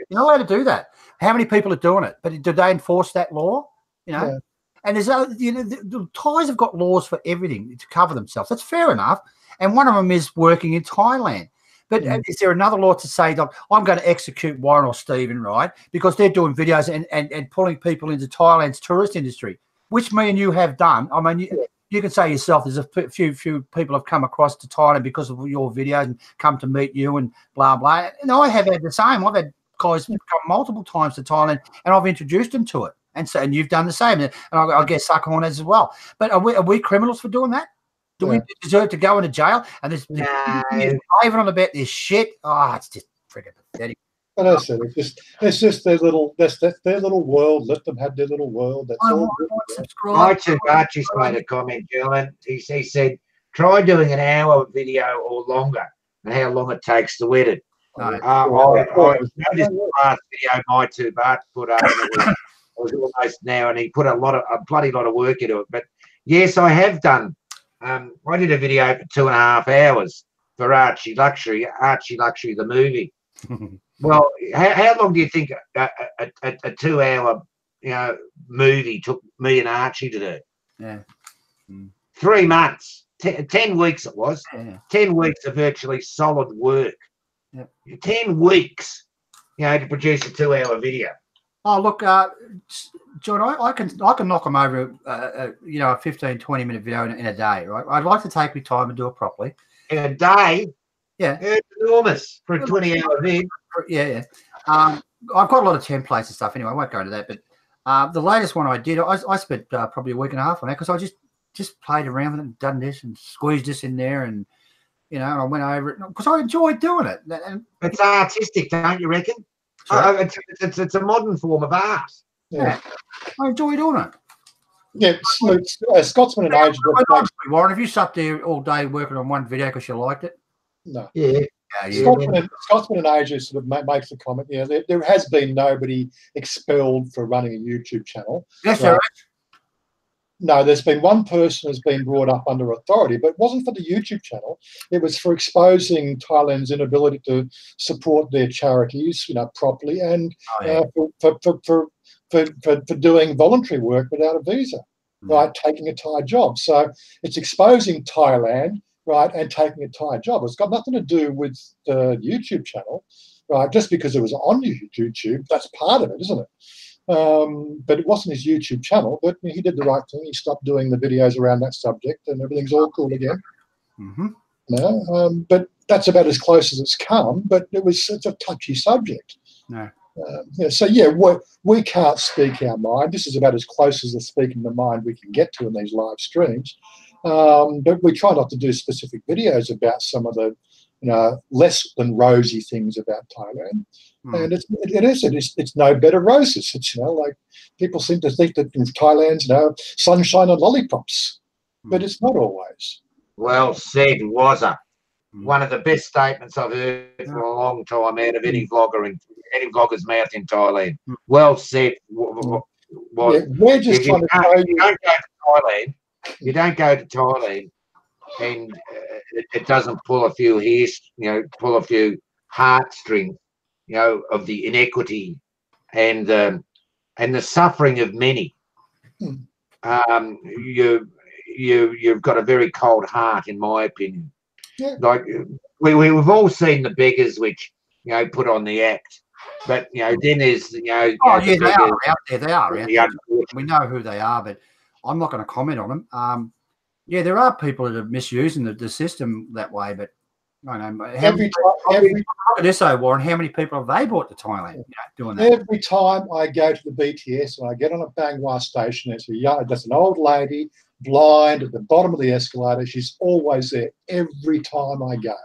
You're not allowed to do that. How many people are doing it? But do they enforce that law? And there's the Thais have got laws for everything to cover themselves. That's fair enough. And one of them is working in Thailand. But is there another law to say that I'm going to execute Warren or Stephen, right? Because they're doing videos and pulling people into Thailand's tourist industry, which me and you have done. I mean, you can say yourself, there's a few people have come across to Thailand because of your videos and come to meet you and blah, blah. And I have had the same. I've had guys come multiple times to Thailand and I've introduced them to it. And you've done the same. And I guess Sukahorn has as well. But are we criminals for doing that? Do we deserve to go into jail? And there's raving on about this shit. Oh, it's just freaking pathetic. But I said it's just their little their little world. Let them have their little world. That's all. Archie's made a comment, Julian. He said, try doing an hour video or longer and how long it takes to edit. I noticed the last video my 2 bahts put up, and it was almost now, and he put a bloody lot of work into it. But yes, I have done. I did a video for 2.5 hours for Archieluxury the movie. Well, how long do you think a 2-hour, movie took me and Archie to do? Yeah. 3 months, 10 weeks it was. Yeah. 10 weeks of virtually solid work. Yep. 10 weeks, to produce a 2-hour video. Oh, look, John, I can knock them over, a 15, 20-minute video in a day, right? I'd like to take my time and do it properly. In a day? Yeah. It's enormous for a 20-hour vid. Yeah. I've got a lot of templates and stuff anyway. I won't go into that, but the latest one I did, I spent probably a week and a half on that because I just played around with it and done this and squeezed this in there and, and I went over it because I enjoyed doing it. And it's artistic, don't you reckon? It's a modern form of art. Yeah. I enjoy doing it. Yeah, Scotsman and Asian. Warren, have you sat there all day working on one video because you liked it? No. Yeah. Scotsman and Asia sort of makes the comment. Yeah, there has been nobody expelled for running a YouTube channel. Yes, right? sir. No, there's been one person who's been brought up under authority, but it wasn't for the YouTube channel. It was for exposing Thailand's inability to support their charities, properly, and for doing voluntary work without a visa, right? Taking a Thai job. So it's exposing Thailand, right, and taking a Thai job. It's got nothing to do with the YouTube channel, right? Just because it was on YouTube, that's part of it, isn't it? But it wasn't his YouTube channel, but he did the right thing. He stopped doing the videos around that subject and everything's all cool again. But that's about as close as it's come, but it's a touchy subject. No. We can't speak our mind. This is about as close as the speaking the mind we can get to in these live streams. But we try not to do specific videos about some of the less than rosy things about Thailand. And it's no better roses. It's like people seem to think that in Thailand's sunshine and lollipops, but it's not always. Well said, WAZZA. One of the best statements I've heard for a long time out of any vlogger's mouth in Thailand. Well said. We're just trying to show you. You don't go to Thailand and it doesn't pull a few heartstrings, of the inequity and the suffering of many. You've got a very cold heart, in my opinion. Yeah. Like we've all seen the beggars which put on the act, but then there's they are out there. They are out there. We know who they are, but I'm not going to comment on them. There are people that are misusing the system that way, but I don't know. Warren, how many people have they brought to Thailand doing that? Every time I go to the BTS and I get on a Bangwa station, there's an old lady, blind, at the bottom of the escalator. She's always there every time I go,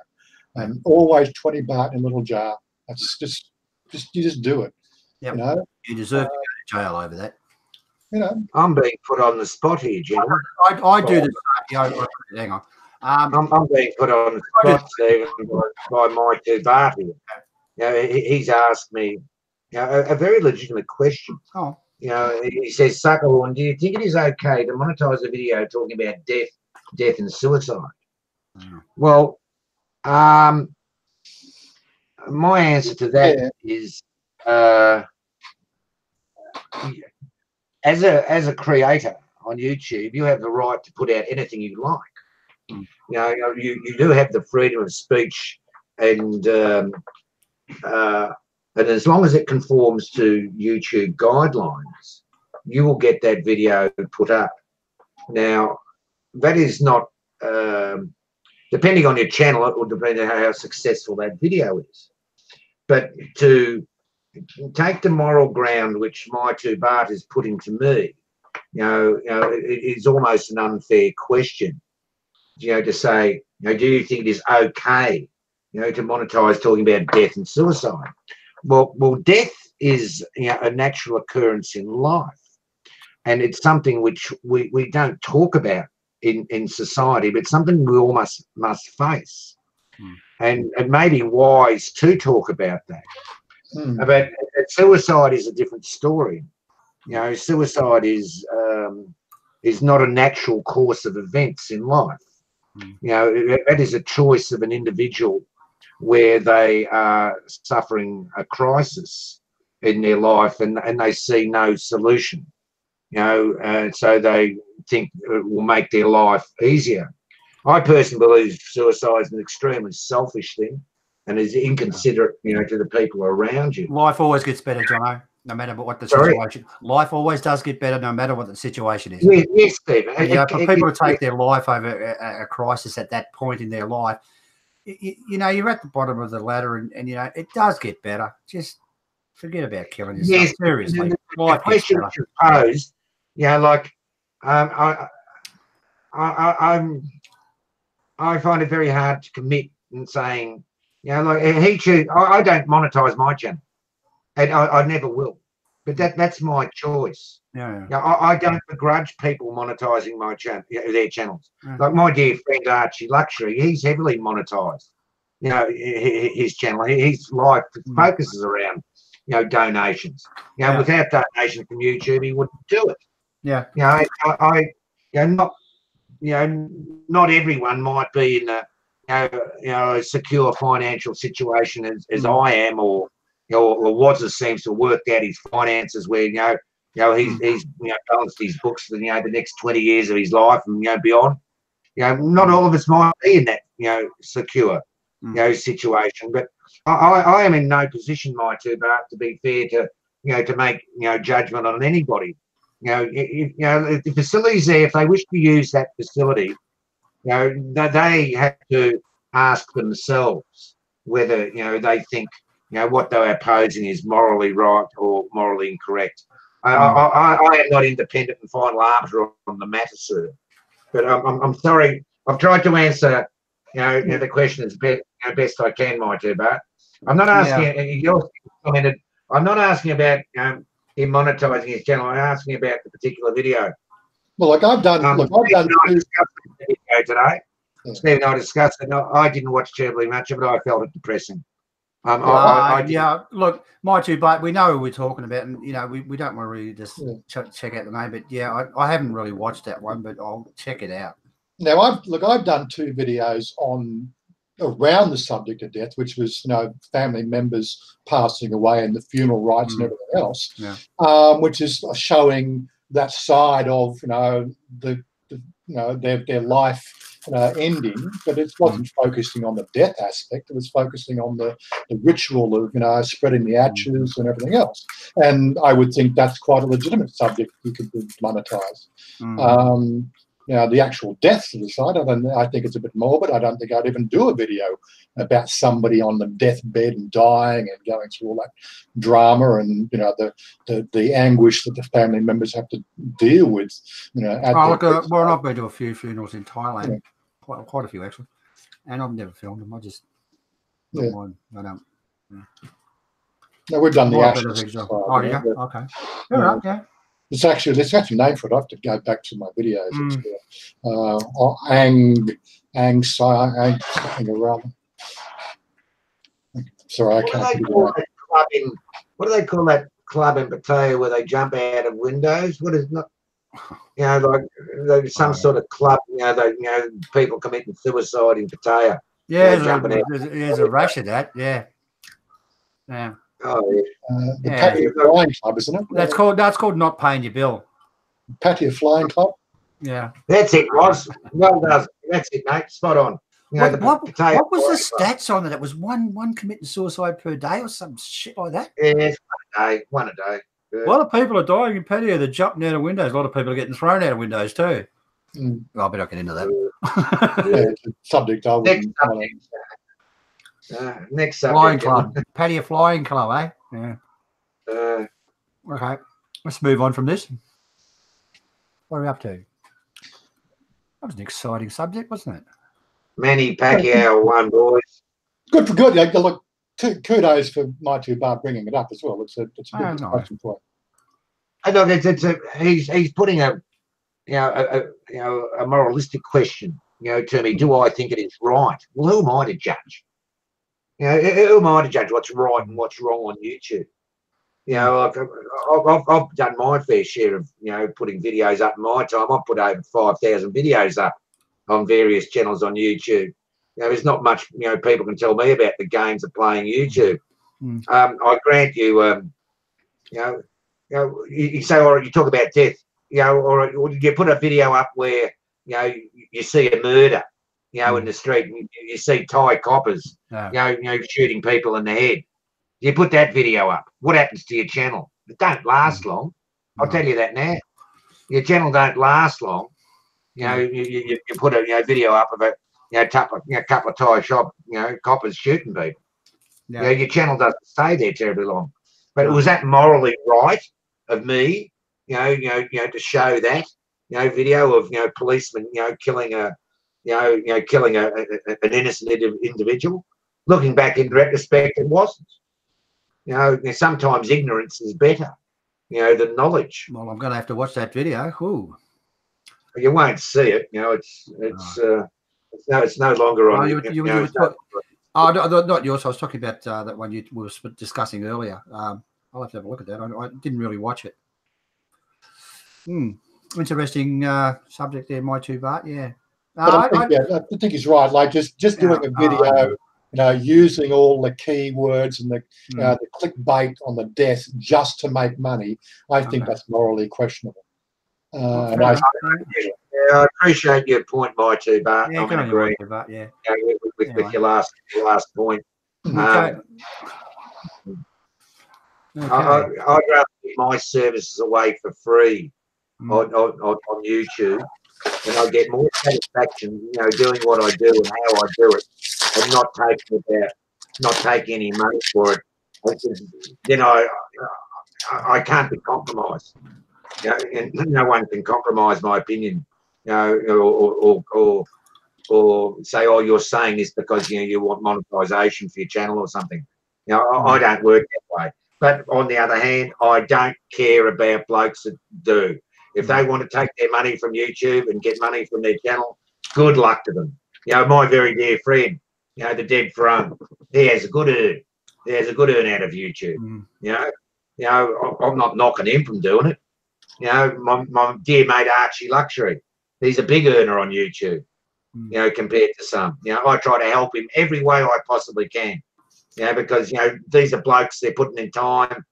and always 20 baht in a little jar. That's you just do it. Yep. You deserve to go to jail over that. I'm being put on the spot here, gentlemen. I do the hang on. I'm being put on the spot, Stephen, by my 2 baht here. He's asked me a very legitimate question. Oh. He says, Sukahorn, do you think it is okay to monetize a video talking about death and suicide? Well, my answer to that is as a creator on YouTube, you have the right to put out anything you like. You do have the freedom of speech, and as long as it conforms to YouTube guidelines, you will get that video put up. Now, that is not, depending on your channel, it will depend on how successful that video is. But to take the moral ground which my 2 baht is putting to me, it is almost an unfair question. To say, do you think it is okay, to monetize talking about death and suicide? Well, death is a natural occurrence in life, and it's something which we don't talk about in society, but something we all must face. And it may be wise to talk about that. But suicide is a different story. Suicide is not a natural course of events in life. That is a choice of an individual where they are suffering a crisis in their life and they see no solution, so they think it will make their life easier. I personally believe suicide is an extremely selfish thing and is inconsiderate, to the people around you. Life always gets better, Jono, no matter what the situation. Life always does get better, no matter what the situation is. Yes, Steve. For people to take their life over a crisis at that point in their life, you're at the bottom of the ladder, and it does get better. Just forget about killing yourself. Yes, Seriously, the question you posed, I find it very hard to commit in saying, I don't monetize my channel, and I never will. But that's my choice. I don't begrudge people monetizing my channel, their channels. Like my dear friend Archieluxury, he's heavily monetized. His channel, his life focuses around donations. Without donation from YouTube, he wouldn't do it. Not everyone might be in a secure financial situation as I am, or WAZZA seems to have worked out his finances where he's balanced his books for the next 20 years of his life and beyond. Not all of us might be in that secure situation, but I am in no position, my two, but to be fair to make judgment on anybody. If the facility's there, if they wish to use that facility, they have to ask themselves whether they think what they are posing is morally right or morally incorrect. I am not independent and final arbiter on the matter, sir. But I'm sorry. I've tried to answer the question as best I can, my two, but I'm not asking. You commented. I'm not asking about him monetizing his channel. I'm asking about the particular video. Well, I've done video today. Steve and I discussed it. No, I didn't watch terribly much of it. I felt it depressing. Look, my two, but we know who we're talking about, and we don't want to really just check out the name, but I haven't really watched that one, but I'll check it out. Now, I've done 2 videos around the subject of death, which was family members passing away and the funeral rites and everything else, which is showing that side of their life ending, but it wasn't focusing on the death aspect. It was focusing on the ritual of spreading the ashes and everything else. And I would think that's quite a legitimate subject you could monetize. The actual death side, I think it's a bit morbid. I don't think I'd even do a video about somebody on the deathbed and dying and going through all that drama and the anguish that the family members have to deal with. I've been to a few funerals in Thailand, quite a few actually, and I've never filmed them. I just don't mind. I don't. No, we've done the ashes. Okay. All right. Yeah. It's actually a name for it. I have to go back to my videos. It's something or rather. Sorry, I can't. What do they call that club in Pattaya where they jump out of windows? What is not? Like there's some sort of club. People committing suicide in Pattaya. Yeah, there's a rush of that. Yeah. Yeah. Oh, the Pattaya Flying Club, isn't it? That's called not paying your bill. Pattaya Flying Club. Yeah, that's it, Ross. Well done. That's it, mate. Spot on. What was the stats on it? It was one committing suicide per day or some shit like that. Yeah, one a day. Yeah. A lot of people are dying in Pattaya. They're jumping out of windows. A lot of people are getting thrown out of windows too. Well, I better not get into that. It's a subject I wouldn't. Next subject. Flying club. Pattaya Flying Club, eh? Yeah. Okay. Let's move on from this. What are we up to? That was an exciting subject, wasn't it? Manny Pacquiao won, boys. Good for good. Look, kudos for my two bar bringing it up as well. It's a good discussion point. I know he's putting a moralistic question, to me. Do I think it is right? Well, who am I to judge? Who am I to judge what's right and what's wrong on YouTube? I've done my fair share of putting videos up in my time. I've put over 5,000 videos up on various channels on YouTube. there's not much people can tell me about the games of playing YouTube. I grant you, you say, or you talk about death, or you put a video up where you see a murder, in the street, and you see Thai coppers, shooting people in the head. You put that video up. What happens to your channel? It don't last long. I'll tell you that now. Your channel don't last long. You put a video up of a couple of Thai coppers shooting people. Your channel doesn't stay there terribly long. But was that morally right of me? To show that video of policemen killing an innocent individual. Looking back in retrospect, it wasn't. Sometimes ignorance is better, than knowledge. Well, I'm going to have to watch that video. Ooh. You won't see it. It's no longer on. Not yours. I was talking about that one we were discussing earlier. I'll have to have a look at that. I didn't really watch it. Interesting subject there, my two, Bart. Yeah. I think he's right. Like just doing a video, using all the keywords and the clickbait on the death just to make money. I think that's morally questionable. I appreciate your point, my two, Bart. Yeah, I'm in agreement. With your last point. Okay. I'd rather give my services away for free on YouTube, and I get more satisfaction, doing what I do and how I do it, and not taking any money for it. I can't be compromised. And no one can compromise my opinion, or say, oh, you're saying this because you want monetization for your channel or something. I don't work that way. But on the other hand, I don't care about blokes that do. If they want to take their money from YouTube and get money from their channel, good luck to them. My very dear friend, the dead Front, he has a good earn. He has a good earn out of YouTube. I'm not knocking him from doing it. My dear mate Archieluxury, he's a big earner on YouTube, compared to some. I try to help him every way I possibly can, because, these are blokes, they're putting in time,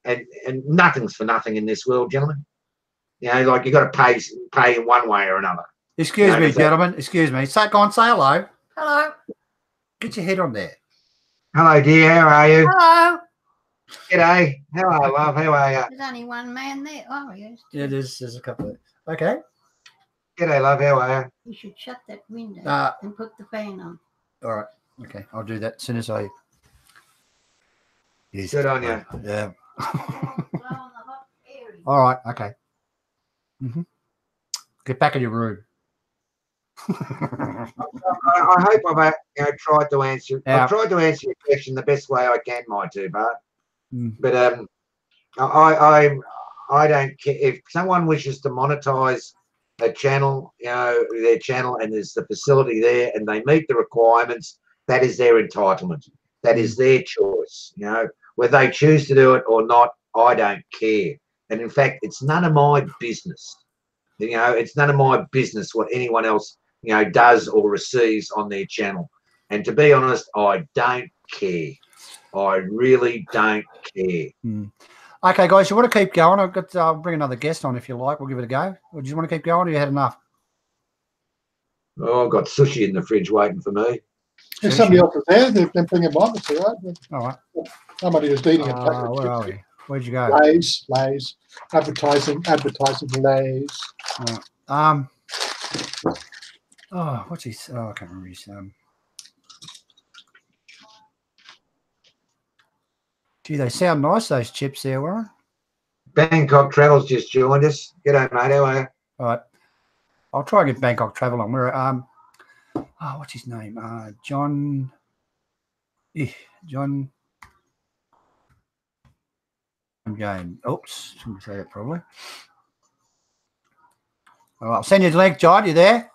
and nothing's for nothing in this world, gentlemen. Like you got to pay in one way or another. Excuse me, gentlemen. Excuse me. Go on, say hello. Hello. Get your head on there. Hello, dear. How are you? Hello. G'day. Hello, love. How are you? There's only one man there. Oh, yes. Yeah, there's a couple of. Okay. G'day, love. How are you? You should shut that window and put the fan on. All right. Okay. I'll do that as soon as I. Good on you. Yeah. All right. Okay. Get back in your room. I hope I've tried to answer. Yeah. I've tried to answer your question the best way I can, my two, Bart. But I don't care if someone wishes to monetize a channel, their channel, and there's the facility there, and they meet the requirements. That is their entitlement. That is their choice. Whether they choose to do it or not, I don't care. And in fact, it's none of my business. It's none of my business what anyone else, does or receives on their channel. And to be honest, I don't care. I really don't care. Okay, guys, you want to keep going? I've got to bring another guest on if you like. We'll give it a go. Or do you want to keep going, or have you had enough? Oh, I've got sushi in the fridge waiting for me. There's somebody else there. They've been bringing one. It's all right. All right. Somebody was eating a packet. Where are we? Where'd you go? Lays. Advertising Lays. Oh, what's his? Oh, I can't remember his. Gee, they sound nice, those chips there, Warren. Bangkok Travel's just joined us. G'day, mate. How are you? All right. I'll try and get Bangkok Travel on. We're what's his name? John. John. James. Oops, shouldn't say that probably. All right, I'll send you the link, John. You there?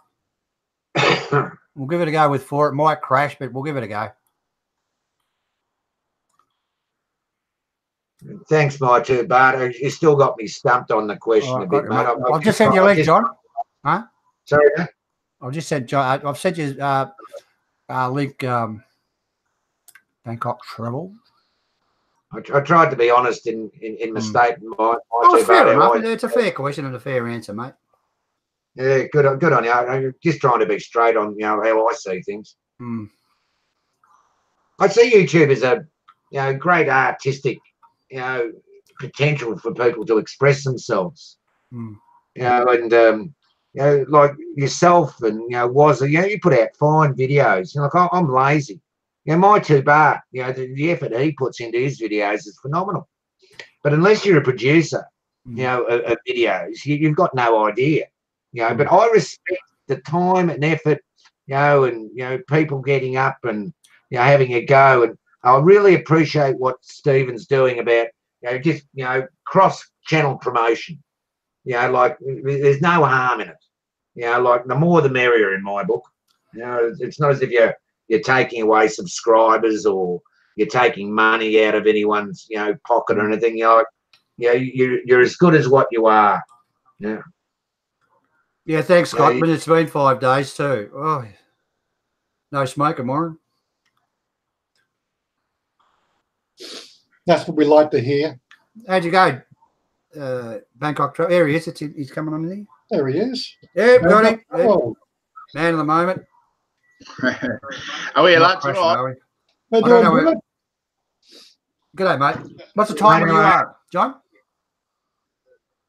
We'll give it a go with 4. It might crash, but we'll give it a go. Thanks, my two, Bart. You still got me stumped on the question a bit, mate. I'll just send you a link, John. Huh? Sorry, mate? I've just sent John. I've sent you link. Bangkok travel. I tried to be honest in my statement. Fair enough. It's a fair question and a fair answer, mate. Yeah, good on you. I'm just trying to be straight on, how I see things. I see YouTube as a, great artistic, potential for people to express themselves. And like yourself and WAZZA, you put out fine videos. Like I'm lazy. My two-bar, the effort he puts into his videos is phenomenal. But unless you're a producer, of videos, you've got no idea. But I respect the time and effort, and people getting up and having a go. And I really appreciate what Stephen's doing about just cross-channel promotion. Like there's no harm in it. Like the more the merrier in my book. It's not as if you're taking away subscribers or you're taking money out of anyone's pocket or anything. You're as good as what you are. Yeah, thanks, Scott. But it's been 5 days too. Oh, no smoking, Warren. That's what we like to hear. How'd you go? Bangkok travel. There he is. He's coming on there. There he is. Yeah, got him. Oh. Man of the moment. Are we allowed to rock? G'day, mate. What's the time where you are, John?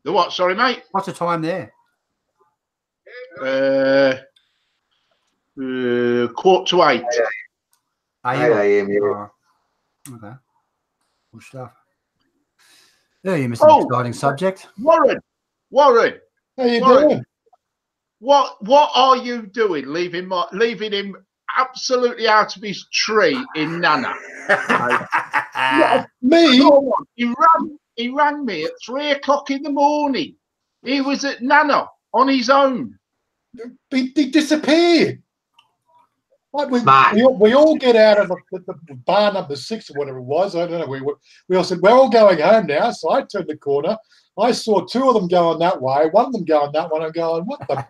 The what? Sorry, mate. What's the time there? 7:45. 8 a.m. Okay. Good stuff. Yeah, you missed an exciting subject. Warren. How you doing? What are you doing? Leaving him absolutely out of his tree in Nana. Me? He rang me at 3 o'clock in the morning. He was at Nana on his own. He disappeared. Like we all get out of the bar number 6 or whatever it was. I don't know. We all said, we're all going home now. So I turned the corner. I saw 2 of them going that way, one of them going that one. I'm going, what the,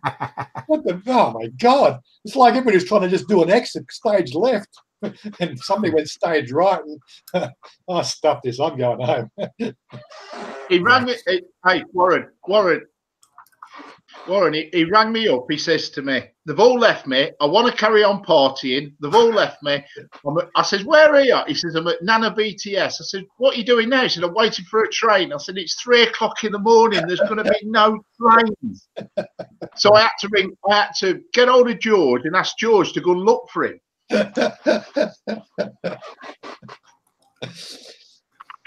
oh my God. It's like everybody's trying to just do an exit stage left. And somebody went stage right. And oh, stuff this, I'm going home. He rang me. Hey, Warren, he rang me up. He says to me, they've all left me. I want to carry on partying. They've all left me. I said, where are you? He says, I'm at Nana BTS. I said, what are you doing now? He said, I'm waiting for a train. I said, it's 3 o'clock in the morning. There's going to be no trains. So I had to get hold of George and ask George to go and look for him.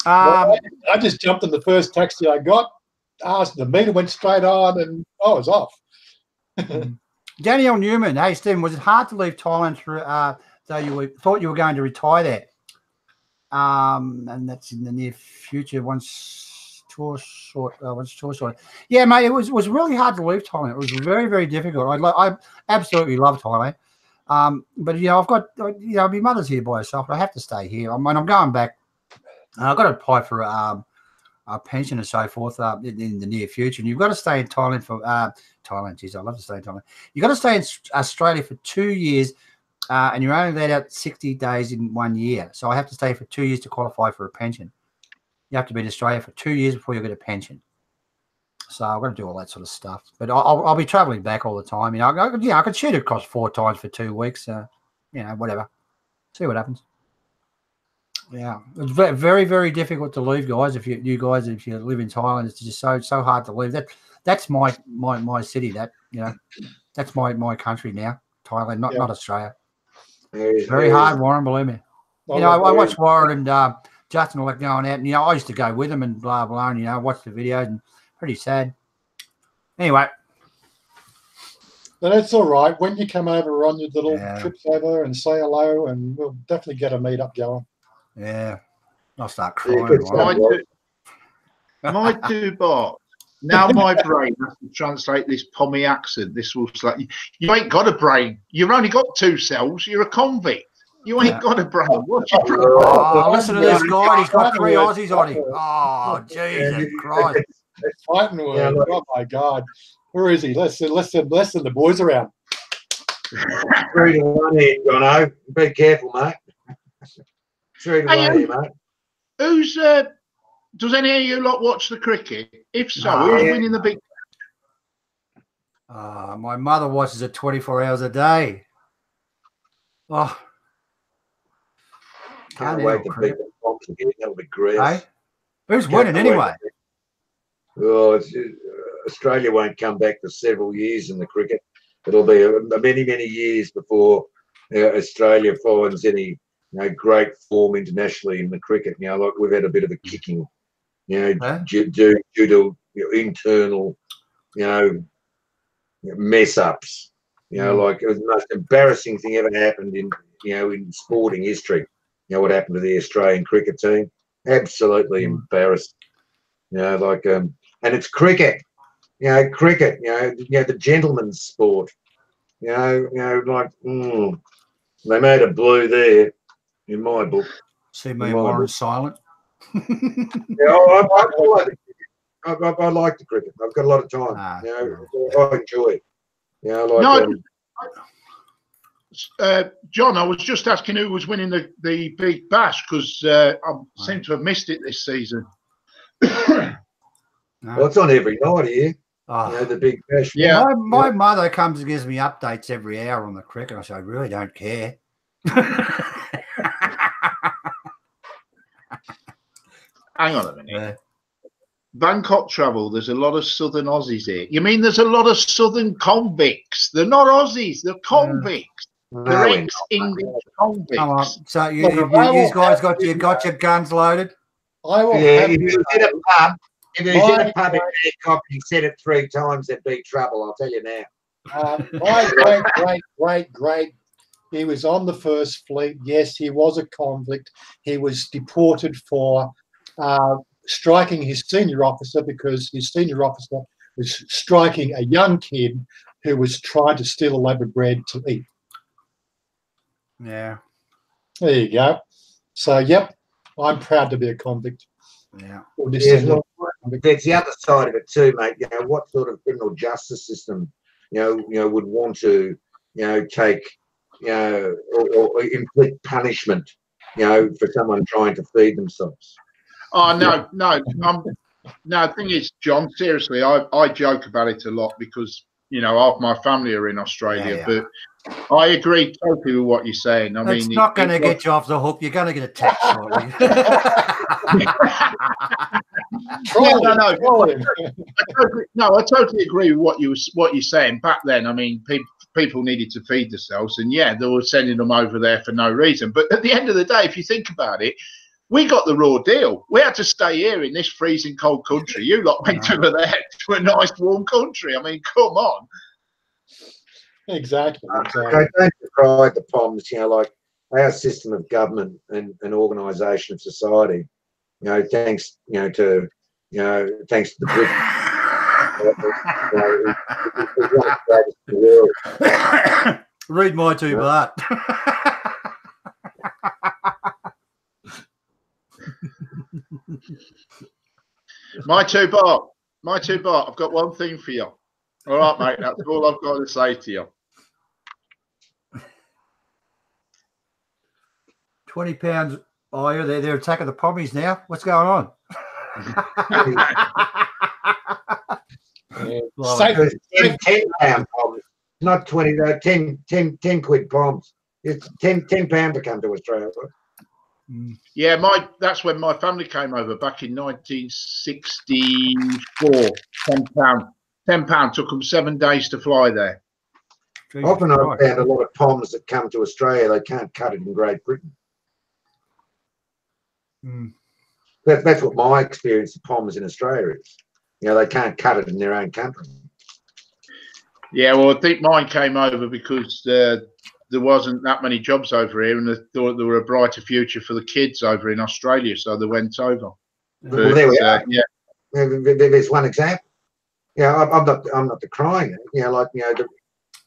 I just jumped in the first taxi I got. Asked the meter, went straight on, and I was off. Daniel Newman, hey Stephen, was it hard to leave Thailand through? Though you thought you were going to retire there, and that's in the near future. Once tour short. Yeah, mate, it was really hard to leave Thailand. It was very, very difficult. I absolutely love Thailand, but I've got my mother's here by herself. But I have to stay here. I mean, I'm going back. I've got to apply for a pension and so forth in the near future. And you've got to stay in Thailand for Thailand. Geez, I love to stay in Thailand. You've got to stay in Australia for 2 years, and you're only let out 60 days in 1 year. So I have to stay for 2 years to qualify for a pension. You have to be in Australia for 2 years before you get a pension. So I've got to do all that sort of stuff. But I'll be travelling back all the time. I could shoot across 4 times for 2 weeks. Whatever. See what happens. Yeah, it's very, very difficult to leave, guys. If you live in Thailand, it's just so hard to leave. That's my city. That's my country now. Thailand, not Australia. Very hard, Warren. Believe me. I watch Warren and Justin all that going out, and I used to go with them and blah blah, and watch the videos, and pretty sad. Anyway. But it's all right. When you come over on your little trips over and say hello, and we'll definitely get a meet up going. Yeah, I'll start crying. My two bars. Now my brain has to translate this Pommy accent. This was like, you ain't got a brain. You've only got 2 cells. You're a convict. You ain't got a brain. What's your problem? Oh, listen to this guy. He's got 3 Aussies on him. Oh, Jesus Christ. Fighting word. Oh, my God. Where is he? Listen, the boys around. 3 to 1 here, Jono. Be careful, mate. 3 to 1 here, mate. Who's does any of you lot watch the cricket? If so, who's winning the big? My mother watches it 24 hours a day. Oh, Can't wait to beat the Fox again. That'll be great. Hey? Who's winning anyway? Oh, Australia won't come back for several years in the cricket. It'll be many, many years before Australia finds any great form internationally in the cricket. Like we've had a bit of a kicking, due to internal, mess ups. Like it was the most embarrassing thing ever happened in sporting history. What happened to the Australian cricket team? Absolutely embarrassed. And it's cricket. Cricket. The gentleman's sport. They made a blue there in my book. See me and Warren silent. I like the cricket. I've got a lot of time. I enjoy it. John, I was just asking who was winning the Big Bash because I seem to have missed it this season. Well, it's on every night here. The Big Bash. Yeah, my mother comes and gives me updates every hour on the cricket. I say, I really don't care. Hang on a minute. Bangkok travel, there's a lot of southern Aussies here. You mean there's a lot of southern convicts? They're not Aussies, they're convicts. They're ex-English convicts. Come on. So you guys got your guns loaded? If you was in a pub, in Bangkok, you said it 3 times, there'd be trouble, I'll tell you now. My great. He was on the first fleet. Yes, he was a convict. He was deported for striking his senior officer because his senior officer was striking a young kid who was trying to steal a loaf of bread to eat. Yeah. There you go. So, yep, I'm proud to be a convict. Yeah. There's the other side of it too, mate. What sort of criminal justice system, would want to, take, or inflict punishment, for someone trying to feed themselves? Oh, no. The thing is, John, seriously, I joke about it a lot because, half my family are in Australia, but I agree totally with what you're saying. It's not going to get you off the hook. You're going to get attacked shortly. I totally agree with what you're saying. Back then, people needed to feed themselves, and they were sending them over there for no reason. But at the end of the day, if you think about it, we got the raw deal. We had to stay here in this freezing cold country. You lot went over there to a nice warm country. Come on. Exactly. Don't decry the POMs, like our system of government and organisation of society, thanks to the British. Read my 2 part. My two bar. I've got one thing for you. All right, mate. That's all I've got to say to you. £20. Oh, yeah, they're attacking the pommies now. What's going on? £10 poms, not 20. 10 quid poms. It's £10 to come to Australia. Yeah, that's when my family came over back in 1964. £10 took them 7 days to fly there. Often I've found a lot of poms that come to Australia, they can't cut it in Great Britain. That's what my experience of poms in Australia is. They can't cut it in their own country. Yeah, well, I think mine came over because there wasn't that many jobs over here, and they thought there were a brighter future for the kids over in Australia, so they went over. Well, there we are. Yeah, there's one example. I'm not decrying it.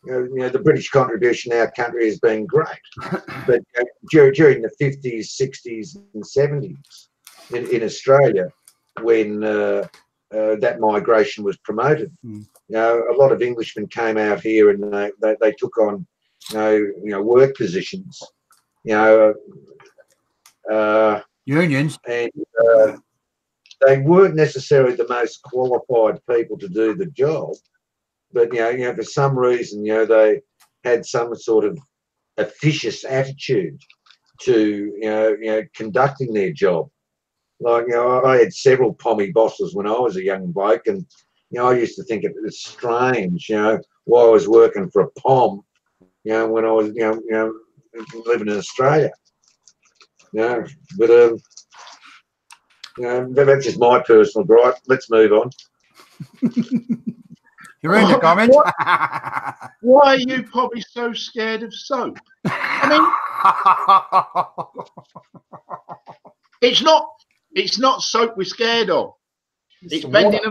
The British contribution to our country has been great, but during the 50s, 60s, and 70s in Australia, when that migration was promoted, a lot of Englishmen came out here and they took on work positions, unions, and they weren't necessarily the most qualified people to do the job, but for some reason, they had some sort of officious attitude to conducting their job. Like I had several pommy bosses when I was a young bloke, and I used to think it was strange, why I was working for a pom, when I was living in Australia. But that's just my personal gripe. Let's move on. You're in the comments. Why are you probably so scared of soap? I mean, it's not soap we're scared of. It's bending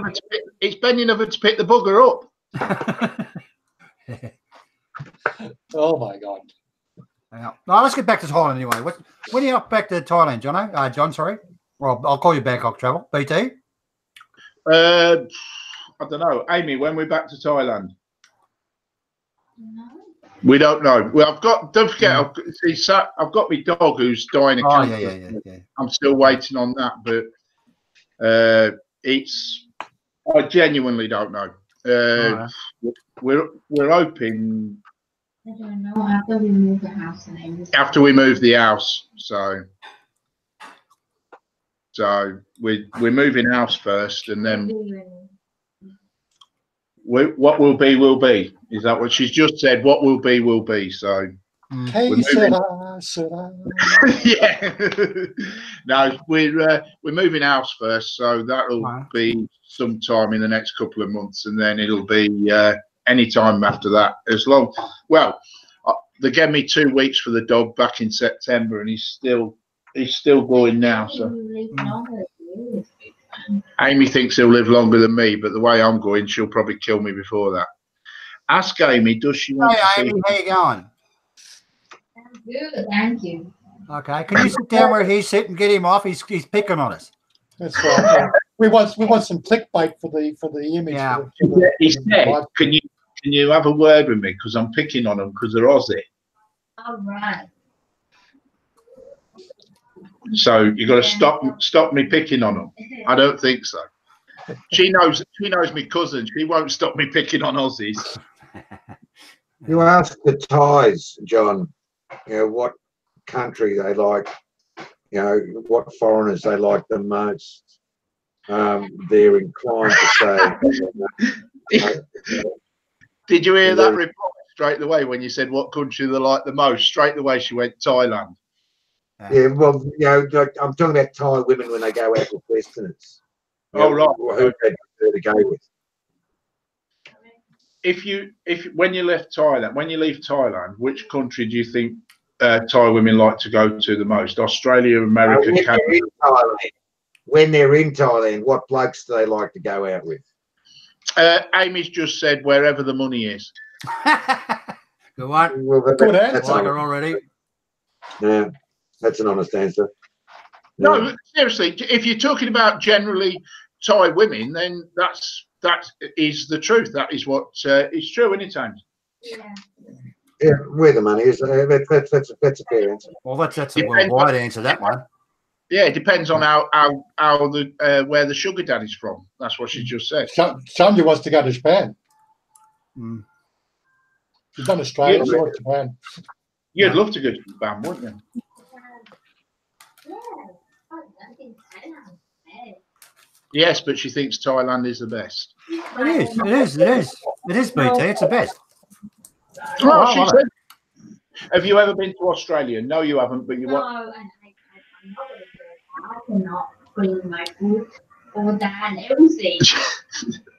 over to pick the bugger up. Oh my God. Yeah. No, let's get back to Thailand anyway. When are you up back to Thailand, Jono? John, sorry. Well, I'll call you Bangkok Travel. BT? I don't know. Amy, when we're back to Thailand? No. We don't know. Well, don't forget, I've got my dog who's dying of cancer. Yeah. I'm still waiting on that, but I genuinely don't know. We're hoping I don't know, after we move the house and after we move the house, so we're moving house first, and then what will be will be. Is that what she's just said? What will be will be. So hey, yeah. No, we're moving house first, so that'll be sometime in the next couple of months, and then it'll be any time after that. They gave me 2 weeks for the dog back in September, and he's still going now. So Amy thinks he'll live longer than me, but the way I'm going, she'll probably kill me before that. Ask Amy, does she want to see? Amy, how you going? I'm good, thank you. Okay, can you sit down where he's sitting? Get him off. He's picking on us. That's right. We want some clickbait for the image. Yeah. He said, can you have a word with me, because I'm picking on them because they're Aussie. All right. So you got to stop me picking on them. I don't think so. She knows my cousin. She won't stop me picking on Aussies. You ask the Thais, John, what country they like, what foreigners they like the most. They're inclined to say. Did you hear that reply straight away when you said what country they like the most? Straight away she went Thailand. Yeah, well, I'm talking about Thai women when they go out with Westerners. Oh, right. Who they prefer to go with. When you leave Thailand, which country do you think Thai women like to go to the most? Australia, America, Canada? When they're in Thailand, what blokes do they like to go out with? Amy's just said wherever the money is. Good one. Well, Good answer. Like her already. Yeah, that's an honest answer. No, seriously, if you're talking about generally Thai women, then that is the truth. That is what is true, isn't it, James? Yeah. Yeah, where the money is. That's a fair answer. Well, that's a worldwide answer, that one. Yeah, it depends on how where the sugar daddy's from. That's what she just said. Sandra wants to go to Japan. Mm. She's done Australia, she wants Japan. You'd love to go to Japan, wouldn't you? Yes, but she thinks Thailand is the best. It is, BT. It's the best. Oh, she said. Have you ever been to Australia? No, you haven't, but you want. I cannot bring my food all that and everything.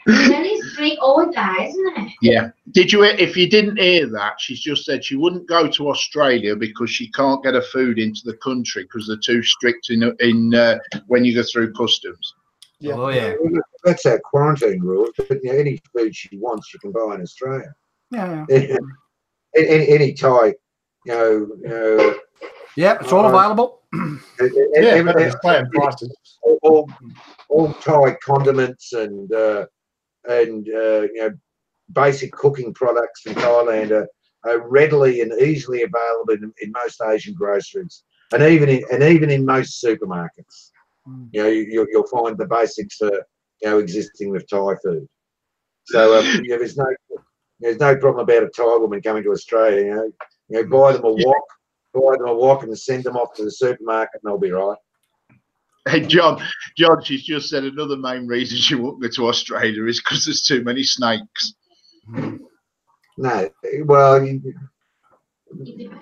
Very strict all that, isn't it? Yeah. Did you? If you didn't hear that, she's just said she wouldn't go to Australia because she can't get her food into the country because they're too strict in when you go through customs. Yeah. Oh yeah. That's our quarantine rules. But any food she wants, she can buy in Australia. Yeah. Any Thai, Yeah, it's all available. All Thai condiments and basic cooking products from Thailand readily and easily available in most Asian groceries, and even in most supermarkets. You know, you'll find the basics for existing with Thai food. So there's no problem about a Thai woman coming to Australia. You know, buy them a wok and send them off to the supermarket, and they'll be right. Hey, John, she's just said another main reason she won't go to Australia is because there's too many snakes. No, well,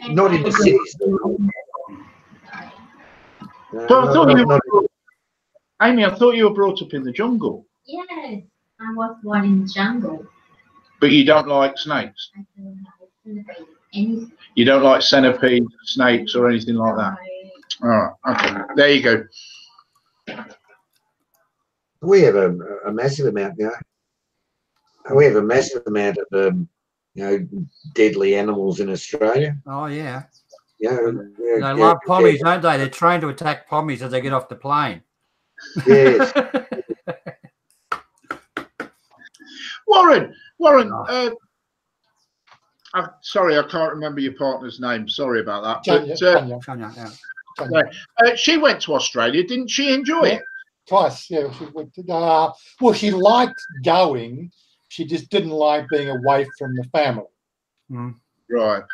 not in the cities. Amy, I thought you were brought up in the jungle. Yes, I was born in the jungle. But you don't like snakes? I don't like anything. You don't like centipedes, snakes, or anything like that? All right, okay. There you go. We have a massive amount, we have a massive amount of deadly animals in Australia. Oh yeah. Yeah, they love pommies, don't they? They're trained to attack pommies as they get off the plane. Yes. Warren, sorry, I can't remember your partner's name. Sorry about that. Tanya, she went to Australia, didn't she? Enjoy it? Twice, yeah. She went to, well, she liked going. She just didn't like being away from the family. Right.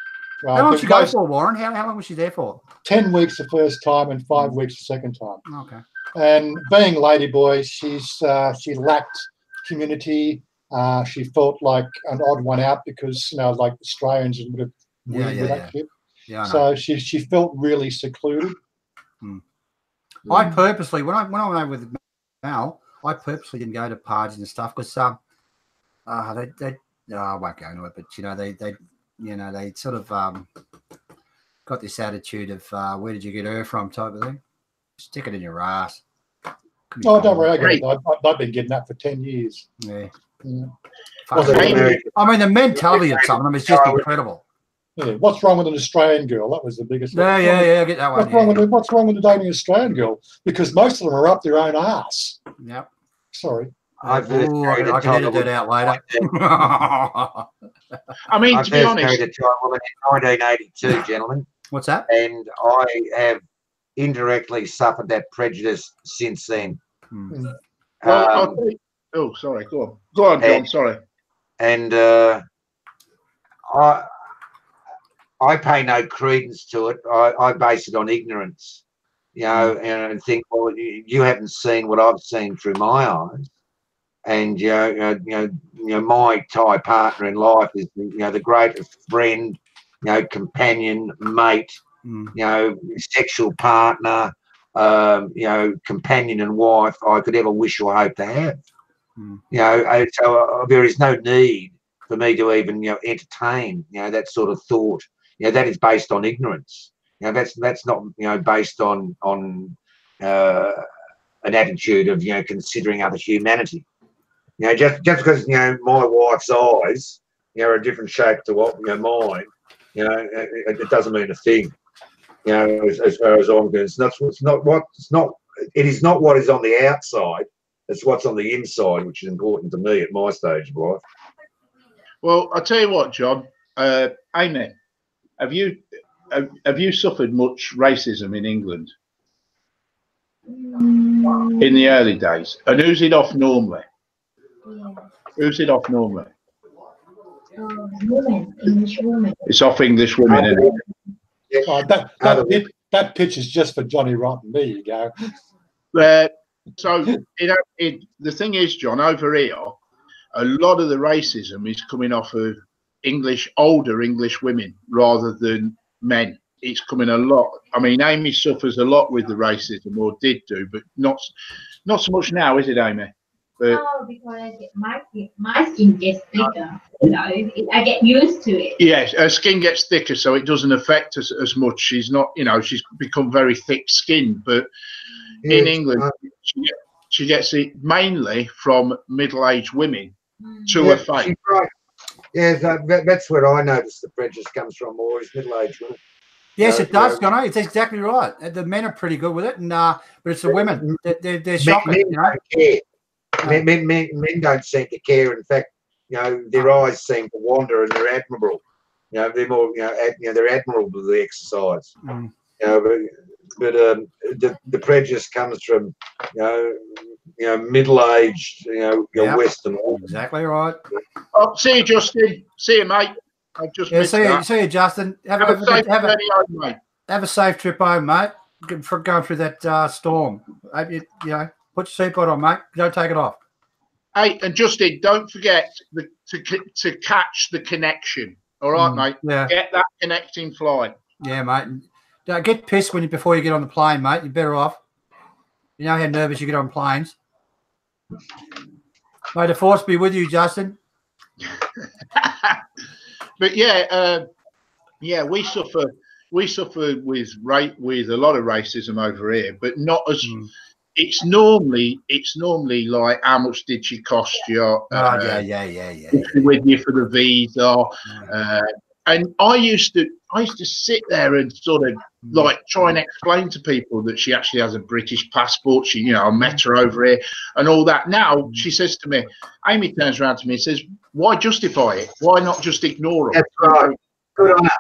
How long did she go for, Warren? How long was she there for? 10 weeks the first time and 5 weeks the second time. Okay. And being ladyboy, she lacked community. She felt like an odd one out because like Australians would have with that shit. Yeah. So she felt really secluded. I purposely, when I went over with Mal, I purposely didn't go to parties and stuff because I won't go into it, but they sort of got this attitude of where did you get her from type of thing. Stick it in your ass. Oh, don't worry, I've been getting that for 10 years. Yeah. I mean, the mentality of some of them is just incredible. Yeah, what's wrong with an Australian girl? That was the biggest. Yeah, I get that one. What's wrong with the dating Australian girl? Because most of them are up their own ass. Yep. Sorry. I can edit that out later. I mean, to be honest, I married a Thai woman in 1982, gentlemen. What's that? And I have indirectly suffered that prejudice since then. Oh, sorry. Go on, John. Sorry. And I pay no credence to it. I base it on ignorance, and think, well, you haven't seen what I've seen through my eyes, and my Thai partner in life is the greatest friend, companion, mate, sexual partner, companion and wife I could ever wish or hope to have. So there is no need for me to even entertain that sort of thought. That is based on ignorance. That's not based on an attitude of considering other humanity. Just because my wife's eyes are a different shape to what mine, it doesn't mean a thing. As far as I'm concerned, it is not what is on the outside. It's what's on the inside, which is important to me at my stage of life. Well, I'll tell you what, John. Amy, have you suffered much racism in England in the early days? And who's it off normally? Yeah. Who's it off normally? Women, English women. It's off English women, isn't it? That pitch is just for Johnny Rotten. There you go. So the thing is, John, over here, a lot of the racism is coming off of older English women rather than men. It's coming a lot. I mean, Amy suffers a lot with the racism, or did do, but not so much now, is it, Amy? But, because my skin gets thicker. I get used to it. Yes, her skin gets thicker, so it doesn't affect us as much. She's not, she's become very thick-skinned, but in England, she gets it mainly from middle-aged women to her face. Right. Yeah, that's where I noticed the prejudice comes from, more is middle-aged women. Yes, it does, Johnny. It's exactly right. The men are pretty good with it, and but it's the women. They're shocking. Men don't care. Men don't seem to care. In fact, their eyes seem to wander, and they're admirable. You know, they're more, they're admirable to the exercise. Mm. You know, but the prejudice comes from, middle-aged, Yep. Western. Exactly right. Oh, see you, Justin. See you, mate. I've just missed that. See you, Justin. Have a safe journey home, mate. Have a safe trip home, mate. For going through that storm. Hope you put your seatbelt on, mate. Don't take it off. Hey, and Justin, don't forget to catch the connection. All right, mate. Yeah. Get that connecting flight. Yeah, mate. Don't get pissed before you get on the plane, mate. You're better off. You know how nervous you get on planes. May the force be with you, Justin. But yeah, we suffer with a lot of racism over here, but not as. It's normally like, how much did she cost you? Yeah. With you for the visa, and I used to sit there and sort of like try and explain to people that she actually has a British passport. She, I met her over here and all that. Now she says to me, Amy turns around to me and says, "Why justify it? Why not just ignore her?" That's right. Good on her.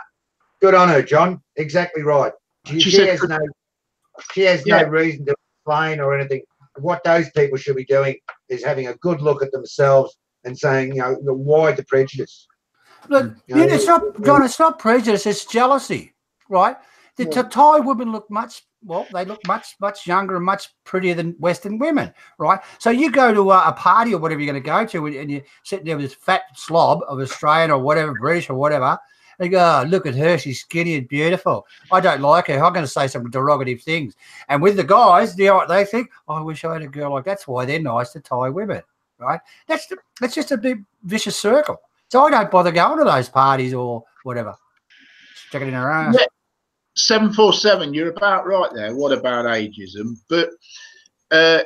Good on her, John. Exactly right. She has no reason to explain or anything. What those people should be doing is having a good look at themselves and saying, why the prejudice? Look, it's not, John. It's not prejudice. It's jealousy, right? The Thai women look much younger and much prettier than Western women, right? So you go to a party or whatever you're going to go to, and you're sitting there with this fat slob of Australian or whatever, British or whatever. They go, oh, look at her, she's skinny and beautiful. I don't like her. I'm going to say some derogative things. And with the guys, you know what they think? Oh, I wish I had a girl like that. That's why they're nice to Thai women, right? That's just a big vicious circle. So I don't bother going to those parties or whatever. Check it in her ass. Yeah. 747, you're about right there. What about ageism? But I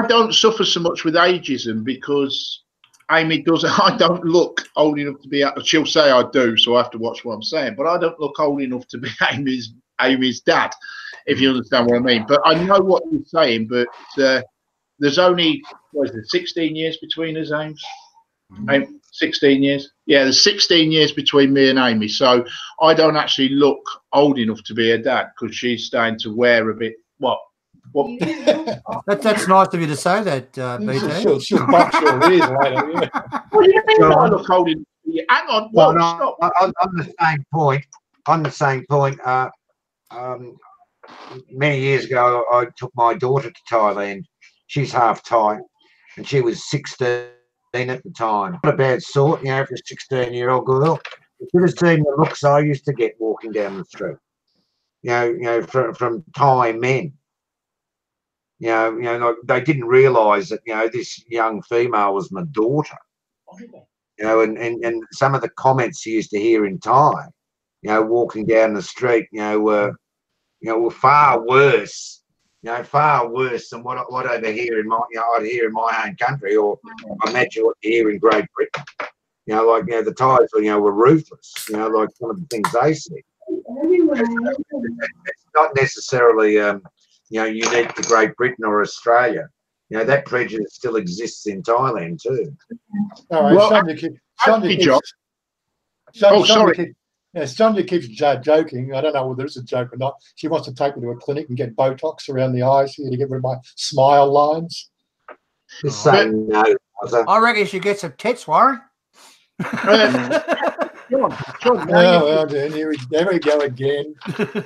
don't suffer so much with ageism because Amy doesn't. I don't look old enough to be. She'll say I do, so I have to watch what I'm saying. But I don't look old enough to be Amy's dad, if you understand what I mean. But I know what you're saying. But there's only 16 years between us, Ames. 16 years. Yeah, there's 16 years between me and Amy. So I don't actually look old enough to be a dad because she's starting to wear a bit. What? That's nice of you to say that, BT. She'll box your ears later. Yeah. What do you mean I look old enough to be? Hang on. Whoa, stop. On the same point, many years ago, I took my daughter to Thailand. She's half Thai, and she was 16 at the time. Not a bad sort, for a 16-year-old girl. You should have seen the looks I used to get walking down the street. From Thai men. Like they didn't realise that this young female was my daughter. And some of the comments you used to hear in Thai, walking down the street, were far worse. Far worse than what over here in my, I'd hear in my own country, or I imagine what you hear in Great Britain. The Thais were ruthless. Like one of the things they said. It's not necessarily unique to Great Britain or Australia. That prejudice still exists in Thailand too. All right, Sonia keeps joking. I don't know whether it's a joke or not. She wants to take me to a clinic and get Botox around the eyes here to get rid of my smile lines. Just saying no. I reckon you should get some tits, Warren. John, here we go again.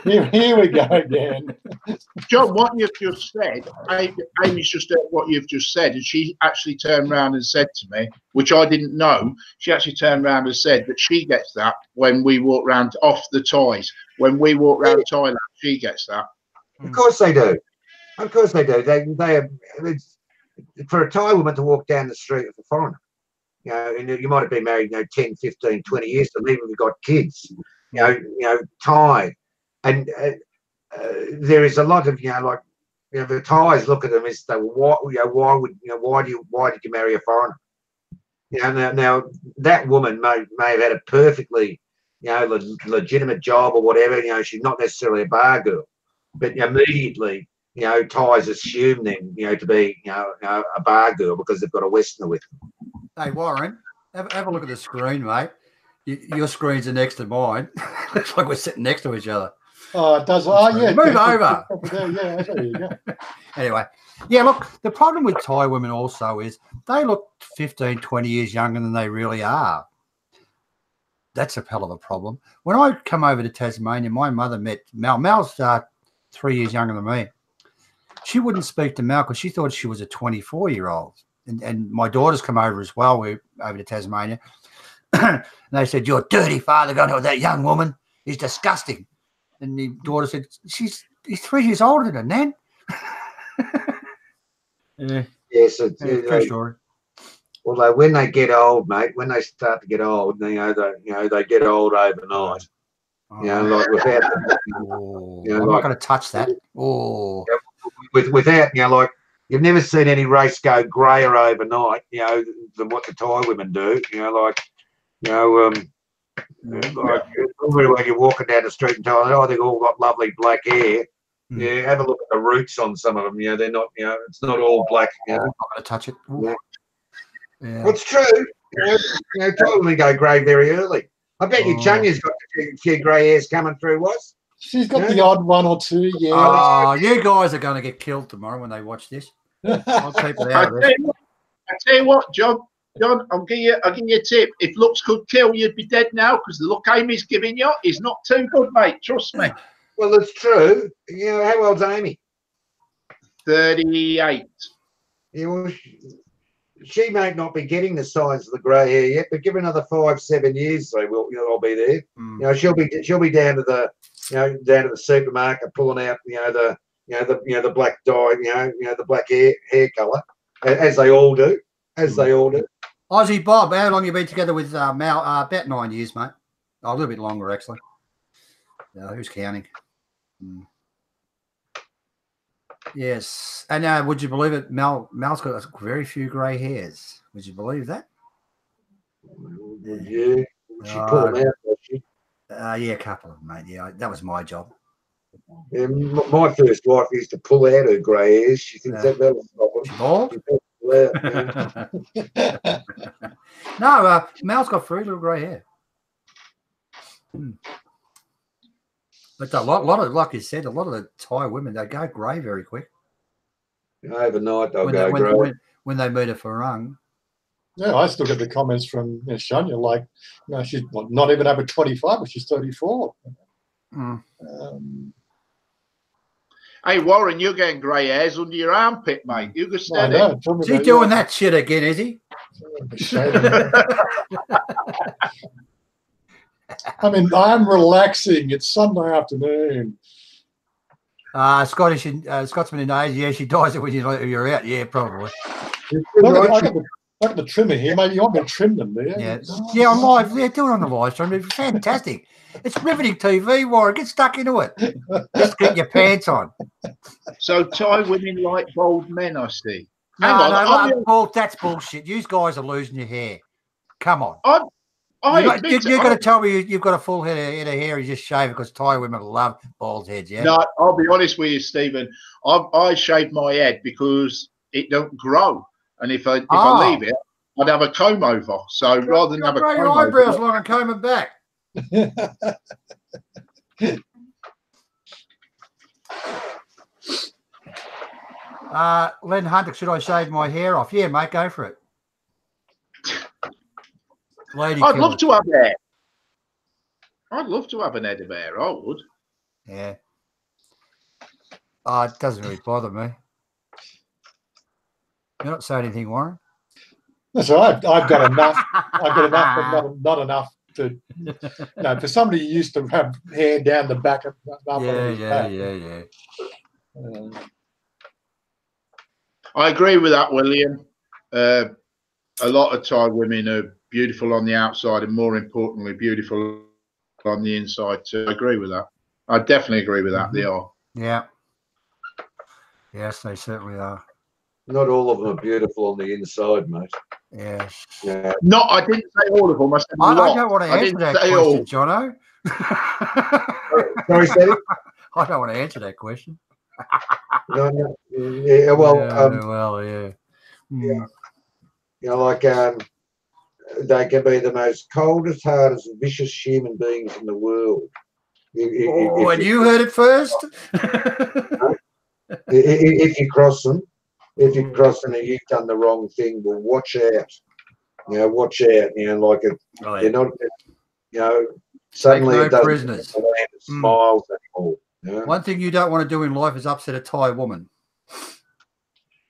Here we go again. John, what you've just said, Amy's just said what you've just said, and she actually turned around and said to me, which I didn't know, she actually turned around and said that she gets that when we walk around off the Thais. When we walk around Thailand, she gets that. Of course they do. Of course they do. They for a Thai woman to walk down the street with a foreigner, and you might have been married, 10, 15, 20 years, and even if you've got kids, Thai. And there is a lot of, the Thais look at them as, why did you marry a foreigner? Now that woman may have had a perfectly, legitimate job or whatever, she's not necessarily a bar girl, but immediately, Thais assume them, to be, a bar girl because they've got a Westerner with them. Hey, Warren, have a look at the screen, mate. Your screens are next to mine. Looks like we're sitting next to each other. Oh, it does. Oh, yeah. Move over. Yeah, there you go. Anyway, yeah, look, the problem with Thai women also is they look 15, 20 years younger than they really are. That's a hell of a problem. When I come over to Tasmania, my mother met Mel. Mel's 3 years younger than me. She wouldn't speak to Mel because she thought she was a 24-year-old. And my daughters come over as well. We're over to Tasmania. And they said, "Your dirty father going to that young woman. He's disgusting." And the daughter said, "He's 3 years older than her, Nan." Yeah. Yes, True story. Although when they get old, mate, when they start to get old, they get old overnight. Like without, I'm not going to touch that. Oh, without, like you've never seen any race go greyer overnight, than what the Thai women do. Like when you're walking down the street in Thailand, they've all got lovely black hair. Yeah, have a look at the roots on some of them. They're not. It's not all black. I'm not going to touch it. Yeah. Yeah. Well, it's true. Thai women go grey very early. I bet you Chanya's got a few grey hairs coming through. She's got the odd one or two. Yeah. Oh, you guys are going to get killed tomorrow when they watch this. I'll keep it out of this. I tell you what, John, I'll give you a tip. If looks could kill, you'd be dead now because the look Amy's giving you is not too good, mate. Trust me. Well, it's true. How old's Amy? 38. She may not be getting the signs of the grey hair yet, but give her another 5-7 years, so I'll be there. She'll be down to the supermarket pulling out the black dye, the black hair colour, as they all do. Aussie Bob, how long you been together with Mal? About 9 years, mate. A little bit longer, actually. Who's counting? Yes. And would you believe it? Mal's got very few grey hairs. Would you believe that? Would you? Would she pull them out, would she? Yeah, a couple of them, mate. Yeah, that was my job. Yeah, my first wife used to pull out her grey hairs. She thinks that was a problem. No, Mal's got very little grey hair. But a lot of, like you said, a lot of the Thai women, they go grey very quick. Overnight, they'll go grey. When they meet a farang. Yeah, I still get the comments from Shania, like, she's not even over 25, but she's 34. Hey, Warren, you're getting grey hairs under your armpit, mate. You go steady. Is he doing that shit again, is he? I mean, I'm relaxing. It's Sunday afternoon. Scotsman in Asia, yeah, she dies when you're out. Yeah, probably. I got the trimmer here. Maybe you want me to trim them there. Yeah, on live. Yeah, do it on the live stream. It's fantastic. It's riveting TV, Warren. Get stuck into it. Just get your pants on. So Thai women like bald men, I see. That's bullshit. You guys are losing your hair. Come on. You're going to tell me you've got a full head of hair and you just shave it because Thai women love bald heads, yeah? No, I'll be honest with you, Stephen. I shave my head because it don't grow. And if I leave it, I'd have a comb over. So rather than have a comb over, your eyebrows long and comb it back. Len Hunter, should I shave my hair off? Yeah, mate, go for it. I'd love to have hair. I'd love to have an head of hair. I would. Yeah. It doesn't really bother me. You're not saying anything, Warren? That's all right. I've got enough. But not enough to. For somebody who used to have hair down the back of. Yeah. I agree with that, William. A lot of Thai women are beautiful on the outside and, more importantly, beautiful on the inside too. I agree with that. I definitely agree with that. They are. Yeah. Yes, they certainly are. Not all of them are beautiful on the inside, mate. Yes. Yeah. No, I didn't say all of them. I said I don't want to answer that question, Jono. Sorry, Steady? I don't want to answer that question. No. Yeah, well, yeah. like they can be the most coldest, hardest, vicious human beings in the world. And you heard it first. If you cross them, and you've done the wrong thing, well, watch out. You know, watch out. You know, like they're not. You know, suddenly no it doesn't prisoners. smiles anymore. You know? One thing you don't want to do in life is upset a Thai woman.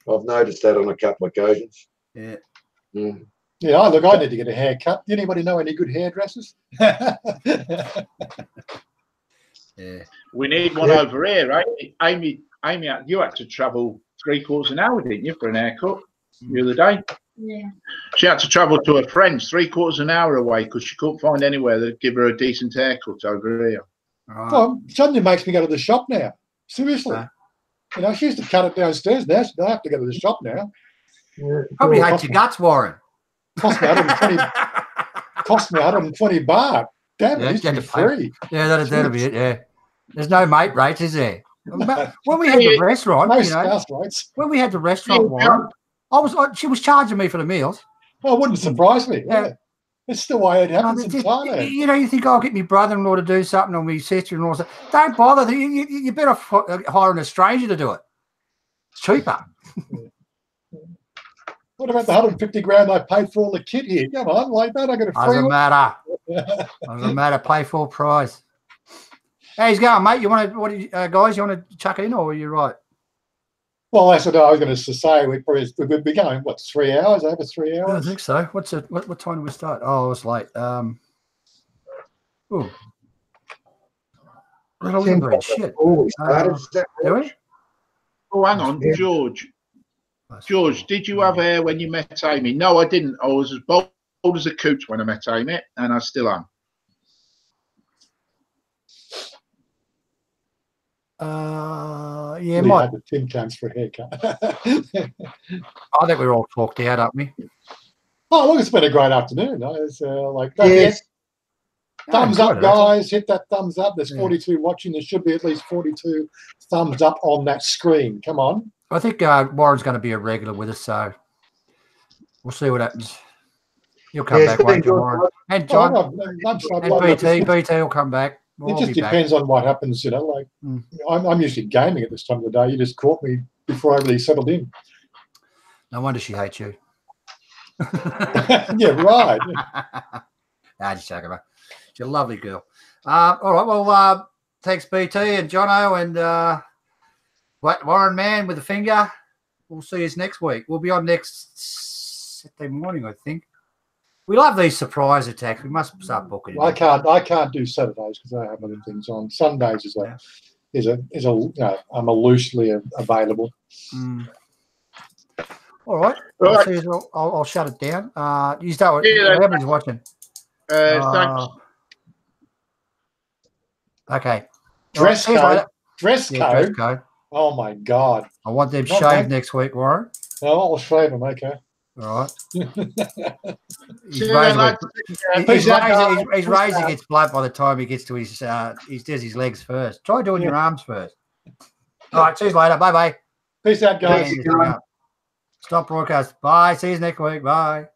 I've noticed that on a couple of occasions. Yeah. Mm. Yeah, look, I need to get a haircut. Anybody know any good hairdressers? Yeah. We need one over here, right? Amy, you had to travel 3/4 an hour, didn't you, for an haircut the other day? Yeah. She had to travel to her friends 3/4 an hour away because she couldn't find anywhere that would give her a decent haircut over here. Right. Well, suddenly makes me go to the shop now. Seriously. You know, she used to cut it downstairs. Now I have to go to the shop now. Probably hate your guts, Warren. Cost me 120 baht. Damn, it used to be free. Yeah, that'll be it, yeah. There's no mate rates, is there? When we had the restaurant, No you know, spouse rates. when we had the restaurant, Warren, she was charging me for the meals. Oh, it wouldn't surprise me. Yeah. It's the way it happens in Thailand. You know, you think, I'll get my brother-in-law to do something or my sister-in-law. Don't bother. You better hire a stranger to do it. It's cheaper. What about the 150 grand I paid for all the kit here? Come on, like that, I got a free Doesn't matter. Doesn't matter. Pay full price. How's it going, mate? You want to? Guys, you want to chuck it in, or are you right? Well, that's what I was going to say. We'd be going, what, 3 hours? Over 3 hours? I think so. What time do we start? Oh, it's late. Ooh. Shit. Oh, hang on, George. George, did you have hair when you met Amy? No, I didn't. I was as bold as a coot when I met Amy, and I still am. Yeah, might have the Tim Tams for a haircut. I think we're all talked out, aren't we? Oh, look, it's been a great afternoon. It's like, yes. Thumbs up, guys. Hit that thumbs up. There's 42 watching. There should be at least 42 thumbs up on that screen. Come on. I think Warren's going to be a regular with us, so we'll see what happens. He'll come back, won't you, Warren? And John, and BT will come back. It just depends on what happens, you know. Like I'm usually gaming at this time of the day. You just caught me before I really settled in. No wonder she hates you. Yeah, right. Nah, just joking, mate. She's a lovely girl. All right, well, thanks BT and Jono and Warren Man with the finger. We'll see us next week. We'll be on next Saturday morning, I think. We love these surprise attacks. We must start booking. Well, I can't do Saturdays because I have other things on. Sundays I'm loosely available. All right. I'll shut it down. You start with everybody's watching. Thanks. Okay. Dress code. Dress code. Oh my God. I want them shaved next week, Warren. No, I'll shave them. Okay. All right. He's raising its blood by the time he gets to he does his legs first. Try doing your arms first. All right, see you later. Bye. Peace out, guys. Stop broadcast. Bye. See you next week. Bye.